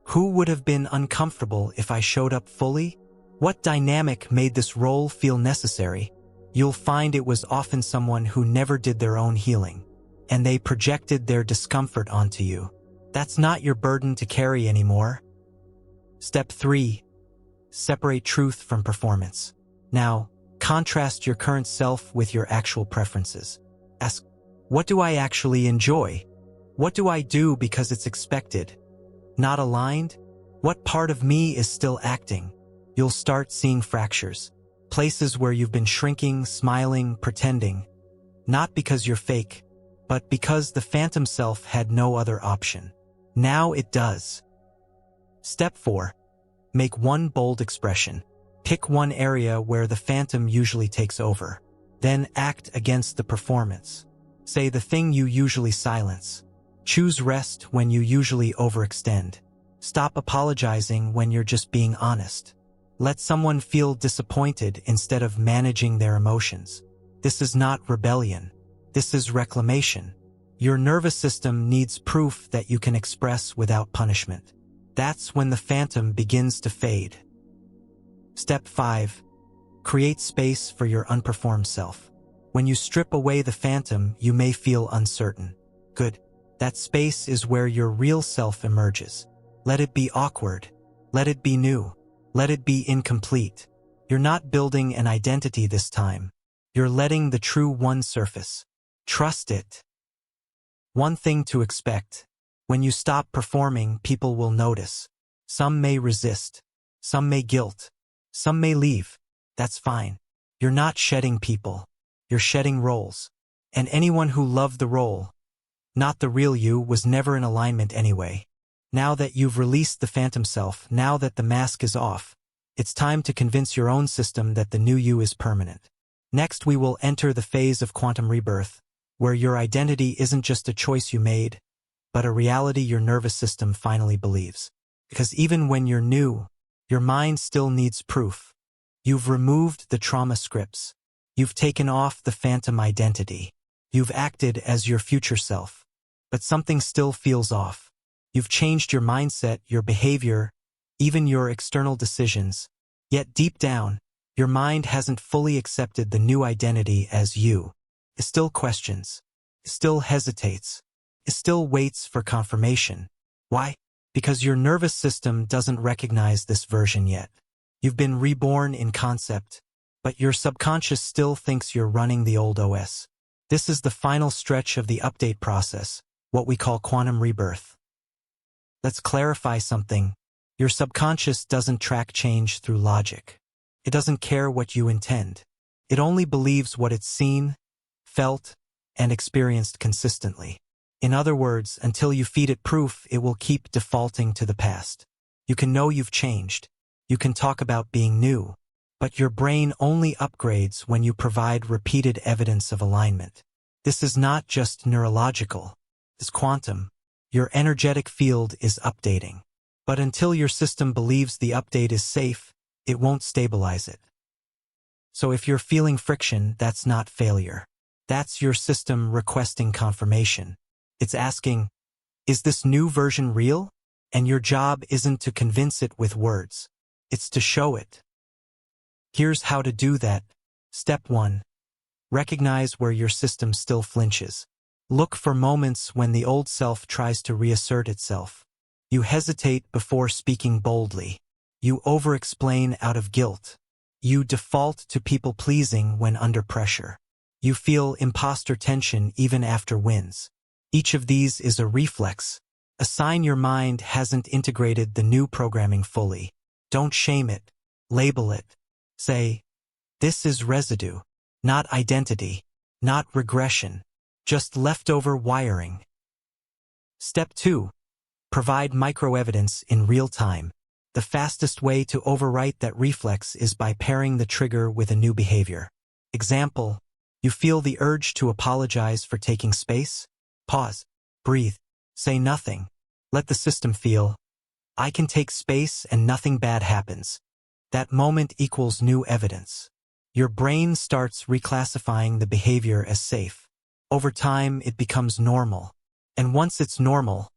Speaker 1: Who would have been uncomfortable if I showed up fully? What dynamic made this role feel necessary? You'll find it was often someone who never did their own healing, and they projected their discomfort onto you. That's not your burden to carry anymore. Step 3. Separate truth from performance. Now, contrast your current self with your actual preferences. Ask, what do I actually enjoy? What do I do because it's expected? Not aligned? What part of me is still acting? You'll start seeing fractures. Places where you've been shrinking, smiling, pretending. Not because you're fake, but because the phantom self had no other option. Now it does. Step 4. Make one bold expression. Pick one area where the phantom usually takes over. Then act against the performance. Say the thing you usually silence. Choose rest when you usually overextend. Stop apologizing when you're just being honest. Let someone feel disappointed instead of managing their emotions. This is not rebellion. This is reclamation. Your nervous system needs proof that you can express without punishment. That's when the phantom begins to fade. Step 5. Create space for your unperformed self. When you strip away the phantom, you may feel uncertain. Good. That space is where your real self emerges. Let it be awkward. Let it be new. Let it be incomplete. You're not building an identity this time. You're letting the true one surface. Trust it. One thing to expect. When you stop performing, people will notice. Some may resist. Some may guilt. Some may leave. That's fine. You're not shedding people. You're shedding roles. And anyone who loved the role, not the real you, was never in alignment anyway. Now that you've released the phantom self, now that the mask is off, it's time to convince your own system that the new you is permanent. Next, we will enter the phase of quantum rebirth, where your identity isn't just a choice you made, but a reality your nervous system finally believes. Because even when you're new, your mind still needs proof. You've removed the trauma scripts. You've taken off the phantom identity. You've acted as your future self. But something still feels off. You've changed your mindset, your behavior, even your external decisions. Yet deep down, your mind hasn't fully accepted the new identity as you. It still questions. It still hesitates. It still waits for confirmation. Why? Because your nervous system doesn't recognize this version yet. You've been reborn in concept, but your subconscious still thinks you're running the old OS. This is the final stretch of the update process, what we call quantum rebirth. Let's clarify something. Your subconscious doesn't track change through logic. It doesn't care what you intend. It only believes what it's seen, felt, and experienced consistently. In other words, until you feed it proof, it will keep defaulting to the past. You can know you've changed. You can talk about being new. But your brain only upgrades when you provide repeated evidence of alignment. This is not just neurological. It's quantum. Your energetic field is updating. But until your system believes the update is safe, it won't stabilize it. So if you're feeling friction, that's not failure. That's your system requesting confirmation. It's asking, is this new version real? And your job isn't to convince it with words. It's to show it. Here's how to do that. Step 1. Recognize where your system still flinches. Look for moments when the old self tries to reassert itself. You hesitate before speaking boldly. You over-explain out of guilt. You default to people-pleasing when under pressure. You feel imposter tension even after wins. Each of these is a reflex, a sign your mind hasn't integrated the new programming fully. Don't shame it. Label it. Say, this is residue, not identity, not regression, just leftover wiring. Step 2. Provide microevidence in real time. The fastest way to overwrite that reflex is by pairing the trigger with a new behavior. Example, you feel the urge to apologize for taking space? Pause. Breathe. Say nothing. Let the system feel, I can take space and nothing bad happens. That moment equals new evidence. Your brain starts reclassifying the behavior as safe. Over time, it becomes normal. And once it's normal,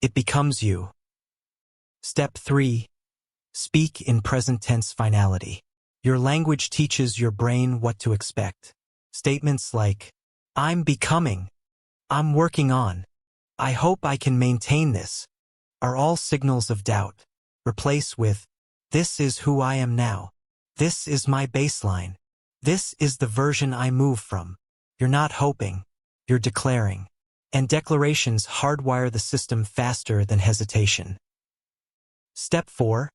Speaker 1: it becomes you. Step 3. Speak in present tense finality. Your language teaches your brain what to expect. Statements like, I'm becoming, I'm working on, I hope I can maintain this, are all signals of doubt. Replace with, this is who I am now. This is my baseline. This is the version I move from. You're not hoping, you're declaring. And declarations hardwire the system faster than hesitation. Step 4.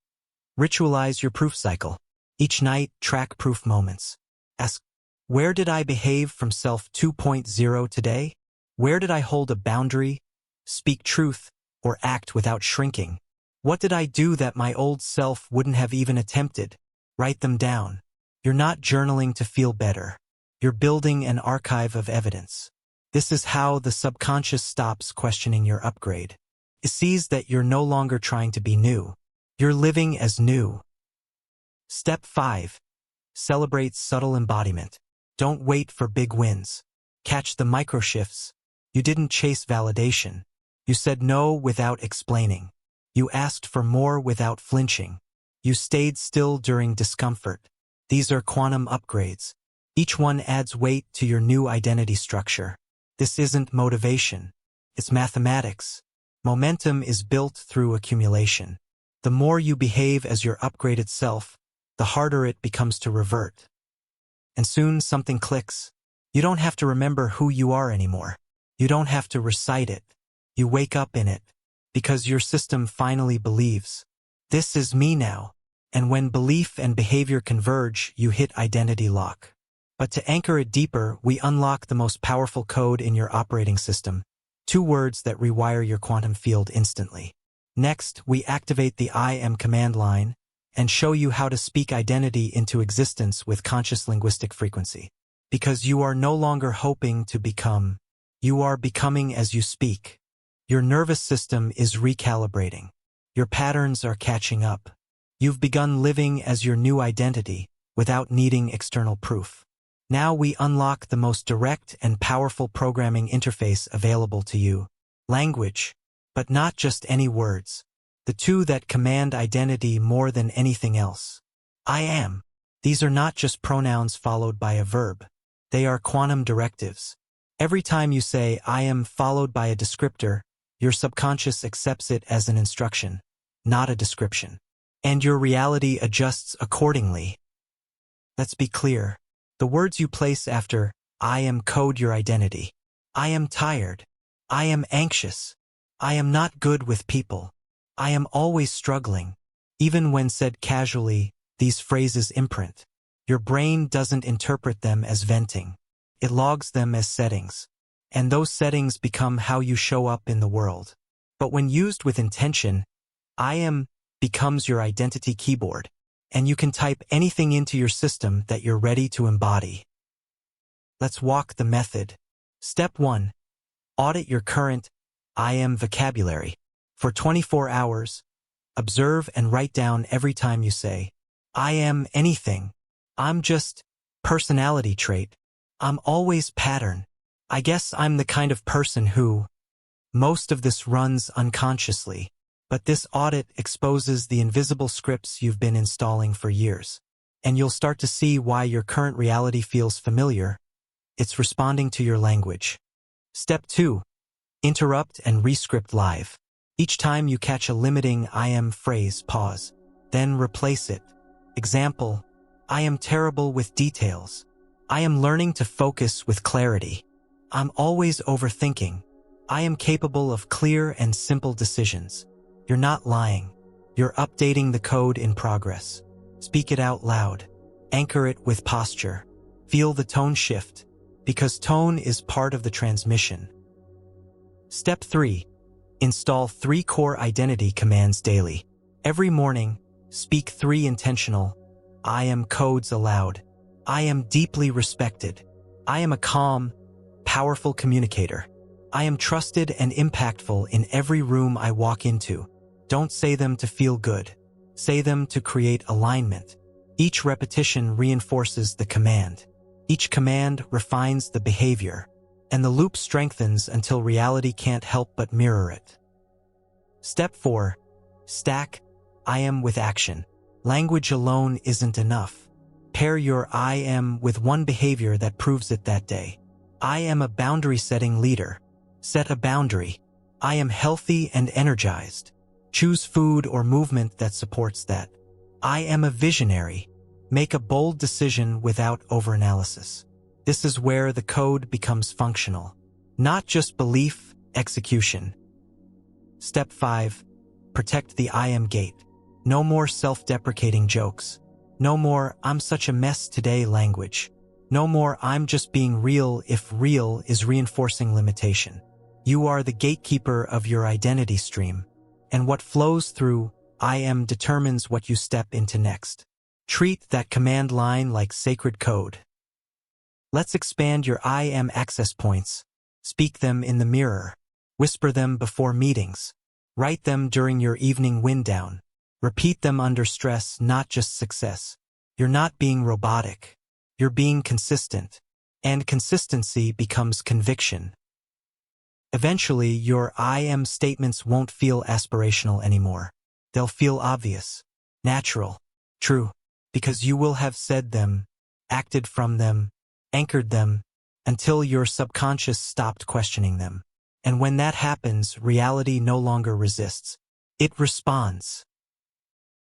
Speaker 1: Ritualize your proof cycle. Each night, track proof moments. Ask, where did I behave from self 2.0 today? Where did I hold a boundary, speak truth, or act without shrinking? What did I do that my old self wouldn't have even attempted? Write them down. You're not journaling to feel better. You're building an archive of evidence. This is how the subconscious stops questioning your upgrade. It sees that you're no longer trying to be new. You're living as new. Step 5. Celebrate subtle embodiment. Don't wait for big wins. Catch the microshifts. You didn't chase validation. You said no without explaining. You asked for more without flinching. You stayed still during discomfort. These are quantum upgrades. Each one adds weight to your new identity structure. This isn't motivation. It's mathematics. Momentum is built through accumulation. The more you behave as your upgraded self, the harder it becomes to revert. And soon something clicks. You don't have to remember who you are anymore. You don't have to recite it. You wake up in it, because your system finally believes. This is me now. And when belief and behavior converge, you hit identity lock. But to anchor it deeper, we unlock the most powerful code in your operating system. 2 words that rewire your quantum field instantly. Next, we activate the I am command line and show you how to speak identity into existence with conscious linguistic frequency. Because you are no longer hoping to become. You are becoming as you speak. Your nervous system is recalibrating. Your patterns are catching up. You've begun living as your new identity without needing external proof. Now we unlock the most direct and powerful programming interface available to you. Language, but not just any words. The 2 that command identity more than anything else. I am. These are not just pronouns followed by a verb. They are quantum directives. Every time you say I am followed by a descriptor, your subconscious accepts it as an instruction, not a description. And your reality adjusts accordingly. Let's be clear. The words you place after I am code your identity. I am tired. I am anxious. I am not good with people. I am always struggling. Even when said casually, these phrases imprint. Your brain doesn't interpret them as venting. It logs them as settings. And those settings become how you show up in the world. But when used with intention, I am becomes your identity keyboard. And you can type anything into your system that you're ready to embody. Let's walk the method. Step 1. Audit your current I am vocabulary. For 24 hours, observe and write down every time you say, I am anything. I'm just personality trait. I'm always pattern. I guess I'm the kind of person who. Most of this runs unconsciously. But this audit exposes the invisible scripts you've been installing for years. And you'll start to see why your current reality feels familiar. It's responding to your language. Step 2. Interrupt and rescript live. Each time you catch a limiting I am phrase, pause. Then replace it. Example, I am terrible with details. I am learning to focus with clarity. I'm always overthinking. I am capable of clear and simple decisions. You're not lying. You're updating the code in progress. Speak it out loud. Anchor it with posture. Feel the tone shift, because tone is part of the transmission. Step 3. Install 3 core identity commands daily. Every morning, speak 3 intentional I am codes aloud. I am deeply respected. I am a calm, powerful communicator. I am trusted and impactful in every room I walk into. Don't say them to feel good. Say them to create alignment. Each repetition reinforces the command. Each command refines the behavior. And the loop strengthens until reality can't help but mirror it. Step 4. Stack I am with action. Language alone isn't enough. Pair your I am with one behavior that proves it that day. I am a boundary-setting leader. Set a boundary. I am healthy and energized. Choose food or movement that supports that. I am a visionary. Make a bold decision without overanalysis. This is where the code becomes functional. Not just belief, execution. Step 5. Protect the I am gate. No more self-deprecating jokes. No more I'm such a mess today language. No more "I'm just being real" if real is reinforcing limitation. You are the gatekeeper of your identity stream, and what flows through "I am" determines what you step into next. Treat that command line like sacred code. Let's expand your "I am" access points. Speak them in the mirror. Whisper them before meetings. Write them during your evening wind down. Repeat them under stress, not just success. You're not being robotic. You're being consistent. And consistency becomes conviction. Eventually, your "I am" statements won't feel aspirational anymore. They'll feel obvious, natural, true, because you will have said them, acted from them, anchored them, until your subconscious stopped questioning them. And when that happens, reality no longer resists. It responds.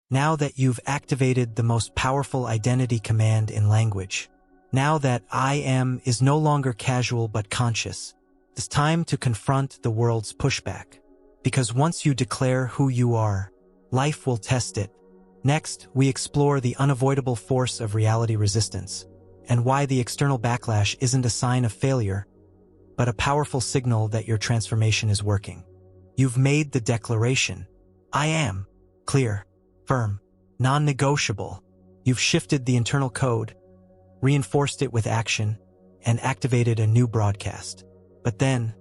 Speaker 1: Now that you've activated the most powerful identity command in language, now that "I am" is no longer casual but conscious, it's time to confront the world's pushback. Because once you declare who you are, life will test it. Next, we explore the unavoidable force of reality resistance, and why the external backlash isn't a sign of failure, but a powerful signal that your transformation is working. You've made the declaration. I am. Clear, firm, non-negotiable. You've shifted the internal code, reinforced it with action, and activated a new broadcast. But then,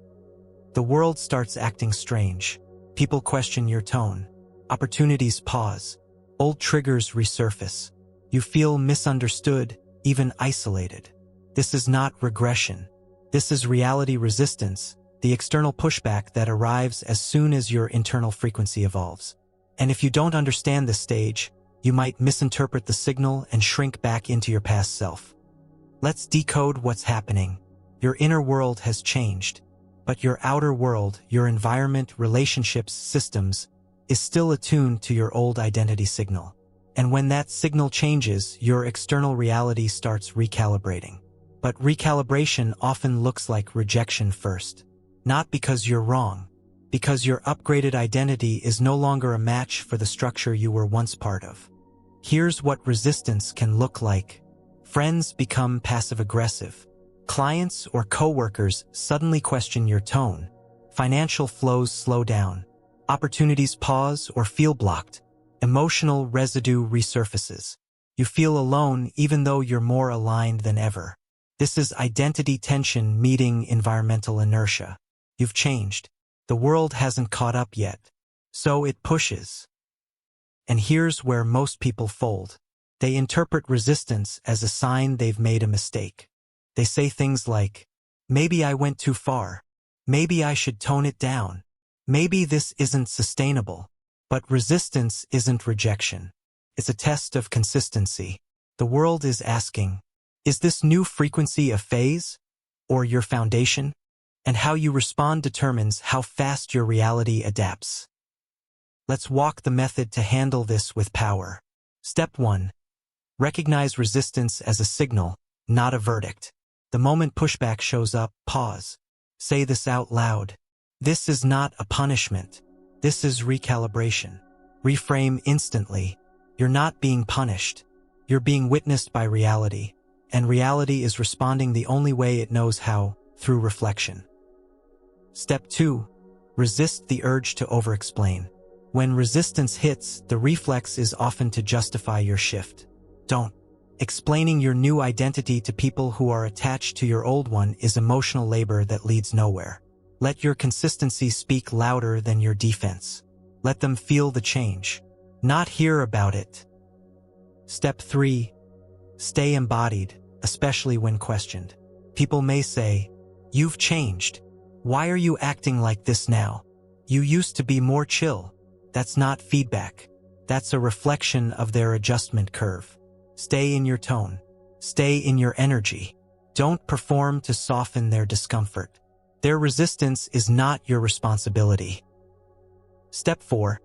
Speaker 1: the world starts acting strange. People question your tone. Opportunities pause. Old triggers resurface. You feel misunderstood, even isolated. This is not regression. This is reality resistance, the external pushback that arrives as soon as your internal frequency evolves. And if you don't understand this stage, you might misinterpret the signal and shrink back into your past self. Let's decode what's happening. Your inner world has changed, but your outer world, your environment, relationships, systems, is still attuned to your old identity signal. And when that signal changes, your external reality starts recalibrating. But recalibration often looks like rejection first. Not because you're wrong, because your upgraded identity is no longer a match for the structure you were once part of. Here's what resistance can look like. Friends become passive-aggressive. Clients or coworkers suddenly question your tone. Financial flows slow down. Opportunities pause or feel blocked. Emotional residue resurfaces. You feel alone even though you're more aligned than ever. This is identity tension meeting environmental inertia. You've changed. The world hasn't caught up yet. So it pushes. And here's where most people fold. They interpret resistance as a sign they've made a mistake. They say things like, maybe I went too far. Maybe I should tone it down. Maybe this isn't sustainable. But resistance isn't rejection. It's a test of consistency. The world is asking, is this new frequency a phase, or your foundation? And how you respond determines how fast your reality adapts. Let's walk the method to handle this with power. Step 1. Recognize resistance as a signal, not a verdict. The moment pushback shows up, pause. Say this out loud. This is not a punishment. This is recalibration. Reframe instantly. You're not being punished. You're being witnessed by reality. And reality is responding the only way it knows how, through reflection. Step 2. Resist the urge to over-explain. When resistance hits, the reflex is often to justify your shift. Don't. Explaining your new identity to people who are attached to your old one is emotional labor that leads nowhere. Let your consistency speak louder than your defense. Let them feel the change, not hear about it. Step 3. Stay embodied, especially when questioned. People may say, "You've changed. Why are you acting like this now? You used to be more chill." That's not feedback. That's a reflection of their adjustment curve. Stay in your tone. Stay in your energy. Don't perform to soften their discomfort. Their resistance is not your responsibility. Step 4.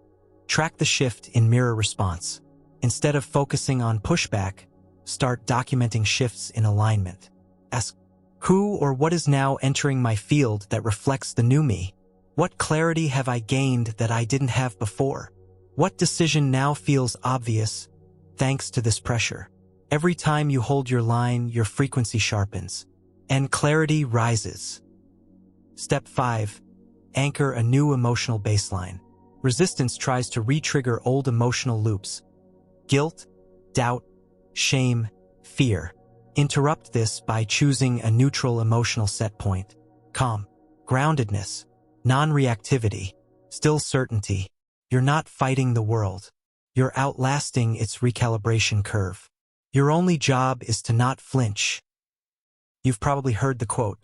Speaker 1: Track the shift in mirror response. Instead of focusing on pushback, start documenting shifts in alignment. Ask, who or what is now entering my field that reflects the new me? What clarity have I gained that I didn't have before? What decision now feels obvious thanks to this pressure? Every time you hold your line, your frequency sharpens, and clarity rises. Step 5. Anchor a new emotional baseline. Resistance tries to re-trigger old emotional loops. Guilt, doubt, shame, fear. Interrupt this by choosing a neutral emotional set point. Calm, groundedness, non-reactivity, still certainty. You're not fighting the world. You're outlasting its recalibration curve. Your only job is to not flinch. You've probably heard the quote.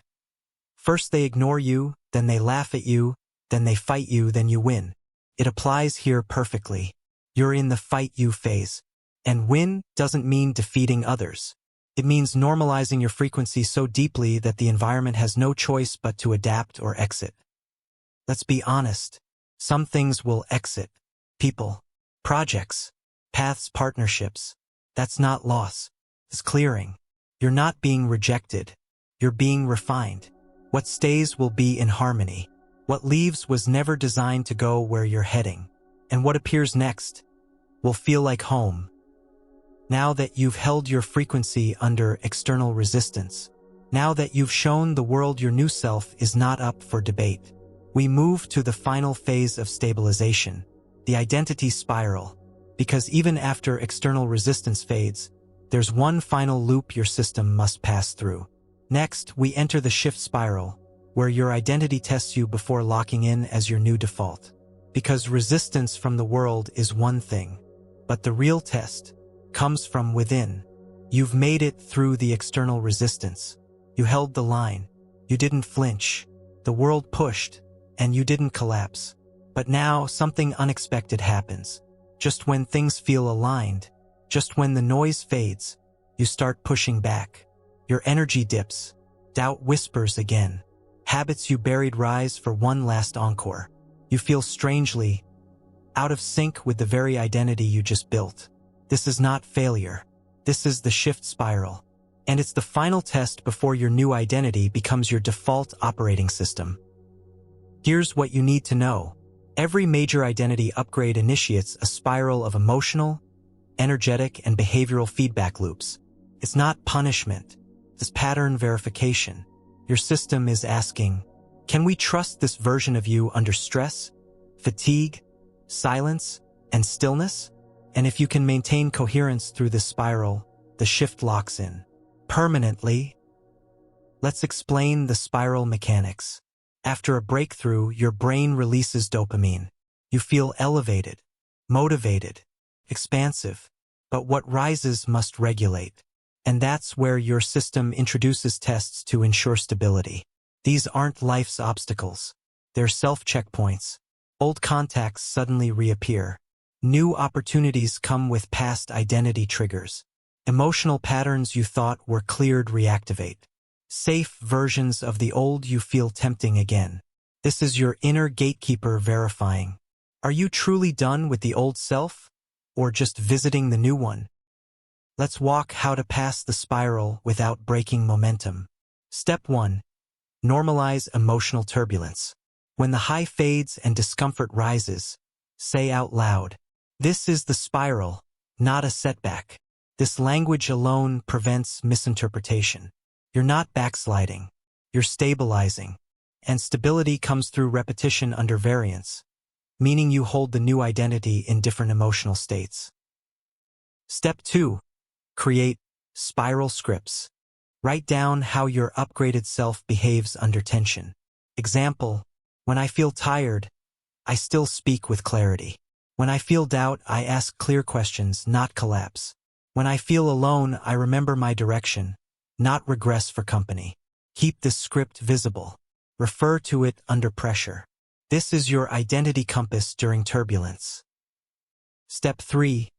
Speaker 1: First they ignore you, then they laugh at you, then they fight you, then you win. It applies here perfectly. You're in the fight you phase. And win doesn't mean defeating others. It means normalizing your frequency so deeply that the environment has no choice but to adapt or exit. Let's be honest. Some things will exit. People, projects, paths, partnerships. That's not loss. It's clearing. You're not being rejected. You're being refined. What stays will be in harmony. What leaves was never designed to go where you're heading. And what appears next will feel like home. Now that you've held your frequency under external resistance, now that you've shown the world your new self is not up for debate, we move to the final phase of stabilization, the identity spiral. Because even after external resistance fades, there's one final loop your system must pass through. Next, we enter the shift spiral, where your identity tests you before locking in as your new default. Because resistance from the world is one thing, but the real test comes from within. You've made it through the external resistance. You held the line. You didn't flinch. The world pushed, and you didn't collapse. But now something unexpected happens. Just when things feel aligned, just when the noise fades, you start pushing back. Your energy dips. Doubt whispers again. Habits you buried rise for one last encore. You feel strangely out of sync with the very identity you just built. This is not failure. This is the shift spiral. And it's the final test before your new identity becomes your default operating system. Here's what you need to know. Every major identity upgrade initiates a spiral of emotional, energetic, and behavioral feedback loops. It's not punishment. It's pattern verification. Your system is asking, can we trust this version of you under stress, fatigue, silence, and stillness? And if you can maintain coherence through this spiral, the shift locks in permanently. Let's explain the spiral mechanics. After a breakthrough, your brain releases dopamine. You feel elevated, motivated, expansive. But what rises must regulate. And that's where your system introduces tests to ensure stability. These aren't life's obstacles. They're self-checkpoints. Old contacts suddenly reappear. New opportunities come with past identity triggers. Emotional patterns you thought were cleared reactivate. Safe versions of the old you feel tempting again. This is your inner gatekeeper verifying. Are you truly done with the old self, or just visiting the new one? Let's walk how to pass the spiral without breaking momentum. Step 1. Normalize emotional turbulence. When the high fades and discomfort rises, say out loud, "This is the spiral, not a setback." This language alone prevents misinterpretation. You're not backsliding. You're stabilizing. And stability comes through repetition under variance, meaning you hold the new identity in different emotional states. Step 2. Create spiral scripts. Write down how your upgraded self behaves under tension. Example, when I feel tired, I still speak with clarity. When I feel doubt, I ask clear questions, not collapse. When I feel alone, I remember my direction, not regress for company. Keep this script visible. Refer to it under pressure. This is your identity compass during turbulence. Step 3.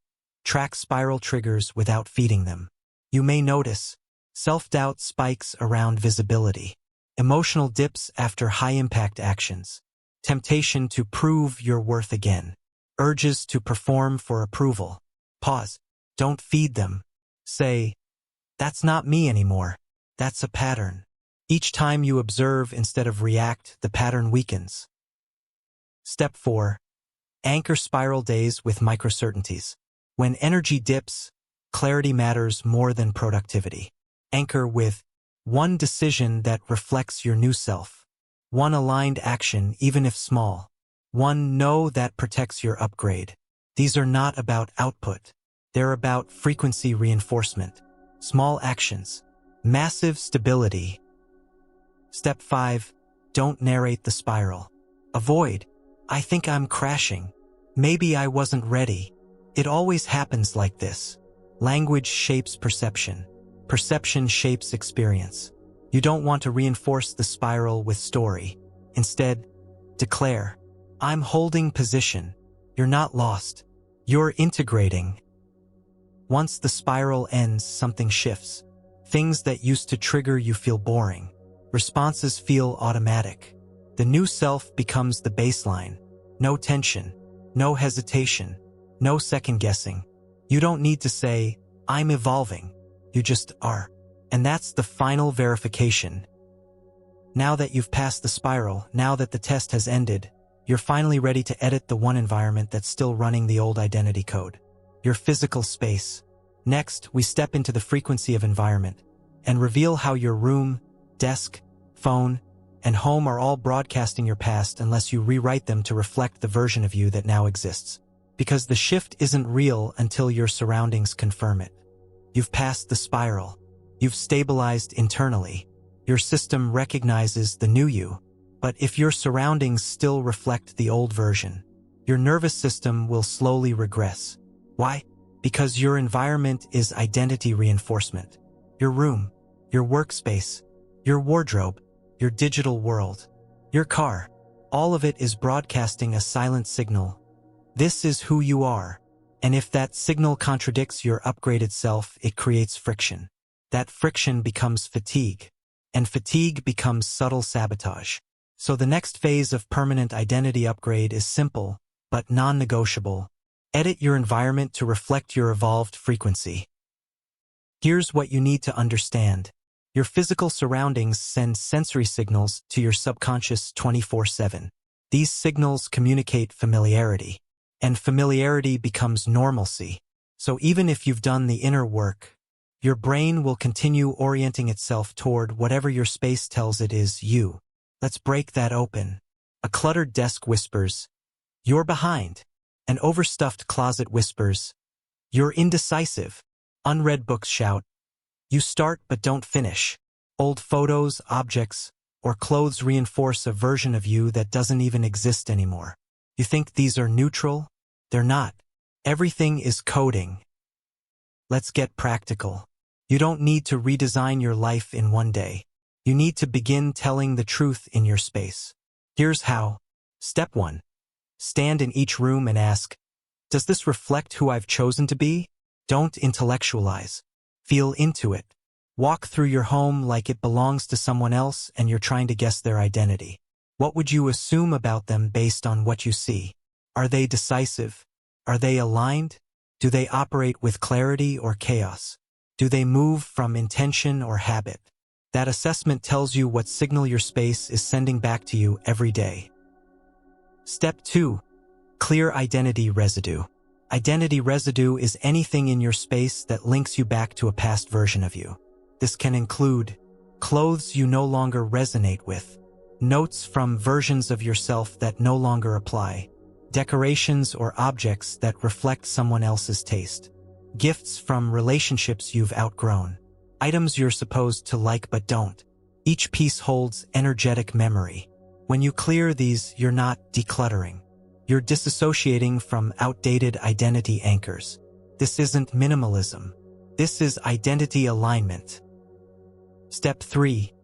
Speaker 1: Track spiral triggers without feeding them. You may notice self-doubt spikes around visibility, emotional dips after high-impact actions, temptation to prove your worth again, urges to perform for approval. Pause. Don't feed them. Say, "That's not me anymore. That's a pattern." Each time you observe instead of react, the pattern weakens. Step 4. Anchor spiral days with microcertainties. When energy dips, Clarity matters more than productivity. Anchor with one decision that reflects your new self. One aligned action, even if small. One no that protects your upgrade. These are not about output. They're about frequency reinforcement. Small actions. Massive stability. Step 5. Don't narrate the spiral. Avoid, "I think I'm crashing. Maybe I wasn't ready. It always happens like this." Language shapes perception. Perception shapes experience. You don't want to reinforce the spiral with story. Instead, declare, "I'm holding position." You're not lost. You're integrating. Once the spiral ends, something shifts. Things that used to trigger you feel boring. Responses feel automatic. The new self becomes the baseline. No tension. No hesitation. No second guessing. You don't need to say, "I'm evolving." You just are. And that's the final verification. Now that you've passed the spiral, now that the test has ended, you're finally ready to edit the one environment that's still running the old identity code. Your physical space. Next, we step into the frequency of environment and reveal how your room, desk, phone, and home are all broadcasting your past unless you rewrite them to reflect the version of you that now exists. Because the shift isn't real until your surroundings confirm it. You've passed the spiral. You've stabilized internally. Your system recognizes the new you. But if your surroundings still reflect the old version, your nervous system will slowly regress. Why? Because your environment is identity reinforcement. Your room, your workspace, your wardrobe, your digital world, your car, all of it is broadcasting a silent signal. This is who you are. And if that signal contradicts your upgraded self, it creates friction. That friction becomes fatigue. And fatigue becomes subtle sabotage. So the next phase of permanent identity upgrade is simple, but non-negotiable. Edit your environment to reflect your evolved frequency. Here's what you need to understand. Your physical surroundings send sensory signals to your subconscious 24/7. These signals communicate familiarity. And familiarity becomes normalcy. So even if you've done the inner work, your brain will continue orienting itself toward whatever your space tells it is you. Let's break that open. A cluttered desk whispers, "You're behind." An overstuffed closet whispers, "You're indecisive." Unread books shout, "You start but don't finish." Old photos, objects, or clothes reinforce a version of you that doesn't even exist anymore. You think these are neutral? They're not. Everything is coding. Let's get practical. You don't need to redesign your life in one day. You need to begin telling the truth in your space. Here's how. Step 1. Stand in each room and ask, "Does this reflect who I've chosen to be?" Don't intellectualize. Feel into it. Walk through your home like it belongs to someone else and you're trying to guess their identity. What would you assume about them based on what you see? Are they decisive? Are they aligned? Do they operate with clarity or chaos? Do they move from intention or habit? That assessment tells you what signal your space is sending back to you every day. Step 2. Clear identity residue. Identity residue is anything in your space that links you back to a past version of you. This can include clothes you no longer resonate with, notes from versions of yourself that no longer apply, decorations or objects that reflect someone else's taste, gifts from relationships you've outgrown, items you're supposed to like but don't. Each piece holds energetic memory. When you clear these, you're not decluttering. You're disassociating from outdated identity anchors. This isn't minimalism. This is identity alignment. Step 3.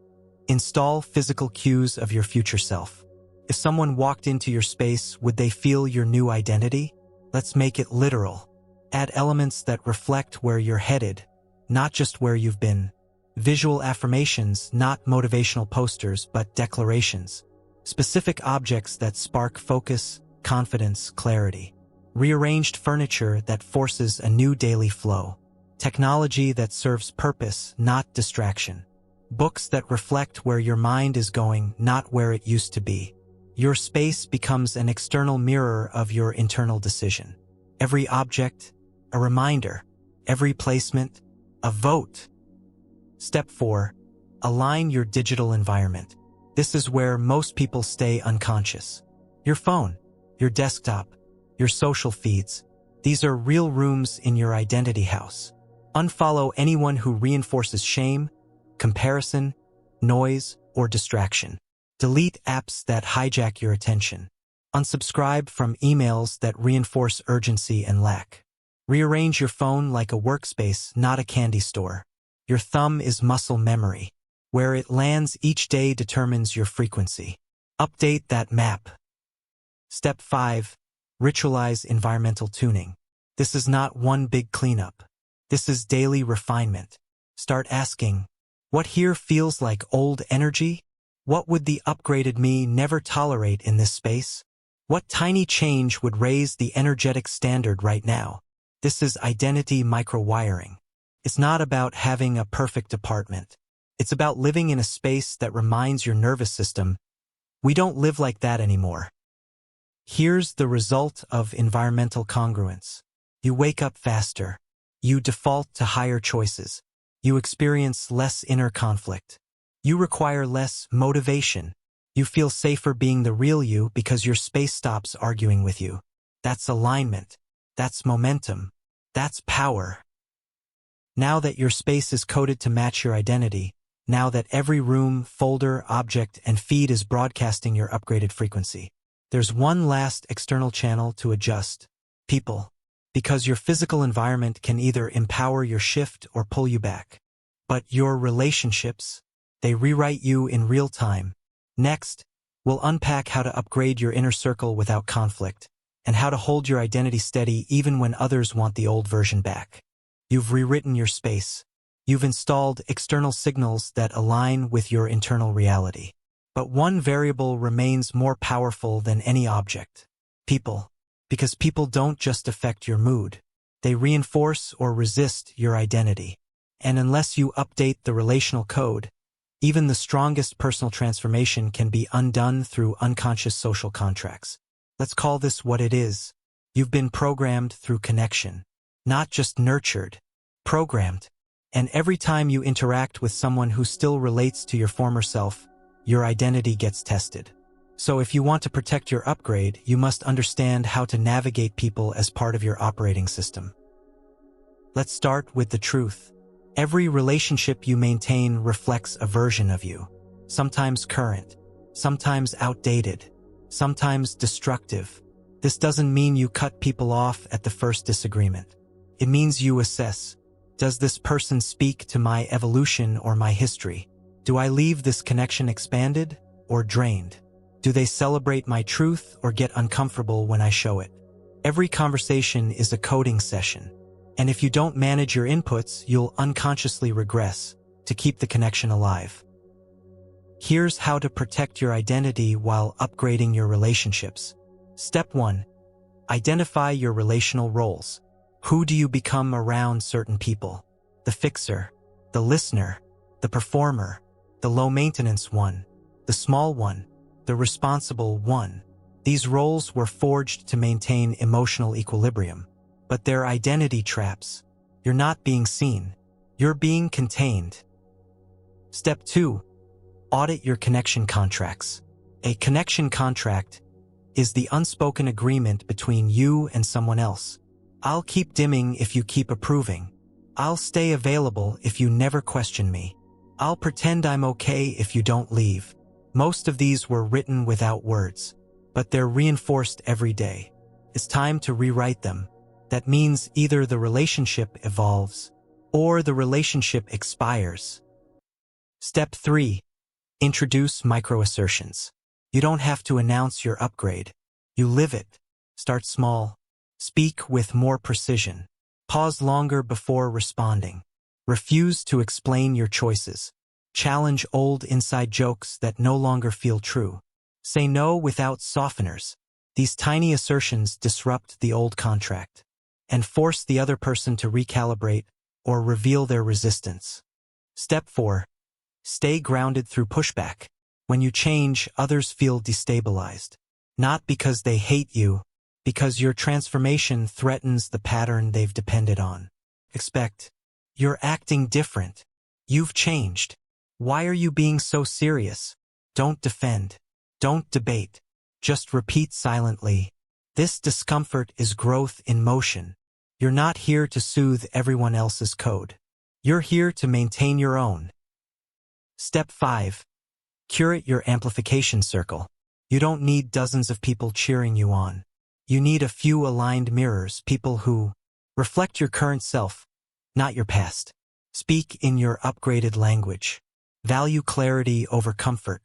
Speaker 1: Install physical cues of your future self. If someone walked into your space, would they feel your new identity? Let's make it literal. Add elements that reflect where you're headed, not just where you've been. Visual affirmations, not motivational posters, but declarations. Specific objects that spark focus, confidence, clarity. Rearranged furniture that forces a new daily flow. Technology that serves purpose, not distraction. Books that reflect where your mind is going, not where it used to be. Your space becomes an external mirror of your internal decision. Every object, a reminder. every placement, a vote. Step 4. Align your digital environment. This is where most people stay unconscious. Your phone, your desktop, your social feeds. These are real rooms in your identity house. Unfollow anyone who reinforces shame, comparison, noise, or distraction. Delete apps that hijack your attention. Unsubscribe from emails that reinforce urgency and lack. Rearrange your phone like a workspace, not a candy store. Your thumb is muscle memory. Where it lands each day determines your frequency. Update that map. Step 5. Ritualize environmental tuning. This is not one big cleanup. This is daily refinement. Start asking, what here feels like old energy? What would the upgraded me never tolerate in this space? What tiny change would raise the energetic standard right now? This is identity microwiring. It's not about having a perfect apartment. It's about living in a space that reminds your nervous system, we don't live like that anymore. Here's the result of environmental congruence. You wake up faster. You default to higher choices. You experience less inner conflict. You require less motivation. You feel safer being the real you because your space stops arguing with you. That's alignment. That's momentum. That's power. Now that your space is coded to match your identity, now that every room, folder, object, and feed is broadcasting your upgraded frequency, there's one last external channel to adjust. People. Because your physical environment can either empower your shift or pull you back. But your relationships, they rewrite you in real time. Next, we'll unpack how to upgrade your inner circle without conflict, and how to hold your identity steady even when others want the old version back. You've rewritten your space. You've installed external signals that align with your internal reality. But one variable remains more powerful than any object. People. Because people don't just affect your mood. They reinforce or resist your identity. And unless you update the relational code, even the strongest personal transformation can be undone through unconscious social contracts. Let's call this what it is. You've been programmed through connection. Not just nurtured. Programmed. And every time you interact with someone who still relates to your former self, your identity gets tested. So if you want to protect your upgrade, you must understand how to navigate people as part of your operating system. Let's start with the truth. Every relationship you maintain reflects a version of you. Sometimes current, sometimes outdated, sometimes destructive. This doesn't mean you cut people off at the first disagreement. It means you assess, does this person speak to my evolution or my history? Do I leave this connection expanded or drained? Do they celebrate my truth or get uncomfortable when I show it? Every conversation is a coding session. And if you don't manage your inputs, you'll unconsciously regress to keep the connection alive. Here's how to protect your identity while upgrading your relationships. Step 1. Identify your relational roles. Who do you become around certain people? The fixer, the listener, the performer, the low-maintenance one, the small one, the responsible one. These roles were forged to maintain emotional equilibrium. But they're identity traps. You're not being seen. You're being contained. Step 2. Audit your connection contracts. A connection contract is the unspoken agreement between you and someone else. I'll keep dimming if you keep approving. I'll stay available if you never question me. I'll pretend I'm okay if you don't leave. Most of these were written without words, but they're reinforced every day. It's time to rewrite them. That means either the relationship evolves or the relationship expires. Step 3. Introduce microassertions. You don't have to announce your upgrade. You live it. Start small. Speak with more precision. Pause longer before responding. Refuse to explain your choices. Challenge old inside jokes that no longer feel true. Say no without softeners. These tiny assertions disrupt the old contract and force the other person to recalibrate or reveal their resistance. Step 4. Stay grounded through pushback. When you change, others feel destabilized. Not because they hate you, because your transformation threatens the pattern they've depended on. expect. You're acting different. You've changed. Why are you being so serious? Don't defend. Don't debate. Just repeat silently. This discomfort is growth in motion. You're not here to soothe everyone else's code. You're here to maintain your own. Step 5. Curate your amplification circle. You don't need dozens of people cheering you on. You need a few aligned mirrors, people who reflect your current self, not your past. Speak in your upgraded language. Value clarity over comfort.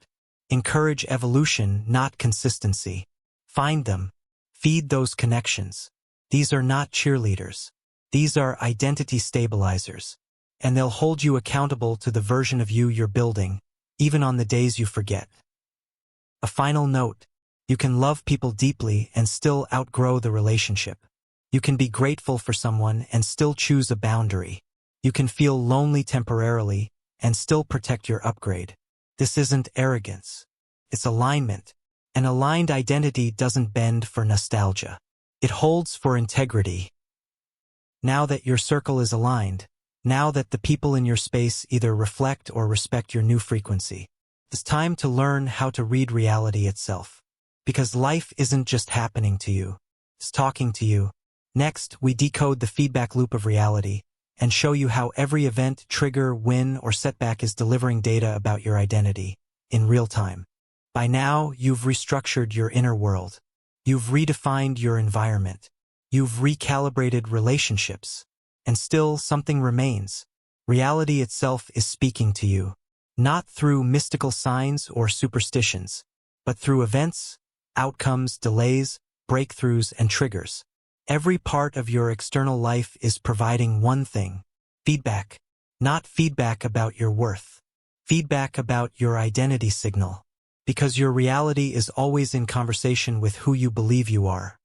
Speaker 1: Encourage evolution, not consistency. Find them. Feed those connections. These are not cheerleaders. These are identity stabilizers. And they'll hold you accountable to the version of you you're building, even on the days you forget. A final note. You can love people deeply and still outgrow the relationship. You can be grateful for someone and still choose a boundary. You can feel lonely temporarily and still protect your upgrade. This isn't arrogance. It's alignment. An aligned identity doesn't bend for nostalgia. It holds for integrity. Now that your circle is aligned, now that the people in your space either reflect or respect your new frequency, it's time to learn how to read reality itself. Because life isn't just happening to you, it's talking to you. Next, we decode the feedback loop of reality and show you how every event, trigger, win, or setback is delivering data about your identity in real time. By now, you've restructured your inner world. You've redefined your environment. You've recalibrated relationships. And still, something remains. Reality itself is speaking to you, not through mystical signs or superstitions, but through events, outcomes, delays, breakthroughs, and triggers. Every part of your external life is providing one thing: feedback. Not feedback about your worth. Feedback about your identity signal. Because your reality is always in conversation with who you believe you are.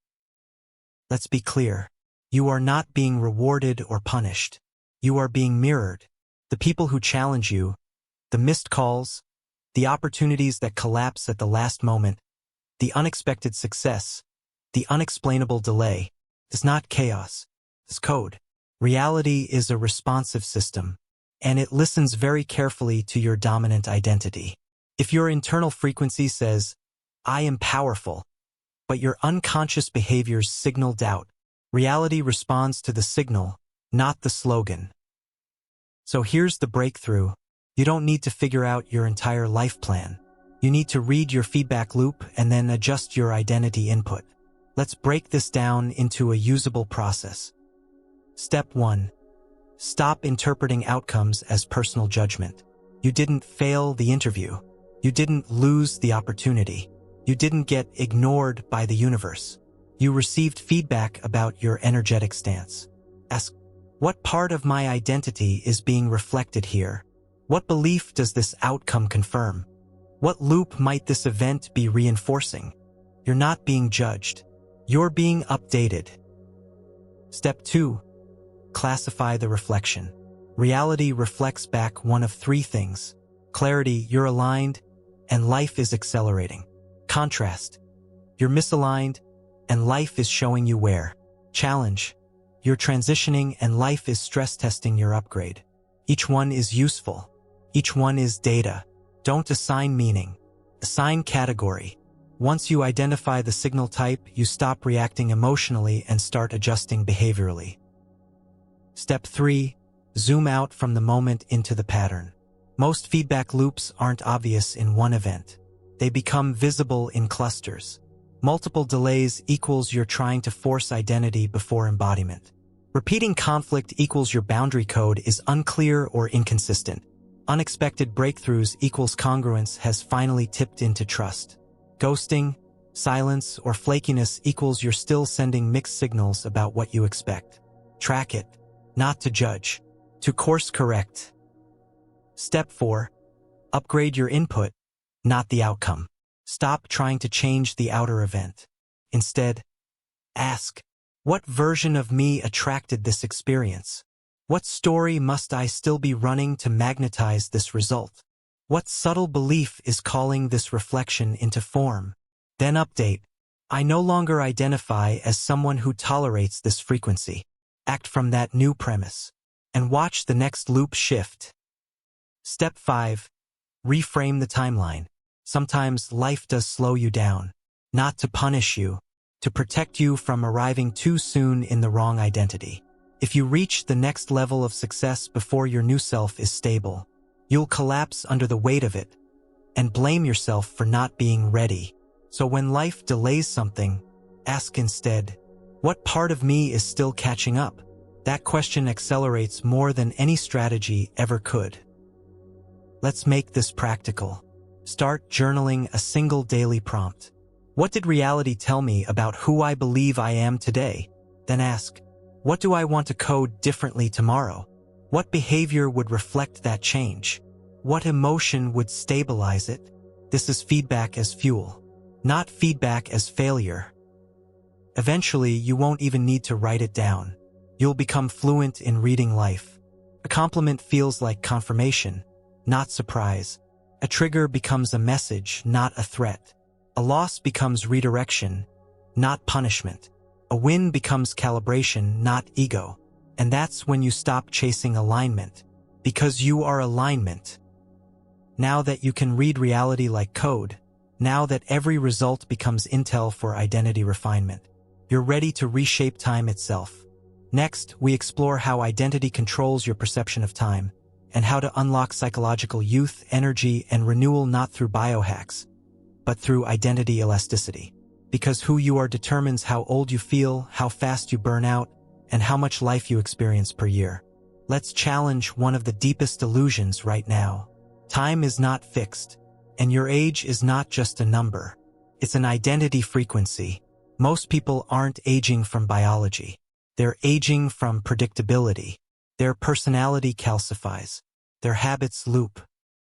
Speaker 1: Let's be clear. You are not being rewarded or punished. You are being mirrored. The people who challenge you, the missed calls, the opportunities that collapse at the last moment, the unexpected success, the unexplainable delay, is not chaos. It's code. Reality is a responsive system, and it listens very carefully to your dominant identity. If your internal frequency says, "I am powerful," but your unconscious behaviors signal doubt, reality responds to the signal, not the slogan. So here's the breakthrough. You don't need to figure out your entire life plan. You need to read your feedback loop and then adjust your identity input. Let's break this down into a usable process. Step 1. Stop interpreting outcomes as personal judgment. You didn't fail the interview. You didn't lose the opportunity. You didn't get ignored by the universe. You received feedback about your energetic stance. Ask, what part of my identity is being reflected here? What belief does this outcome confirm? What loop might this event be reinforcing? You're not being judged. You're being updated. Step 2. Classify the reflection. Reality reflects back one of three things: clarity, you're aligned, and life is accelerating. Contrast, you're misaligned, and life is showing you where. Challenge, you're transitioning and life is stress testing your upgrade. Each one is useful. Each one is data. Don't assign meaning. Assign category. Once you identify the signal type, you stop reacting emotionally and start adjusting behaviorally. Step 3. Zoom out from the moment into the pattern. Most feedback loops aren't obvious in one event. They become visible in clusters. Multiple delays equals you're trying to force identity before embodiment. Repeating conflict equals your boundary code is unclear or inconsistent. Unexpected breakthroughs equals congruence has finally tipped into trust. Ghosting, silence, or flakiness equals you're still sending mixed signals about what you expect. Track it, not to judge, to course correct. Step 4. Upgrade your input, not the outcome. Stop trying to change the outer event. Instead, ask, what version of me attracted this experience? What story must I still be running to magnetize this result? What subtle belief is calling this reflection into form? Then update. I no longer identify as someone who tolerates this frequency. Act from that new premise. And watch the next loop shift. Step 5. Reframe the timeline. Sometimes life does slow you down. Not to punish you, to protect you from arriving too soon in the wrong identity. If you reach the next level of success before your new self is stable, you'll collapse under the weight of it and blame yourself for not being ready. So when life delays something, ask instead, what part of me is still catching up? That question accelerates more than any strategy ever could. Let's make this practical. Start journaling a single daily prompt. What did reality tell me about who I believe I am today? Then ask, what do I want to code differently tomorrow? What behavior would reflect that change? What emotion would stabilize it? This is feedback as fuel, not feedback as failure. Eventually, you won't even need to write it down. You'll become fluent in reading life. A compliment feels like confirmation, not surprise. A trigger becomes a message, not a threat. A loss becomes redirection, not punishment. A win becomes calibration, not ego. And that's when you stop chasing alignment, because you are alignment. Now that you can read reality like code, now that every result becomes intel for identity refinement, you're ready to reshape time itself. Next, we explore how identity controls your perception of time, and how to unlock psychological youth, energy, and renewal not through biohacks, but through identity elasticity. Because who you are determines how old you feel, how fast you burn out, and how much life you experience per year. Let's challenge one of the deepest illusions right now. Time is not fixed, and your age is not just a number. It's an identity frequency. Most people aren't aging from biology. They're aging from predictability. Their personality calcifies. Their habits loop.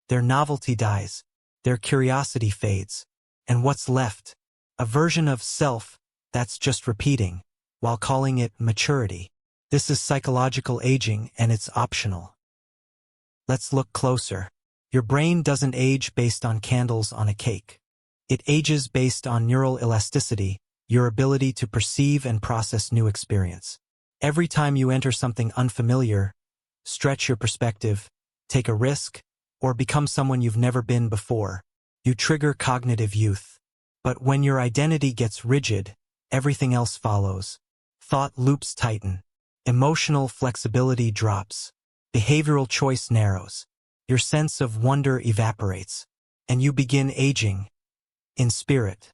Speaker 1: Their novelty dies. Their curiosity fades. And what's left? A version of self that's just repeating, while calling it maturity. This is psychological aging, and it's optional. Let's look closer. Your brain doesn't age based on candles on a cake. It ages based on neural elasticity, your ability to perceive and process new experience. Every time you enter something unfamiliar, stretch your perspective, take a risk, or become someone you've never been before, you trigger cognitive youth. But when your identity gets rigid, everything else follows. Thought loops tighten. Emotional flexibility drops. Behavioral choice narrows. Your sense of wonder evaporates, and you begin aging in spirit.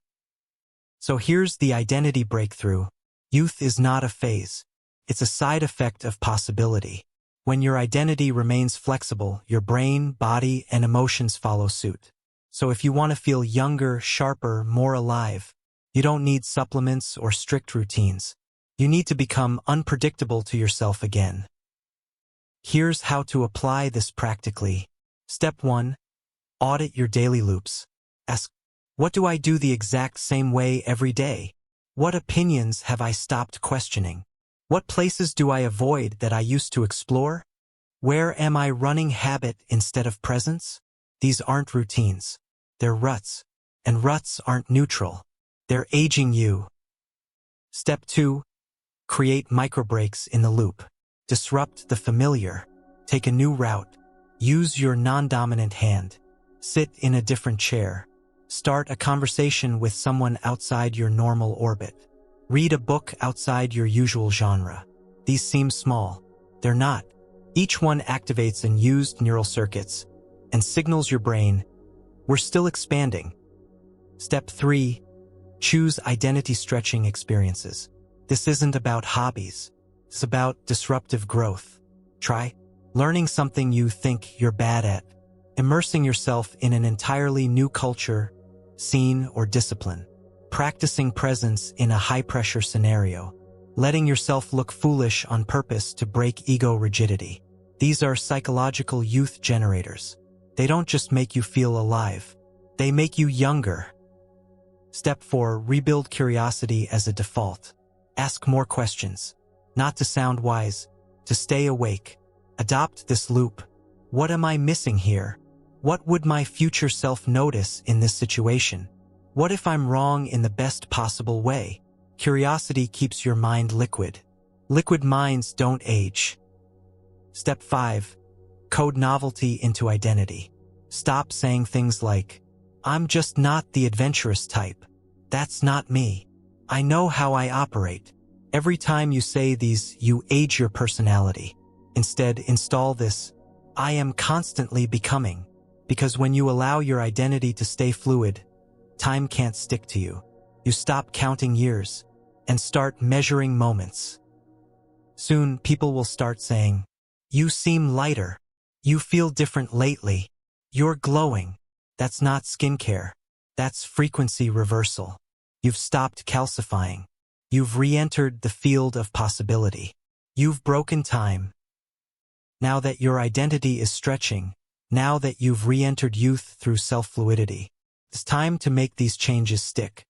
Speaker 1: So here's the identity breakthrough. Youth is not a phase. It's a side effect of possibility. When your identity remains flexible, your brain, body, and emotions follow suit. So if you want to feel younger, sharper, more alive, you don't need supplements or strict routines. You need to become unpredictable to yourself again. Here's how to apply this practically. Step 1. Audit your daily loops. Ask, what do I do the exact same way every day? What opinions have I stopped questioning? What places do I avoid that I used to explore? Where am I running habit instead of presence? These aren't routines. They're ruts. And ruts aren't neutral. They're aging you. Step 2. Create microbreaks in the loop. Disrupt the familiar. Take a new route. Use your non-dominant hand. Sit in a different chair. Start a conversation with someone outside your normal orbit. Read a book outside your usual genre. These seem small. They're not. Each one activates unused neural circuits and signals your brain, we're still expanding. Step 3. Choose identity-stretching experiences. This isn't about hobbies. It's about disruptive growth. Try learning something you think you're bad at, immersing yourself in an entirely new culture, scene, or discipline, practicing presence in a high-pressure scenario, letting yourself look foolish on purpose to break ego rigidity. These are psychological youth generators. They don't just make you feel alive. They make you younger. Step 4. Rebuild curiosity as a default. Ask more questions. Not to sound wise, to stay awake. Adopt this loop. What am I missing here? What would my future self notice in this situation? What if I'm wrong in the best possible way? Curiosity keeps your mind liquid. Liquid minds don't age. Step 5. Code novelty into identity. Stop saying things like, "I'm just not the adventurous type. That's not me. I know how I operate." Every time you say these, you age your personality. Instead, install this, "I am constantly becoming." Because when you allow your identity to stay fluid, time can't stick to you. You stop counting years and start measuring moments. Soon, people will start saying, "You seem lighter. You feel different lately. You're glowing." That's not skincare. That's frequency reversal. You've stopped calcifying. You've re-entered the field of possibility. You've broken time. Now that your identity is stretching, now that you've re-entered youth through self-fluidity, it's time to make these changes stick.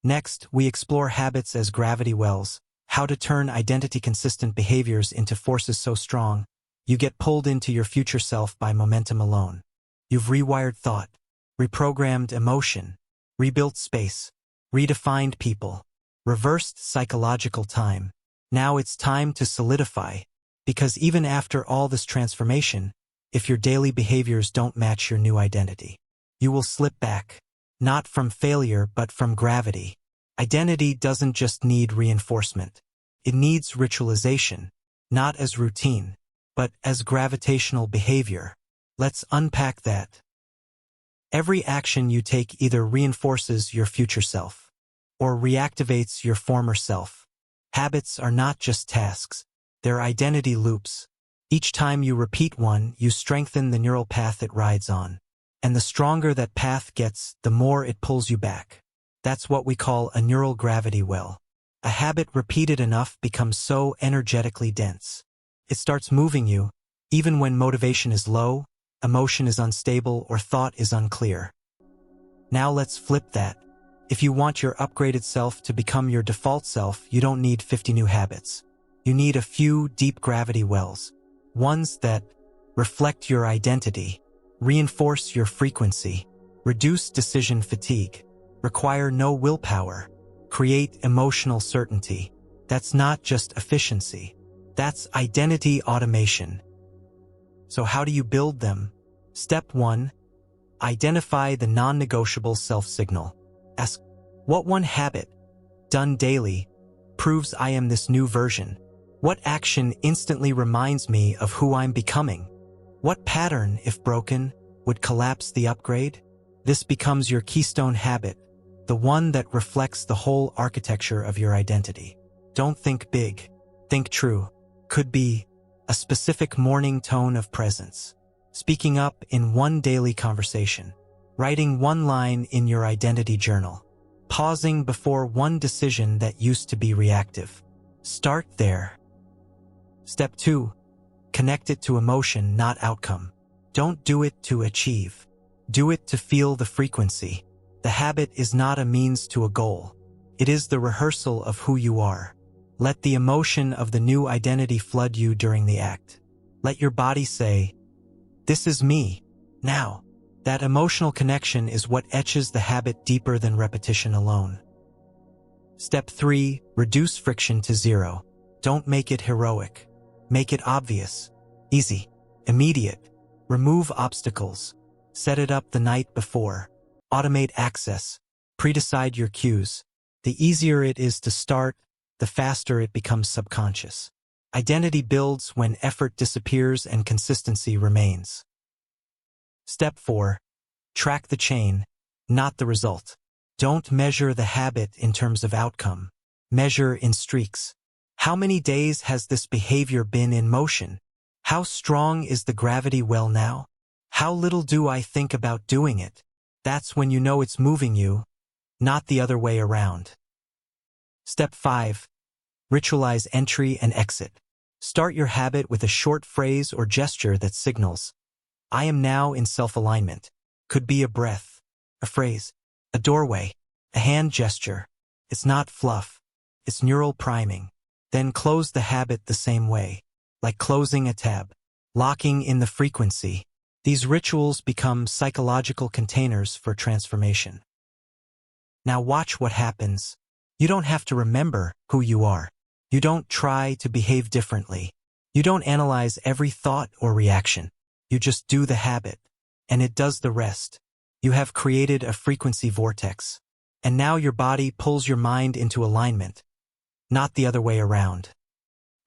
Speaker 1: Next, we explore habits as gravity wells, how to turn identity-consistent behaviors into forces so strong, you get pulled into your future self by momentum alone. You've rewired thought, reprogrammed emotion, rebuilt space, redefined people, reversed psychological time. Now it's time to solidify, because even after all this transformation, if your daily behaviors don't match your new identity, you will slip back, not from failure but from gravity. Identity doesn't just need reinforcement. It needs ritualization, not as routine, but as gravitational behavior. Let's unpack that. Every action you take either reinforces your future self or reactivates your former self. Habits are not just tasks, they're identity loops. Each time you repeat one, you strengthen the neural path it rides on. And the stronger that path gets, the more it pulls you back. That's what we call a neural gravity well. A habit repeated enough becomes so energetically dense. It starts moving you, even when motivation is low, emotion is unstable, or thought is unclear. Now let's flip that. If you want your upgraded self to become your default self, you don't need 50 new habits. You need a few deep gravity wells. Ones that reflect your identity, reinforce your frequency, reduce decision fatigue, require no willpower, create emotional certainty. That's not just efficiency. That's identity automation. So how do you build them? Step 1. Identify the non-negotiable self-signal. Ask, what one habit, done daily, proves I am this new version? What action instantly reminds me of who I'm becoming? What pattern, if broken, would collapse the upgrade? This becomes your keystone habit, the one that reflects the whole architecture of your identity. Don't think big. Think true. Could be a specific morning tone of presence, speaking up in one daily conversation, writing one line in your identity journal, pausing before one decision that used to be reactive. Start there. Step 2. Connect it to emotion, not outcome. Don't do it to achieve. Do it to feel the frequency. The habit is not a means to a goal. It is the rehearsal of who you are. Let the emotion of the new identity flood you during the act. Let your body say, "This is me, now." That emotional connection is what etches the habit deeper than repetition alone. Step 3. Reduce friction to 0. Don't make it heroic. Make it obvious, easy, immediate. Remove obstacles. Set it up the night before. Automate access. Pre-decide your cues. The easier it is to start, the faster it becomes subconscious. Identity builds when effort disappears and consistency remains. Step 4. Track the chain, not the result. Don't measure the habit in terms of outcome. Measure in streaks. How many days has this behavior been in motion? How strong is the gravity well now? How little do I think about doing it? That's when you know it's moving you, not the other way around. Step 5. Ritualize entry and exit. Start your habit with a short phrase or gesture that signals, "I am now in self-alignment." Could be a breath, a phrase, a doorway, a hand gesture. It's not fluff. It's neural priming. Then close the habit the same way, like closing a tab, locking in the frequency. These rituals become psychological containers for transformation. Now watch what happens. You don't have to remember who you are. You don't try to behave differently. You don't analyze every thought or reaction. You just do the habit, and it does the rest. You have created a frequency vortex, and now your body pulls your mind into alignment, not the other way around.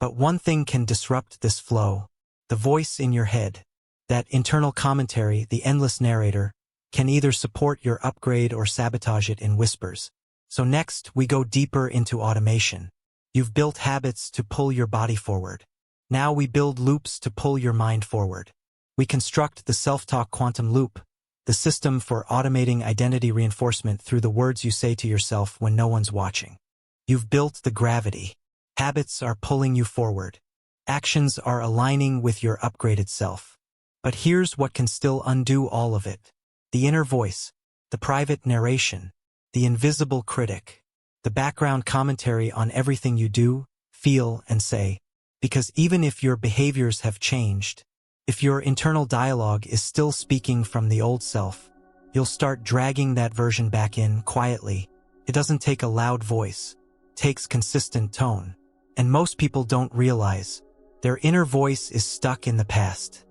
Speaker 1: But one thing can disrupt this flow: the voice in your head. That internal commentary, the endless narrator, can either support your upgrade or sabotage it in whispers. So next, we go deeper into automation. You've built habits to pull your body forward. Now we build loops to pull your mind forward. We construct the self-talk quantum loop, the system for automating identity reinforcement through the words you say to yourself when no one's watching. You've built the gravity. Habits are pulling you forward. Actions are aligning with your upgraded self. But here's what can still undo all of it: the inner voice, the private narration, the invisible critic, the background commentary on everything you do, feel, and say. Because even if your behaviors have changed, if your internal dialogue is still speaking from the old self, you'll start dragging that version back in quietly. It doesn't take a loud voice. It takes consistent tone. And most people don't realize their inner voice is stuck in the past.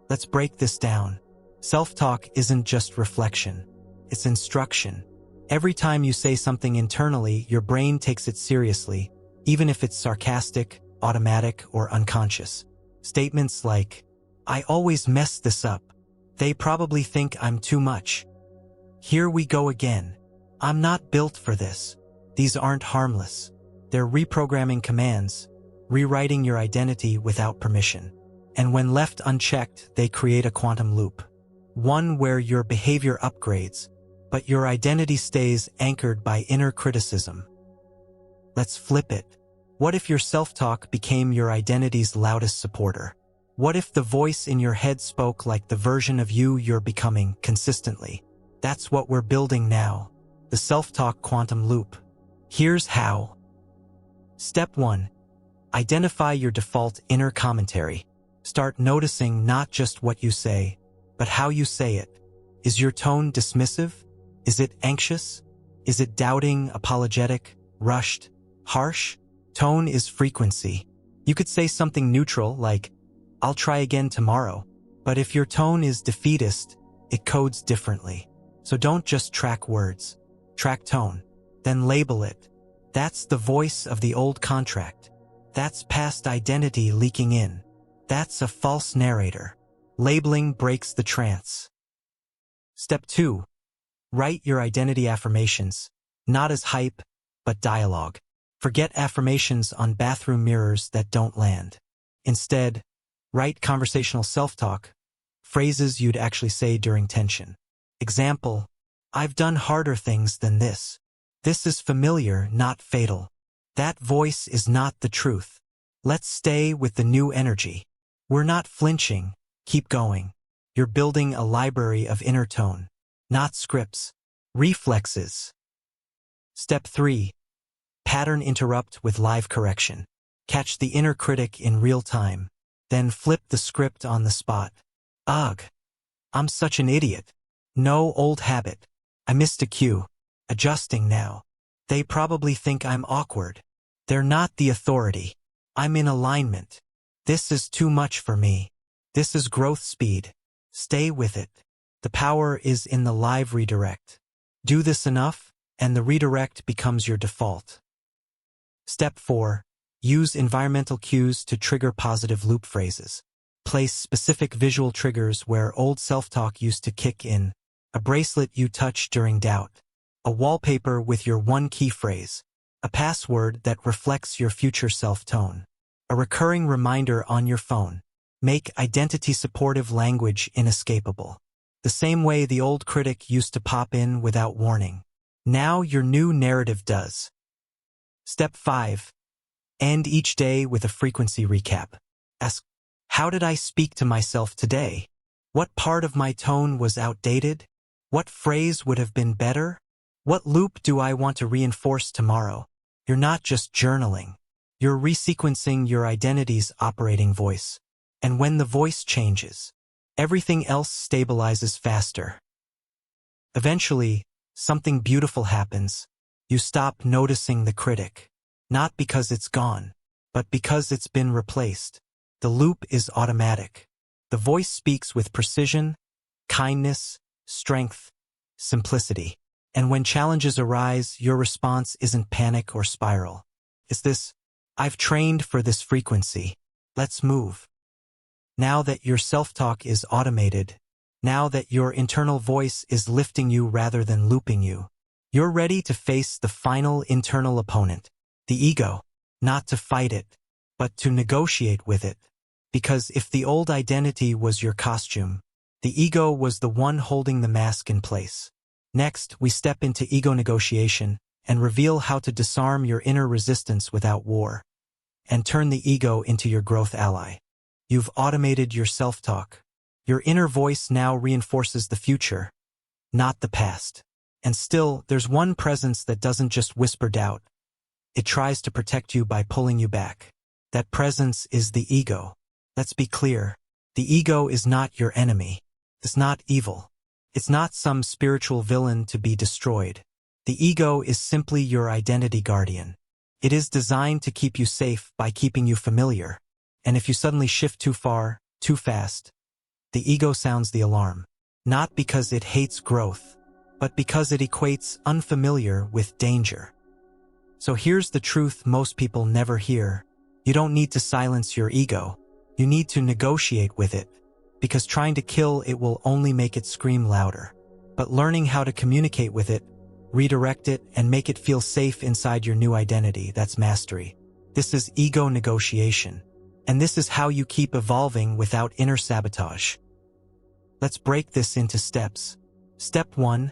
Speaker 1: Let's break this down. Self-talk isn't just reflection. It's instruction. Every time you say something internally, your brain takes it seriously, even if it's sarcastic, automatic, or unconscious. Statements like, "I always mess this up. They probably think I'm too much. Here we go again. I'm not built for this." These aren't harmless. They're reprogramming commands, rewriting your identity without permission. And when left unchecked, they create a quantum loop. One where your behavior upgrades, but your identity stays anchored by inner criticism. Let's flip it. What if your self-talk became your identity's loudest supporter? What if the voice in your head spoke like the version of you you're becoming consistently? That's what we're building now, the self-talk quantum loop. Here's how. Step 1. Identify your default inner commentary. Start noticing not just what you say, but how you say it. Is your tone dismissive? Is it anxious? Is it doubting, apologetic, rushed, harsh? Tone is frequency. You could say something neutral like, "I'll try again tomorrow." But if your tone is defeatist, it codes differently. So don't just track words. Track tone. Then label it. That's the voice of the old contract. That's past identity leaking in. That's a false narrator. Labeling breaks the trance. Step 2. Write your identity affirmations, not as hype, but dialogue. Forget affirmations on bathroom mirrors that don't land. Instead, write conversational self-talk, phrases you'd actually say during tension. Example, "I've done harder things than this. This is familiar, not fatal." That voice is not the truth. Let's stay with the new energy. We're not flinching. Keep going. You're building a library of inner tone, not scripts, reflexes. Step 3. Pattern interrupt with live correction. Catch the inner critic in real time, then flip the script on the spot. "Ugh, I'm such an idiot. No, old habit. I missed a cue. Adjusting now. They probably think I'm awkward. They're not the authority. I'm in alignment. This is too much for me. This is growth speed. Stay with it." The power is in the live redirect. Do this enough, and the redirect becomes your default. Step 4. Use environmental cues to trigger positive loop phrases. Place specific visual triggers where old self-talk used to kick in. A bracelet you touch during doubt. A wallpaper with your one key phrase. A password that reflects your future self-tone. A recurring reminder on your phone. Make identity-supportive language inescapable. The same way the old critic used to pop in without warning. Now your new narrative does. Step 5. End each day with a frequency recap. Ask, how did I speak to myself today? What part of my tone was outdated? What phrase would have been better? What loop do I want to reinforce tomorrow? You're not just journaling. You're resequencing your identity's operating voice. And when the voice changes, everything else stabilizes faster. Eventually, something beautiful happens. You stop noticing the critic. Not because it's gone, but because it's been replaced. The loop is automatic. The voice speaks with precision, kindness, strength, simplicity. And when challenges arise, your response isn't panic or spiral. It's this, I've trained for this frequency. Let's move. Now that your self-talk is automated, now that your internal voice is lifting you rather than looping you, you're ready to face the final internal opponent, the ego, not to fight it, but to negotiate with it. Because if the old identity was your costume, the ego was the one holding the mask in place. Next, we step into ego negotiation and reveal how to disarm your inner resistance without war, and turn the ego into your growth ally. You've automated your self-talk. Your inner voice now reinforces the future, not the past. And still, there's one presence that doesn't just whisper doubt. It tries to protect you by pulling you back. That presence is the ego. Let's be clear. The ego is not your enemy. It's not evil. It's not some spiritual villain to be destroyed. The ego is simply your identity guardian. It is designed to keep you safe by keeping you familiar. And if you suddenly shift too far, too fast, the ego sounds the alarm. Not because it hates growth, but because it equates unfamiliar with danger. So here's the truth most people never hear. You don't need to silence your ego. You need to negotiate with it, because trying to kill it will only make it scream louder. But learning how to communicate with it, redirect it, and make it feel safe inside your new identity, that's mastery. This is ego negotiation. And this is how you keep evolving without inner sabotage. Let's break this into steps. Step 1.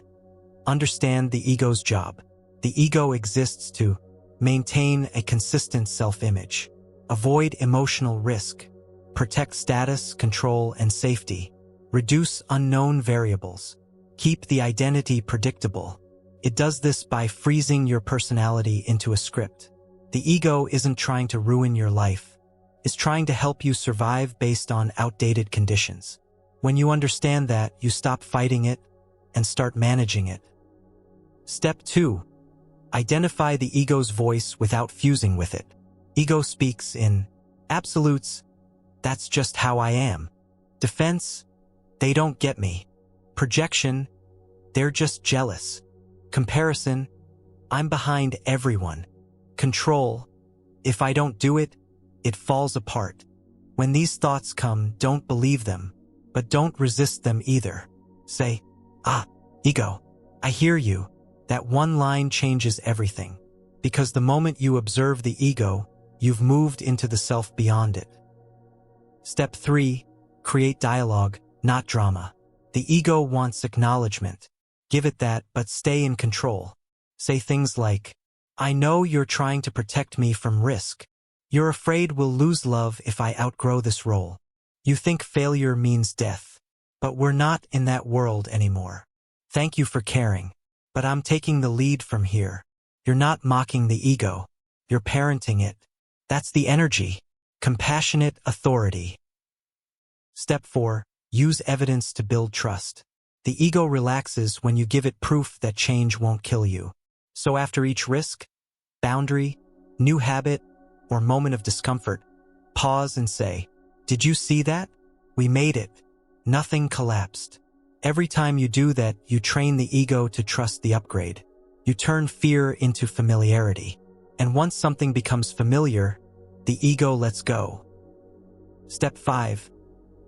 Speaker 1: Understand the ego's job. The ego exists to maintain a consistent self-image, avoid emotional risk, protect status, control, and safety, reduce unknown variables, keep the identity predictable. It does this by freezing your personality into a script. The ego isn't trying to ruin your life. It's trying to help you survive based on outdated conditions. When you understand that, you stop fighting it and start managing it. Step 2. Identify the ego's voice without fusing with it. Ego speaks in absolutes. That's just how I am. Defense. They don't get me. Projection. They're just jealous. Comparison. I'm behind everyone. Control. If I don't do it, it falls apart. When these thoughts come, don't believe them, but don't resist them either. Say, ego, I hear you. That one line changes everything. Because the moment you observe the ego, you've moved into the self beyond it. Step 3. Create dialogue, not drama. The ego wants acknowledgement. Give it that, but stay in control. Say things like, I know you're trying to protect me from risk. You're afraid we'll lose love if I outgrow this role. You think failure means death. But we're not in that world anymore. Thank you for caring. But I'm taking the lead from here. You're not mocking the ego. You're parenting it. That's the energy. Compassionate authority. Step 4. Use evidence to build trust. The ego relaxes when you give it proof that change won't kill you. So after each risk, boundary, new habit, or moment of discomfort, pause and say, did you see that? We made it. Nothing collapsed. Every time you do that, you train the ego to trust the upgrade. You turn fear into familiarity. And once something becomes familiar, the ego lets go. Step 5.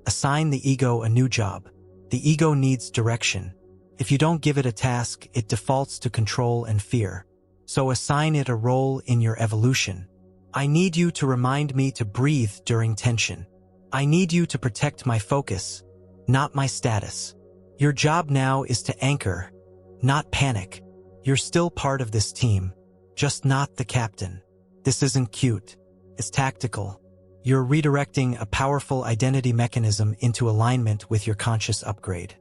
Speaker 1: Assign the ego a new job. The ego needs direction. If you don't give it a task, it defaults to control and fear. So assign it a role in your evolution. I need you to remind me to breathe during tension. I need you to protect my focus, not my status. Your job now is to anchor, not panic. You're still part of this team, just not the captain. This isn't cute. It's tactical. You're redirecting a powerful identity mechanism into alignment with your conscious upgrade.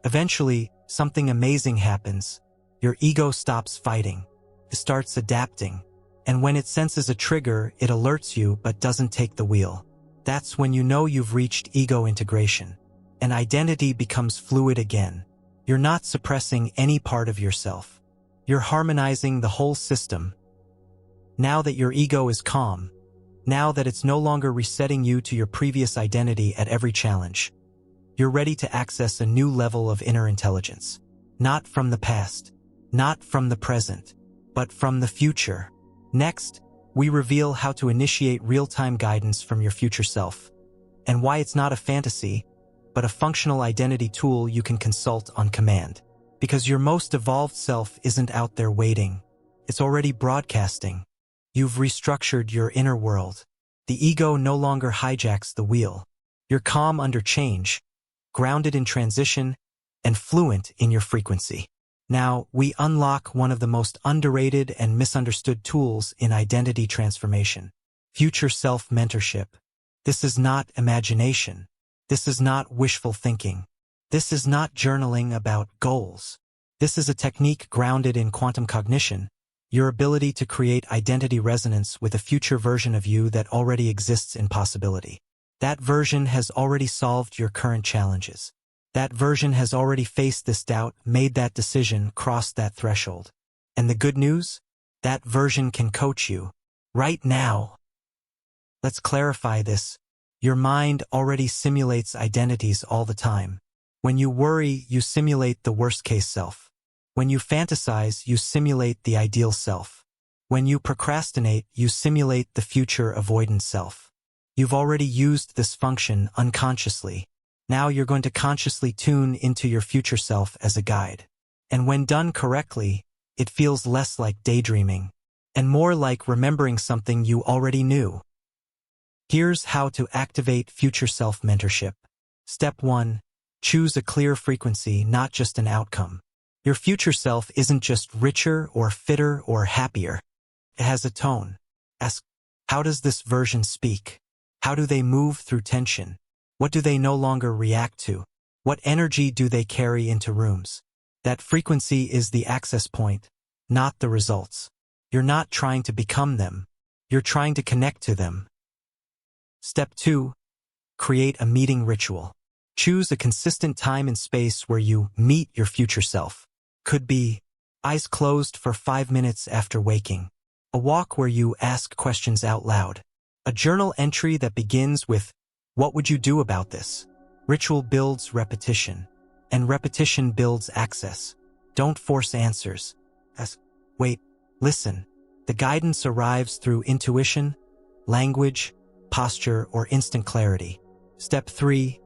Speaker 1: Eventually, something amazing happens. Your ego stops fighting. It starts adapting. And when it senses a trigger, it alerts you but doesn't take the wheel. That's when you know you've reached ego integration. And identity becomes fluid again. You're not suppressing any part of yourself. You're harmonizing the whole system. Now that your ego is calm, now that it's no longer resetting you to your previous identity at every challenge, you're ready to access a new level of inner intelligence. Not from the past, not from the present, but from the future. Next, we reveal how to initiate real-time guidance from your future self, and why it's not a fantasy, but a functional identity tool you can consult on command. Because your most evolved self isn't out there waiting. It's already broadcasting. You've restructured your inner world. The ego no longer hijacks the wheel. You're calm under change, grounded in transition, and fluent in your frequency. Now, we unlock one of the most underrated and misunderstood tools in identity transformation: future self mentorship. This is not imagination. This is not wishful thinking. This is not journaling about goals. This is a technique grounded in quantum cognition, your ability to create identity resonance with a future version of you that already exists in possibility. That version has already solved your current challenges. That version has already faced this doubt, made that decision, crossed that threshold. And the good news? That version can coach you. Right now. Let's clarify this. Your mind already simulates identities all the time. When you worry, you simulate the worst-case self. When you fantasize, you simulate the ideal self. When you procrastinate, you simulate the future avoidant self. You've already used this function unconsciously. Now you're going to consciously tune into your future self as a guide. And when done correctly, it feels less like daydreaming, and more like remembering something you already knew. Here's how to activate future self mentorship. Step 1. Choose a clear frequency, not just an outcome. Your future self isn't just richer or fitter or happier. It has a tone. Ask, how does this version speak? How do they move through tension? What do they no longer react to? What energy do they carry into rooms? That frequency is the access point, not the results. You're not trying to become them. You're trying to connect to them. Step 2. Create a meeting ritual. Choose a consistent time and space where you meet your future self. Could be eyes closed for 5 minutes after waking. A walk where you ask questions out loud. A journal entry that begins with, "What would you do about this?" Ritual builds repetition, and repetition builds access. Don't force answers. Ask, wait, listen. The guidance arrives through intuition, language, posture, or instant clarity. Step 3.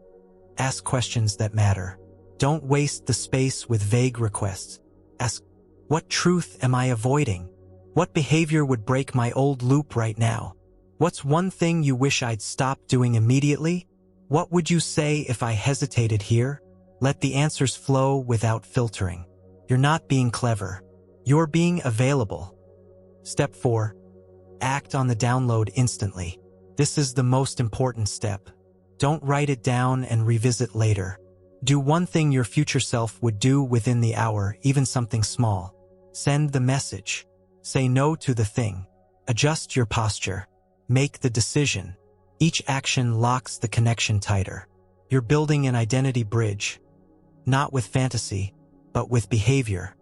Speaker 1: Ask questions that matter. Don't waste the space with vague requests. Ask, what truth am I avoiding? What behavior would break my old loop right now? What's one thing you wish I'd stop doing immediately? What would you say if I hesitated here? Let the answers flow without filtering. You're not being clever. You're being available. Step 4. Act on the download instantly. This is the most important step. Don't write it down and revisit later. Do one thing your future self would do within the hour, even something small. Send the message. Say no to the thing. Adjust your posture. Make the decision. Each action locks the connection tighter. You're building an identity bridge, not with fantasy, but with behavior.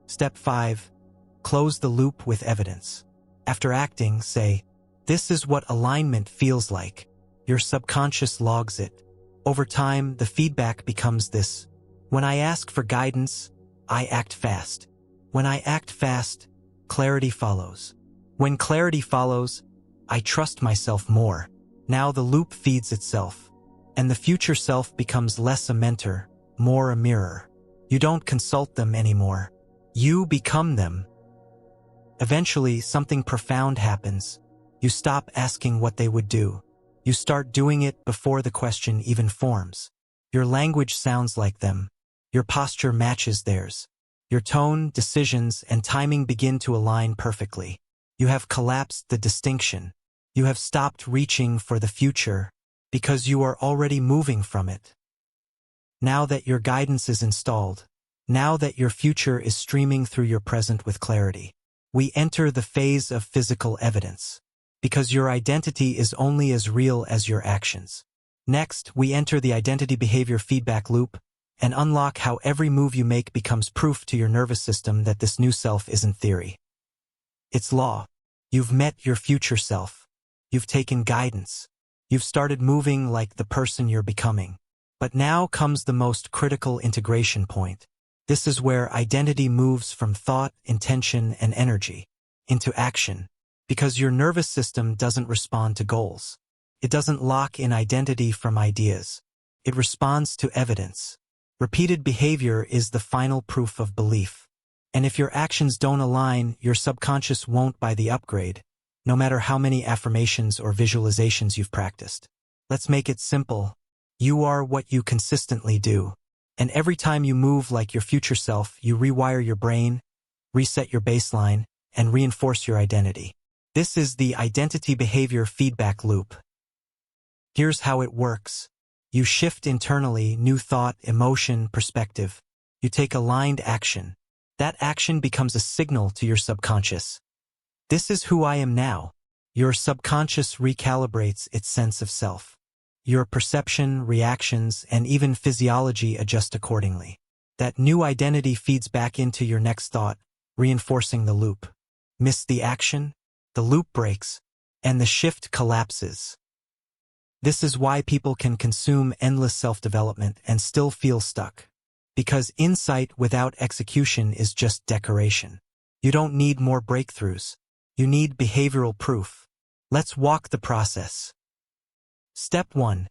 Speaker 1: Step 5. Close the loop with evidence. After acting, say, "This is what alignment feels like." Your subconscious logs it. Over time, the feedback becomes this: when I ask for guidance, I act fast. When I act fast, clarity follows. When clarity follows, I trust myself more. Now the loop feeds itself, and the future self becomes less a mentor, more a mirror. You don't consult them anymore. You become them. Eventually, something profound happens. You stop asking what they would do. You start doing it before the question even forms. Your language sounds like them. Your posture matches theirs. Your tone, decisions, and timing begin to align perfectly. You have collapsed the distinction. You have stopped reaching for the future because you are already moving from it. Now that your guidance is installed, now that your future is streaming through your present with clarity, we enter the phase of physical evidence. Because your identity is only as real as your actions. Next, we enter the identity behavior feedback loop and unlock how every move you make becomes proof to your nervous system that this new self isn't theory. It's law. You've met your future self. You've taken guidance. You've started moving like the person you're becoming. But now comes the most critical integration point. This is where identity moves from thought, intention, and energy into action, because your nervous system doesn't respond to goals. It doesn't lock in identity from ideas. It responds to evidence. Repeated behavior is the final proof of belief. And if your actions don't align, your subconscious won't buy the upgrade, no matter how many affirmations or visualizations you've practiced. Let's make it simple. You are what you consistently do. And every time you move like your future self, you rewire your brain, reset your baseline, and reinforce your identity. This is the identity behavior feedback loop. Here's how it works. You shift internally, new thought, emotion, perspective. You take aligned action. That action becomes a signal to your subconscious. This is who I am now. Your subconscious recalibrates its sense of self. Your perception, reactions, and even physiology adjust accordingly. That new identity feeds back into your next thought, reinforcing the loop. Miss the action, the loop breaks, and the shift collapses. This is why people can consume endless self-development and still feel stuck. Because insight without execution is just decoration. You don't need more breakthroughs. You need behavioral proof. Let's walk the process. Step 1.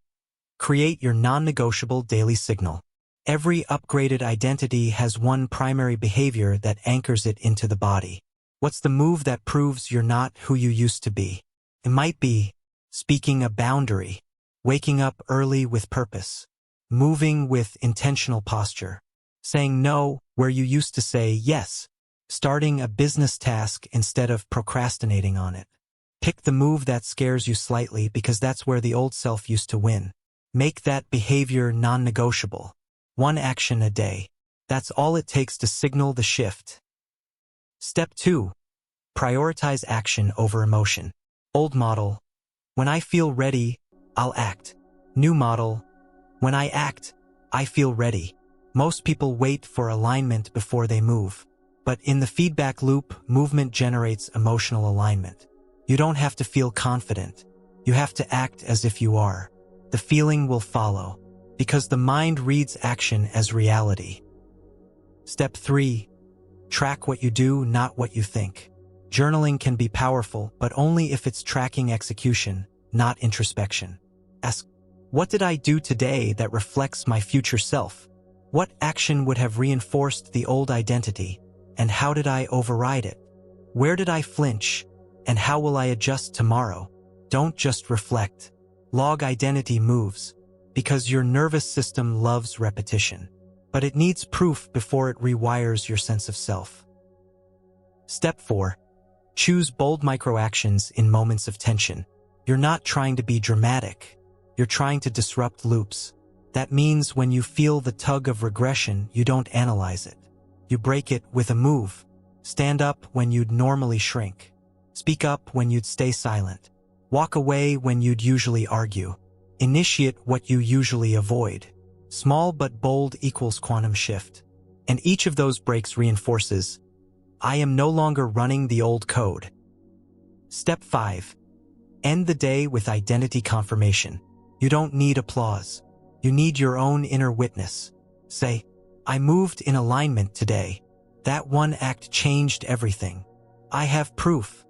Speaker 1: Create your non-negotiable daily signal. Every upgraded identity has one primary behavior that anchors it into the body. What's the move that proves you're not who you used to be? It might be speaking a boundary, waking up early with purpose, moving with intentional posture, saying no where you used to say yes, starting a business task instead of procrastinating on it. Pick the move that scares you slightly because that's where the old self used to win. Make that behavior non-negotiable. One action a day. That's all it takes to signal the shift. Step 2. Prioritize action over emotion. Old model. When I feel ready, I'll act. New model. When I act, I feel ready. Most people wait for alignment before they move. But in the feedback loop, movement generates emotional alignment. You don't have to feel confident. You have to act as if you are. The feeling will follow, because the mind reads action as reality. Step 3. Track what you do, not what you think. Journaling can be powerful, but only if it's tracking execution, not introspection. Ask, what did I do today that reflects my future self? What action would have reinforced the old identity, and how did I override it? Where did I flinch, and how will I adjust tomorrow? Don't just reflect. Log identity moves, because your nervous system loves repetition. But it needs proof before it rewires your sense of self. Step 4. Choose bold microactions in moments of tension. You're not trying to be dramatic. You're trying to disrupt loops. That means when you feel the tug of regression, you don't analyze it. You break it with a move. Stand up when you'd normally shrink. Speak up when you'd stay silent. Walk away when you'd usually argue. Initiate what you usually avoid. Small but bold equals quantum shift. And each of those breaks reinforces, I am no longer running the old code. Step 5. End the day with identity confirmation. You don't need applause. You need your own inner witness. Say, I moved in alignment today. That one act changed everything. I have proof.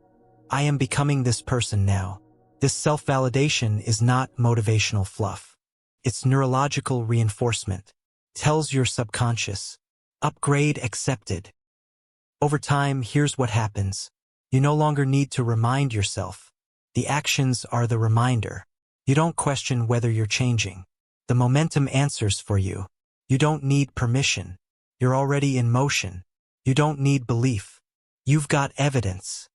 Speaker 1: I am becoming this person now. This self-validation is not motivational fluff. It's neurological reinforcement. Tells your subconscious, upgrade accepted. Over time, here's what happens. You no longer need to remind yourself. The actions are the reminder. You don't question whether you're changing. The momentum answers for you. You don't need permission. You're already in motion. You don't need belief. You've got evidence.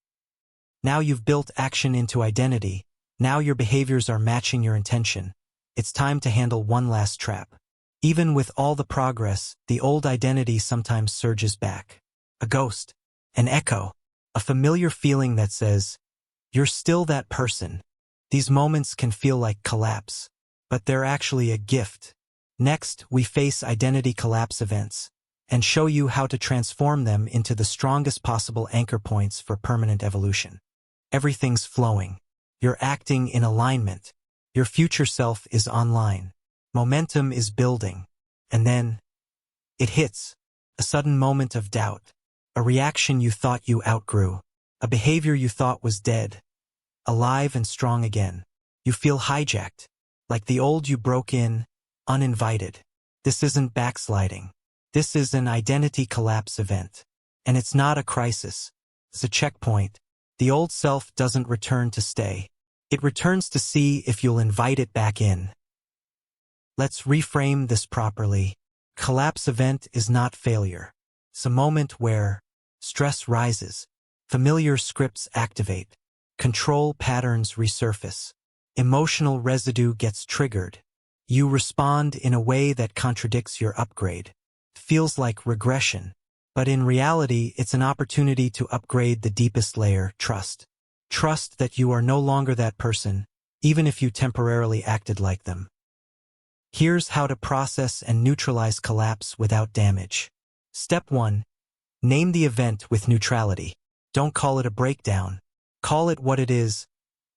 Speaker 1: Now you've built action into identity. Now your behaviors are matching your intention. It's time to handle one last trap. Even with all the progress, the old identity sometimes surges back. A ghost, an echo, a familiar feeling that says, you're still that person. These moments can feel like collapse, but they're actually a gift. Next, we face identity collapse events and show you how to transform them into the strongest possible anchor points for permanent evolution. Everything's flowing. You're acting in alignment. Your future self is online. Momentum is building. And then, it hits. A sudden moment of doubt. A reaction you thought you outgrew. A behavior you thought was dead. Alive and strong again. You feel hijacked. Like the old you broke in, uninvited. This isn't backsliding. This is an identity collapse event. And it's not a crisis. It's a checkpoint. The old self doesn't return to stay. It returns to see if you'll invite it back in. Let's reframe this properly. Collapse event is not failure. It's a moment where stress rises, familiar scripts activate, control patterns resurface, emotional residue gets triggered. You respond in a way that contradicts your upgrade. It feels like regression, but in reality, it's an opportunity to upgrade the deepest layer, trust. Trust that you are no longer that person, even if you temporarily acted like them. Here's how to process and neutralize collapse without damage. Step 1. Name the event with neutrality. Don't call it a breakdown. Call it what it is,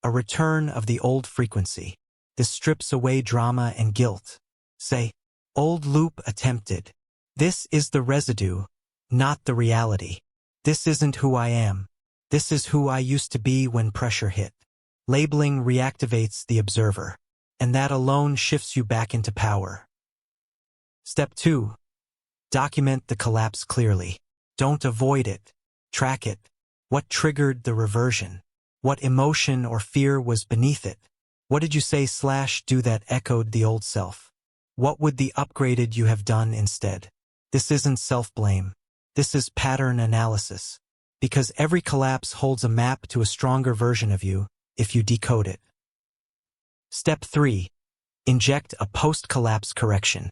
Speaker 1: a return of the old frequency. This strips away drama and guilt. Say, old loop attempted. This is the residue, not the reality. This isn't who I am. This is who I used to be when pressure hit. Labeling reactivates the observer, and that alone shifts you back into power. Step 2. Document the collapse clearly. Don't avoid it. Track it. What triggered the reversion? What emotion or fear was beneath it? What did you say/do that echoed the old self? What would the upgraded you have done instead? This isn't self-blame. This is pattern analysis. Because every collapse holds a map to a stronger version of you, if you decode it. Step 3. Inject a post-collapse correction.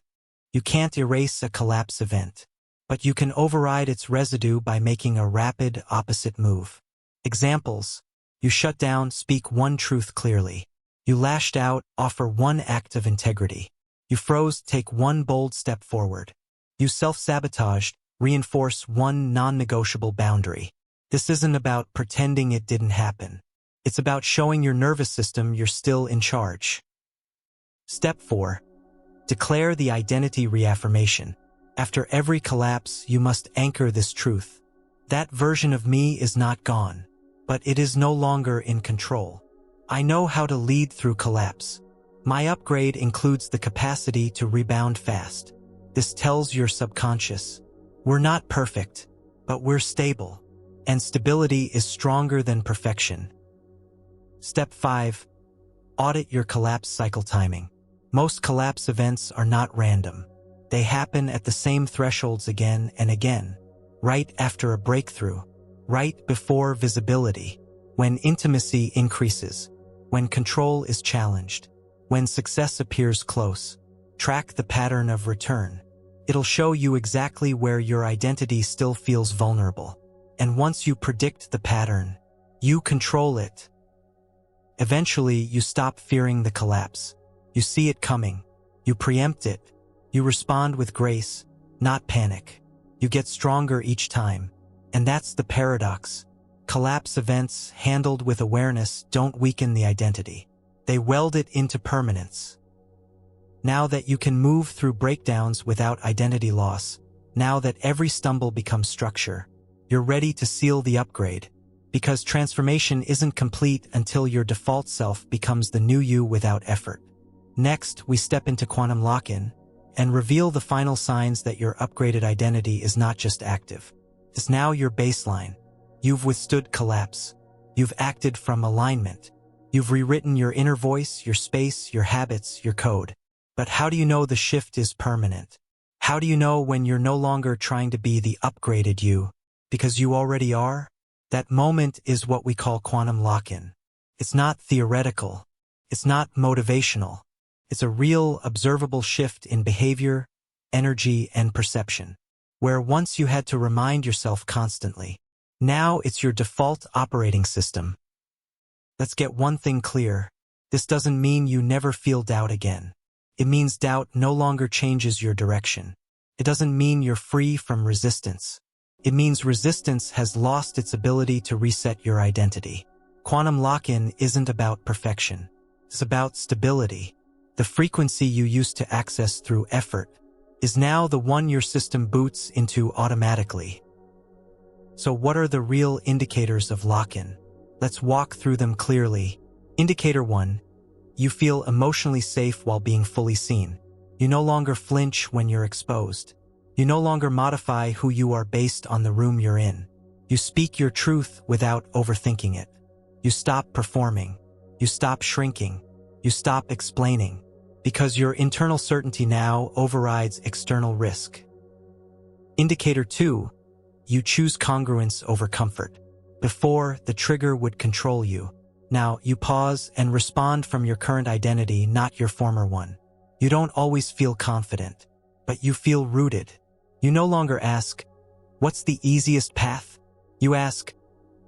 Speaker 1: You can't erase a collapse event, but you can override its residue by making a rapid opposite move. Examples. You shut down, speak one truth clearly. You lashed out, offer one act of integrity. You froze, take one bold step forward. You self-sabotaged, reinforce one non-negotiable boundary. This isn't about pretending it didn't happen. It's about showing your nervous system you're still in charge. Step 4. Declare the identity reaffirmation. After every collapse, you must anchor this truth. That version of me is not gone, but it is no longer in control. I know how to lead through collapse. My upgrade includes the capacity to rebound fast. This tells your subconscious, we're not perfect, but we're stable. And stability is stronger than perfection. Step 5. Audit your collapse cycle timing. Most collapse events are not random. They happen at the same thresholds again and again. Right after a breakthrough. Right before visibility. When intimacy increases. When control is challenged. When success appears close. Track the pattern of return. It'll show you exactly where your identity still feels vulnerable. And once you predict the pattern, you control it. Eventually, you stop fearing the collapse. You see it coming. You preempt it. You respond with grace, not panic. You get stronger each time. And that's the paradox. Collapse events, handled with awareness, don't weaken the identity. They weld it into permanence. Now that you can move through breakdowns without identity loss, now that every stumble becomes structure, you're ready to seal the upgrade, because transformation isn't complete until your default self becomes the new you without effort. Next, we step into quantum lock-in and reveal the final signs that your upgraded identity is not just active. It's now your baseline. You've withstood collapse. You've acted from alignment. You've rewritten your inner voice, your space, your habits, your code. But how do you know the shift is permanent? How do you know when you're no longer trying to be the upgraded you? Because you already are? That moment is what we call quantum lock-in. It's not theoretical. It's not motivational. It's a real, observable shift in behavior, energy, and perception. Where once you had to remind yourself constantly, now it's your default operating system. Let's get one thing clear. This doesn't mean you never feel doubt again. It means doubt no longer changes your direction. It doesn't mean you're free from resistance. It means resistance has lost its ability to reset your identity. Quantum lock-in isn't about perfection. It's about stability. The frequency you used to access through effort is now the one your system boots into automatically. So what are the real indicators of lock-in? Let's walk through them clearly. Indicator 1. You feel emotionally safe while being fully seen. You no longer flinch when you're exposed. You no longer modify who you are based on the room you're in. You speak your truth without overthinking it. You stop performing. You stop shrinking. You stop explaining. Because your internal certainty now overrides external risk. Indicator 2. You choose congruence over comfort. Before, the trigger would control you. Now, you pause and respond from your current identity, not your former one. You don't always feel confident, but you feel rooted. You no longer ask, "What's the easiest path?" You ask,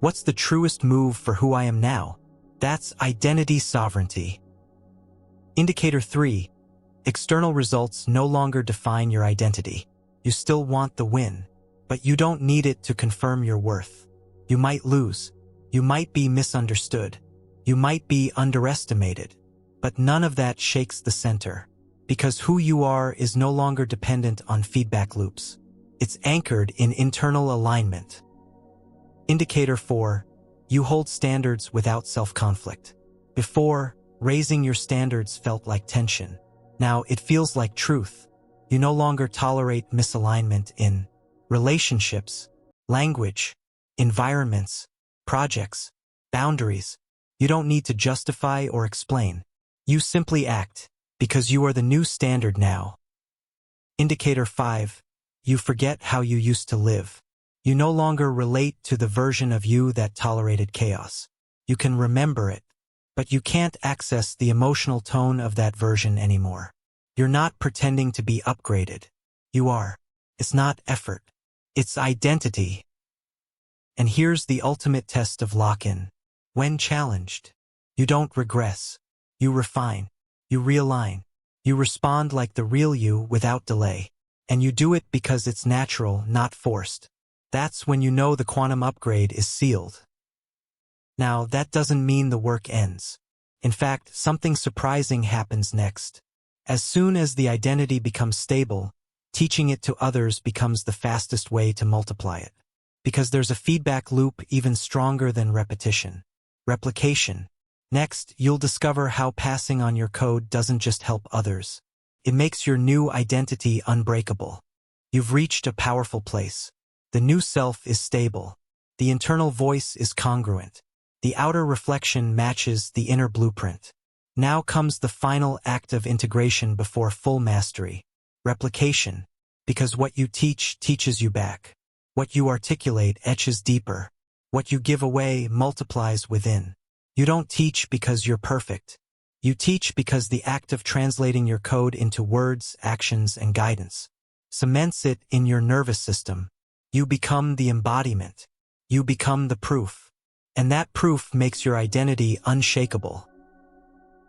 Speaker 1: "What's the truest move for who I am now?" That's identity sovereignty. Indicator 3. External results no longer define your identity. You still want the win, but you don't need it to confirm your worth. You might lose. You might be misunderstood. You might be underestimated. But none of that shakes the center, because who you are is no longer dependent on feedback loops. It's anchored in internal alignment. Indicator 4. You hold standards without self-conflict. Before, raising your standards felt like tension. Now it feels like truth. You no longer tolerate misalignment in relationships, language, environments, projects, boundaries. You don't need to justify or explain. You simply act, because you are the new standard now. Indicator 5. You forget how you used to live. You no longer relate to the version of you that tolerated chaos. You can remember it, but you can't access the emotional tone of that version anymore. You're not pretending to be upgraded. You are. It's not effort. It's identity. And here's the ultimate test of lock-in. When challenged, you don't regress. You refine. You realign. You respond like the real you without delay. And you do it because it's natural, not forced. That's when you know the quantum upgrade is sealed. Now, that doesn't mean the work ends. In fact, something surprising happens next. As soon as the identity becomes stable, teaching it to others becomes the fastest way to multiply it. Because there's a feedback loop even stronger than repetition. Replication. Next, you'll discover how passing on your code doesn't just help others. It makes your new identity unbreakable. You've reached a powerful place. The new self is stable. The internal voice is congruent. The outer reflection matches the inner blueprint. Now comes the final act of integration before full mastery. Replication. Because what you teach teaches you back. What you articulate etches deeper. What you give away multiplies within. You don't teach because you're perfect. You teach because the act of translating your code into words, actions, and guidance cements it in your nervous system. You become the embodiment. You become the proof. And that proof makes your identity unshakable.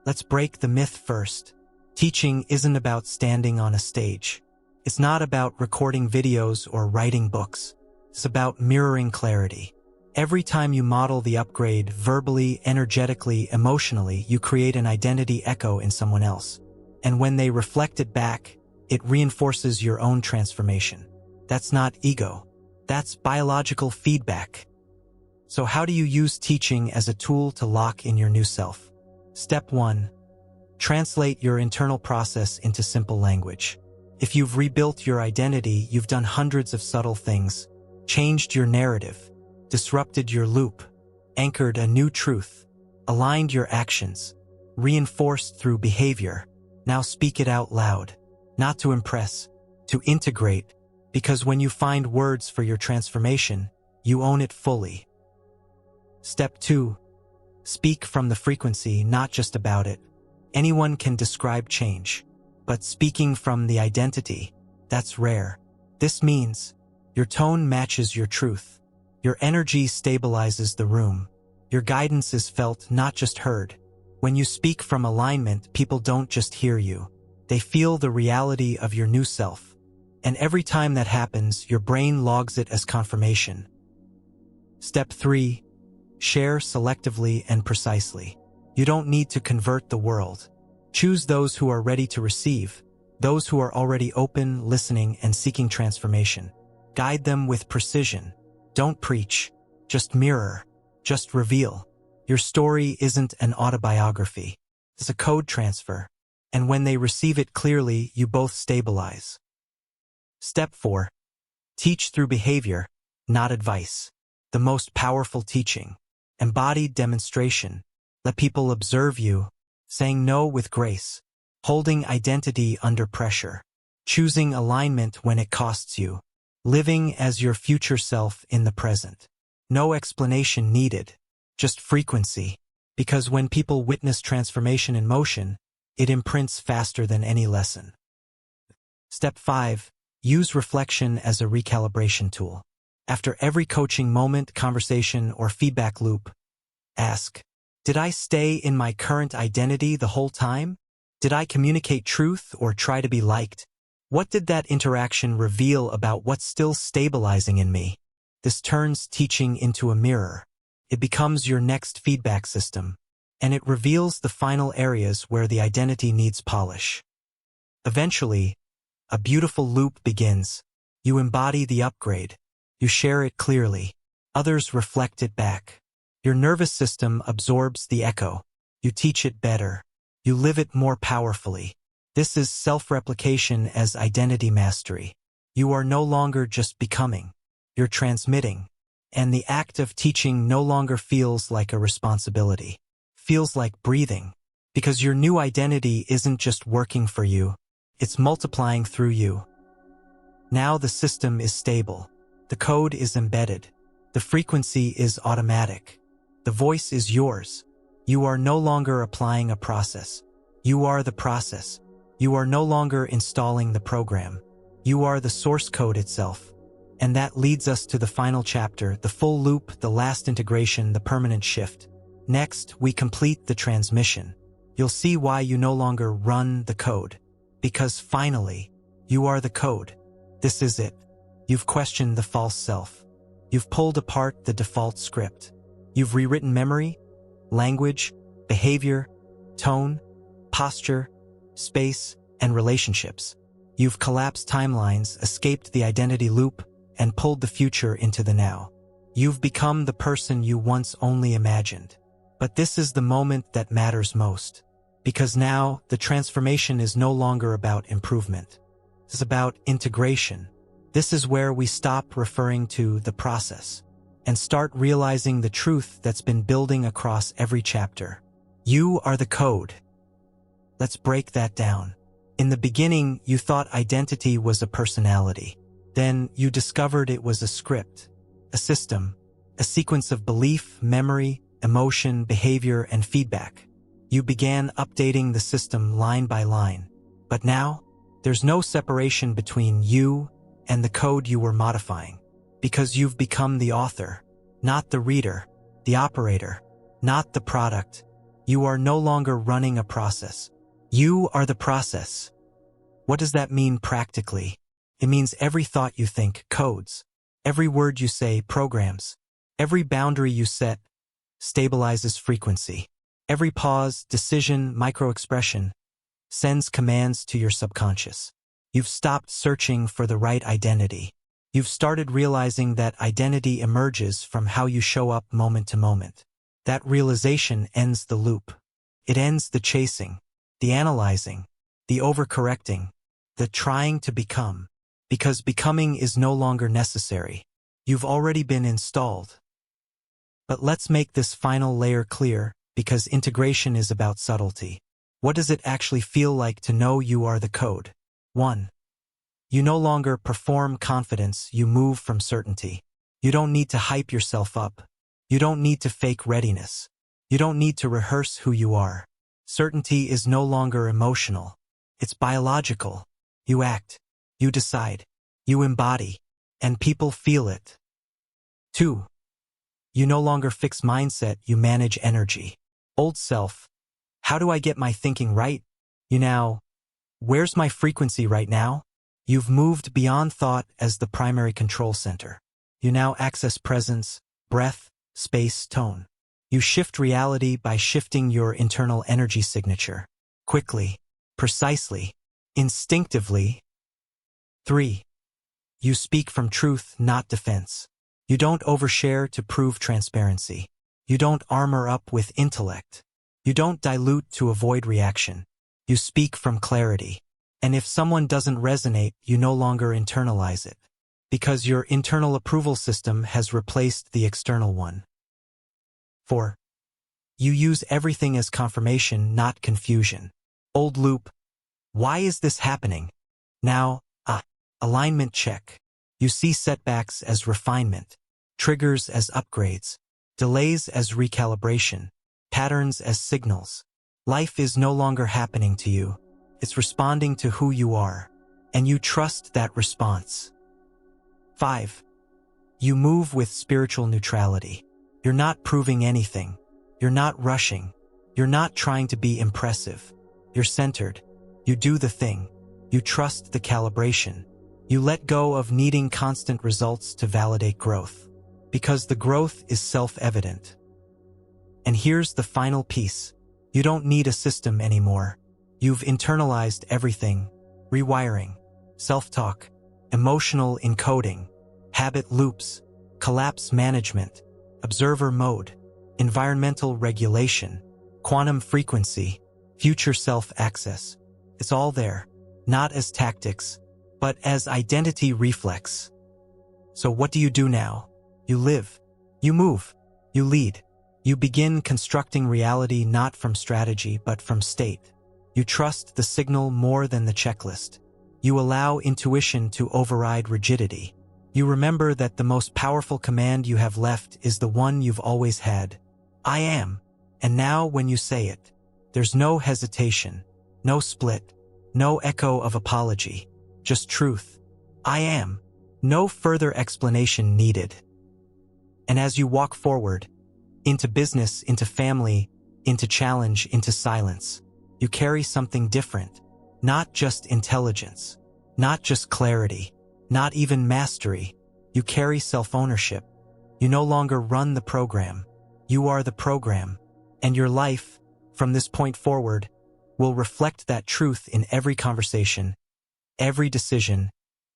Speaker 1: Let's break the myth first. Teaching isn't about standing on a stage. It's not about recording videos or writing books. It's about mirroring clarity. Every time you model the upgrade verbally, energetically, emotionally, you create an identity echo in someone else. And when they reflect it back, it reinforces your own transformation. That's not ego. That's biological feedback. So how do you use teaching as a tool to lock in your new self? Step 1. Translate your internal process into simple language. If you've rebuilt your identity, you've done hundreds of subtle things, changed your narrative, disrupted your loop, anchored a new truth, aligned your actions, reinforced through behavior. Now speak it out loud, not to impress, to integrate, because when you find words for your transformation, you own it fully. Step 2. Speak from the frequency, not just about it. Anyone can describe change, but speaking from the identity, that's rare. This means your tone matches your truth. Your energy stabilizes the room. Your guidance is felt, not just heard. When you speak from alignment, people don't just hear you. They feel the reality of your new self. And every time that happens, your brain logs it as confirmation. Step 3. Share selectively and precisely. You don't need to convert the world. Choose those who are ready to receive, those who are already open, listening, and seeking transformation. Guide them with precision. Don't preach. Just mirror. Just reveal. Your story isn't an autobiography. It's a code transfer. And when they receive it clearly, you both stabilize. Step 4. Teach through behavior, not advice. The most powerful teaching. Embodied demonstration. Let people observe you, saying no with grace, holding identity under pressure, choosing alignment when it costs you, living as your future self in the present. No explanation needed, just frequency, because when people witness transformation in motion, it imprints faster than any lesson. Step 5. Use reflection as a recalibration tool. After every coaching moment, conversation, or feedback loop, ask, did I stay in my current identity the whole time? Did I communicate truth or try to be liked? What did that interaction reveal about what's still stabilizing in me? This turns teaching into a mirror. It becomes your next feedback system, and it reveals the final areas where the identity needs polish. Eventually, a beautiful loop begins. You embody the upgrade. You share it clearly. Others reflect it back. Your nervous system absorbs the echo. You teach it better. You live it more powerfully. This is self-replication as identity mastery. You are no longer just becoming. You're transmitting. And the act of teaching no longer feels like a responsibility. Feels like breathing. Because your new identity isn't just working for you. It's multiplying through you. Now the system is stable. The code is embedded. The frequency is automatic. The voice is yours. You are no longer applying a process. You are the process. You are no longer installing the program. You are the source code itself. And that leads us to the final chapter, the full loop, the last integration, the permanent shift. Next, we complete the transmission. You'll see why you no longer run the code. Because finally, you are the code. This is it. You've questioned the false self. You've pulled apart the default script. You've rewritten memory, language, behavior, tone, posture, space, and relationships. You've collapsed timelines, escaped the identity loop, and pulled the future into the now. You've become the person you once only imagined. But this is the moment that matters most. Because now, the transformation is no longer about improvement. It's about integration. This is where we stop referring to the process and start realizing the truth that's been building across every chapter. You are the code. Let's break that down. In the beginning, you thought identity was a personality. Then you discovered it was a script, a system, a sequence of belief, memory, emotion, behavior, and feedback. You began updating the system line by line. But now, there's no separation between you and the code you were modifying. Because you've become the author, not the reader, the operator, not the product. You are no longer running a process. You are the process. What does that mean practically? It means every thought you think codes. Every word you say programs. Every boundary you set stabilizes frequency. Every pause, decision, micro-expression sends commands to your subconscious. You've stopped searching for the right identity. You've started realizing that identity emerges from how you show up moment to moment. That realization ends the loop. It ends the chasing, the analyzing, the overcorrecting, the trying to become. Because becoming is no longer necessary. You've already been installed. But let's make this final layer clear, because integration is about subtlety. What does it actually feel like to know you are the code? 1. You no longer perform confidence, you move from certainty. You don't need to hype yourself up. You don't need to fake readiness. You don't need to rehearse who you are. Certainty is no longer emotional. It's biological. You act. You decide. You embody. And people feel it. 2. You no longer fix mindset, you manage energy. Old self. How do I get my thinking right? You now, where's my frequency right now? You've moved beyond thought as the primary control center. You now access presence, breath, space, tone. You shift reality by shifting your internal energy signature. Quickly, precisely, instinctively. 3. You speak from truth, not defense. You don't overshare to prove transparency. You don't armor up with intellect. You don't dilute to avoid reaction. You speak from clarity. And if someone doesn't resonate, you no longer internalize it, because your internal approval system has replaced the external one. 4. You use everything as confirmation, not confusion. Old loop. Why is this happening? Now, alignment check. You see setbacks as refinement, triggers as upgrades, delays as recalibration, patterns as signals. Life is no longer happening to you. It's responding to who you are, and you trust that response. 5. You move with spiritual neutrality. You're not proving anything. You're not rushing. You're not trying to be impressive. You're centered. You do the thing. You trust the calibration. You let go of needing constant results to validate growth, because the growth is self-evident. And here's the final piece. You don't need a system anymore. You've internalized everything: rewiring, self-talk, emotional encoding, habit loops, collapse management, observer mode, environmental regulation, quantum frequency, future self-access. It's all there, not as tactics, but as identity reflex. So what do you do now? You live, you move, you lead. You begin constructing reality not from strategy but from state. You trust the signal more than the checklist. You allow intuition to override rigidity. You remember that the most powerful command you have left is the one you've always had. I am. And now when you say it, there's no hesitation, no split, no echo of apology, just truth. I am. No further explanation needed. And as you walk forward, into business, into family, into challenge, into silence, you carry something different. Not just intelligence, not just clarity, not even mastery. You carry self-ownership. You no longer run the program. You are the program. And your life, from this point forward, will reflect that truth in every conversation, every decision,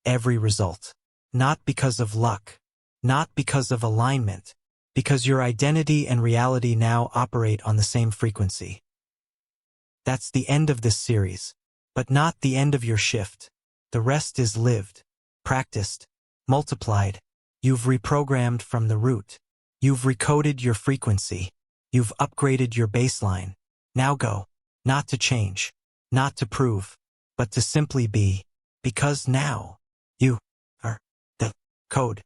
Speaker 1: every result. Not because of luck, not because of alignment, because your identity and reality now operate on the same frequency. That's the end of this series, but not the end of your shift. The rest is lived, practiced, multiplied. You've reprogrammed from the root. You've recoded your frequency. You've upgraded your baseline. Now go, not to change, not to prove, but to simply be, because now you are the code.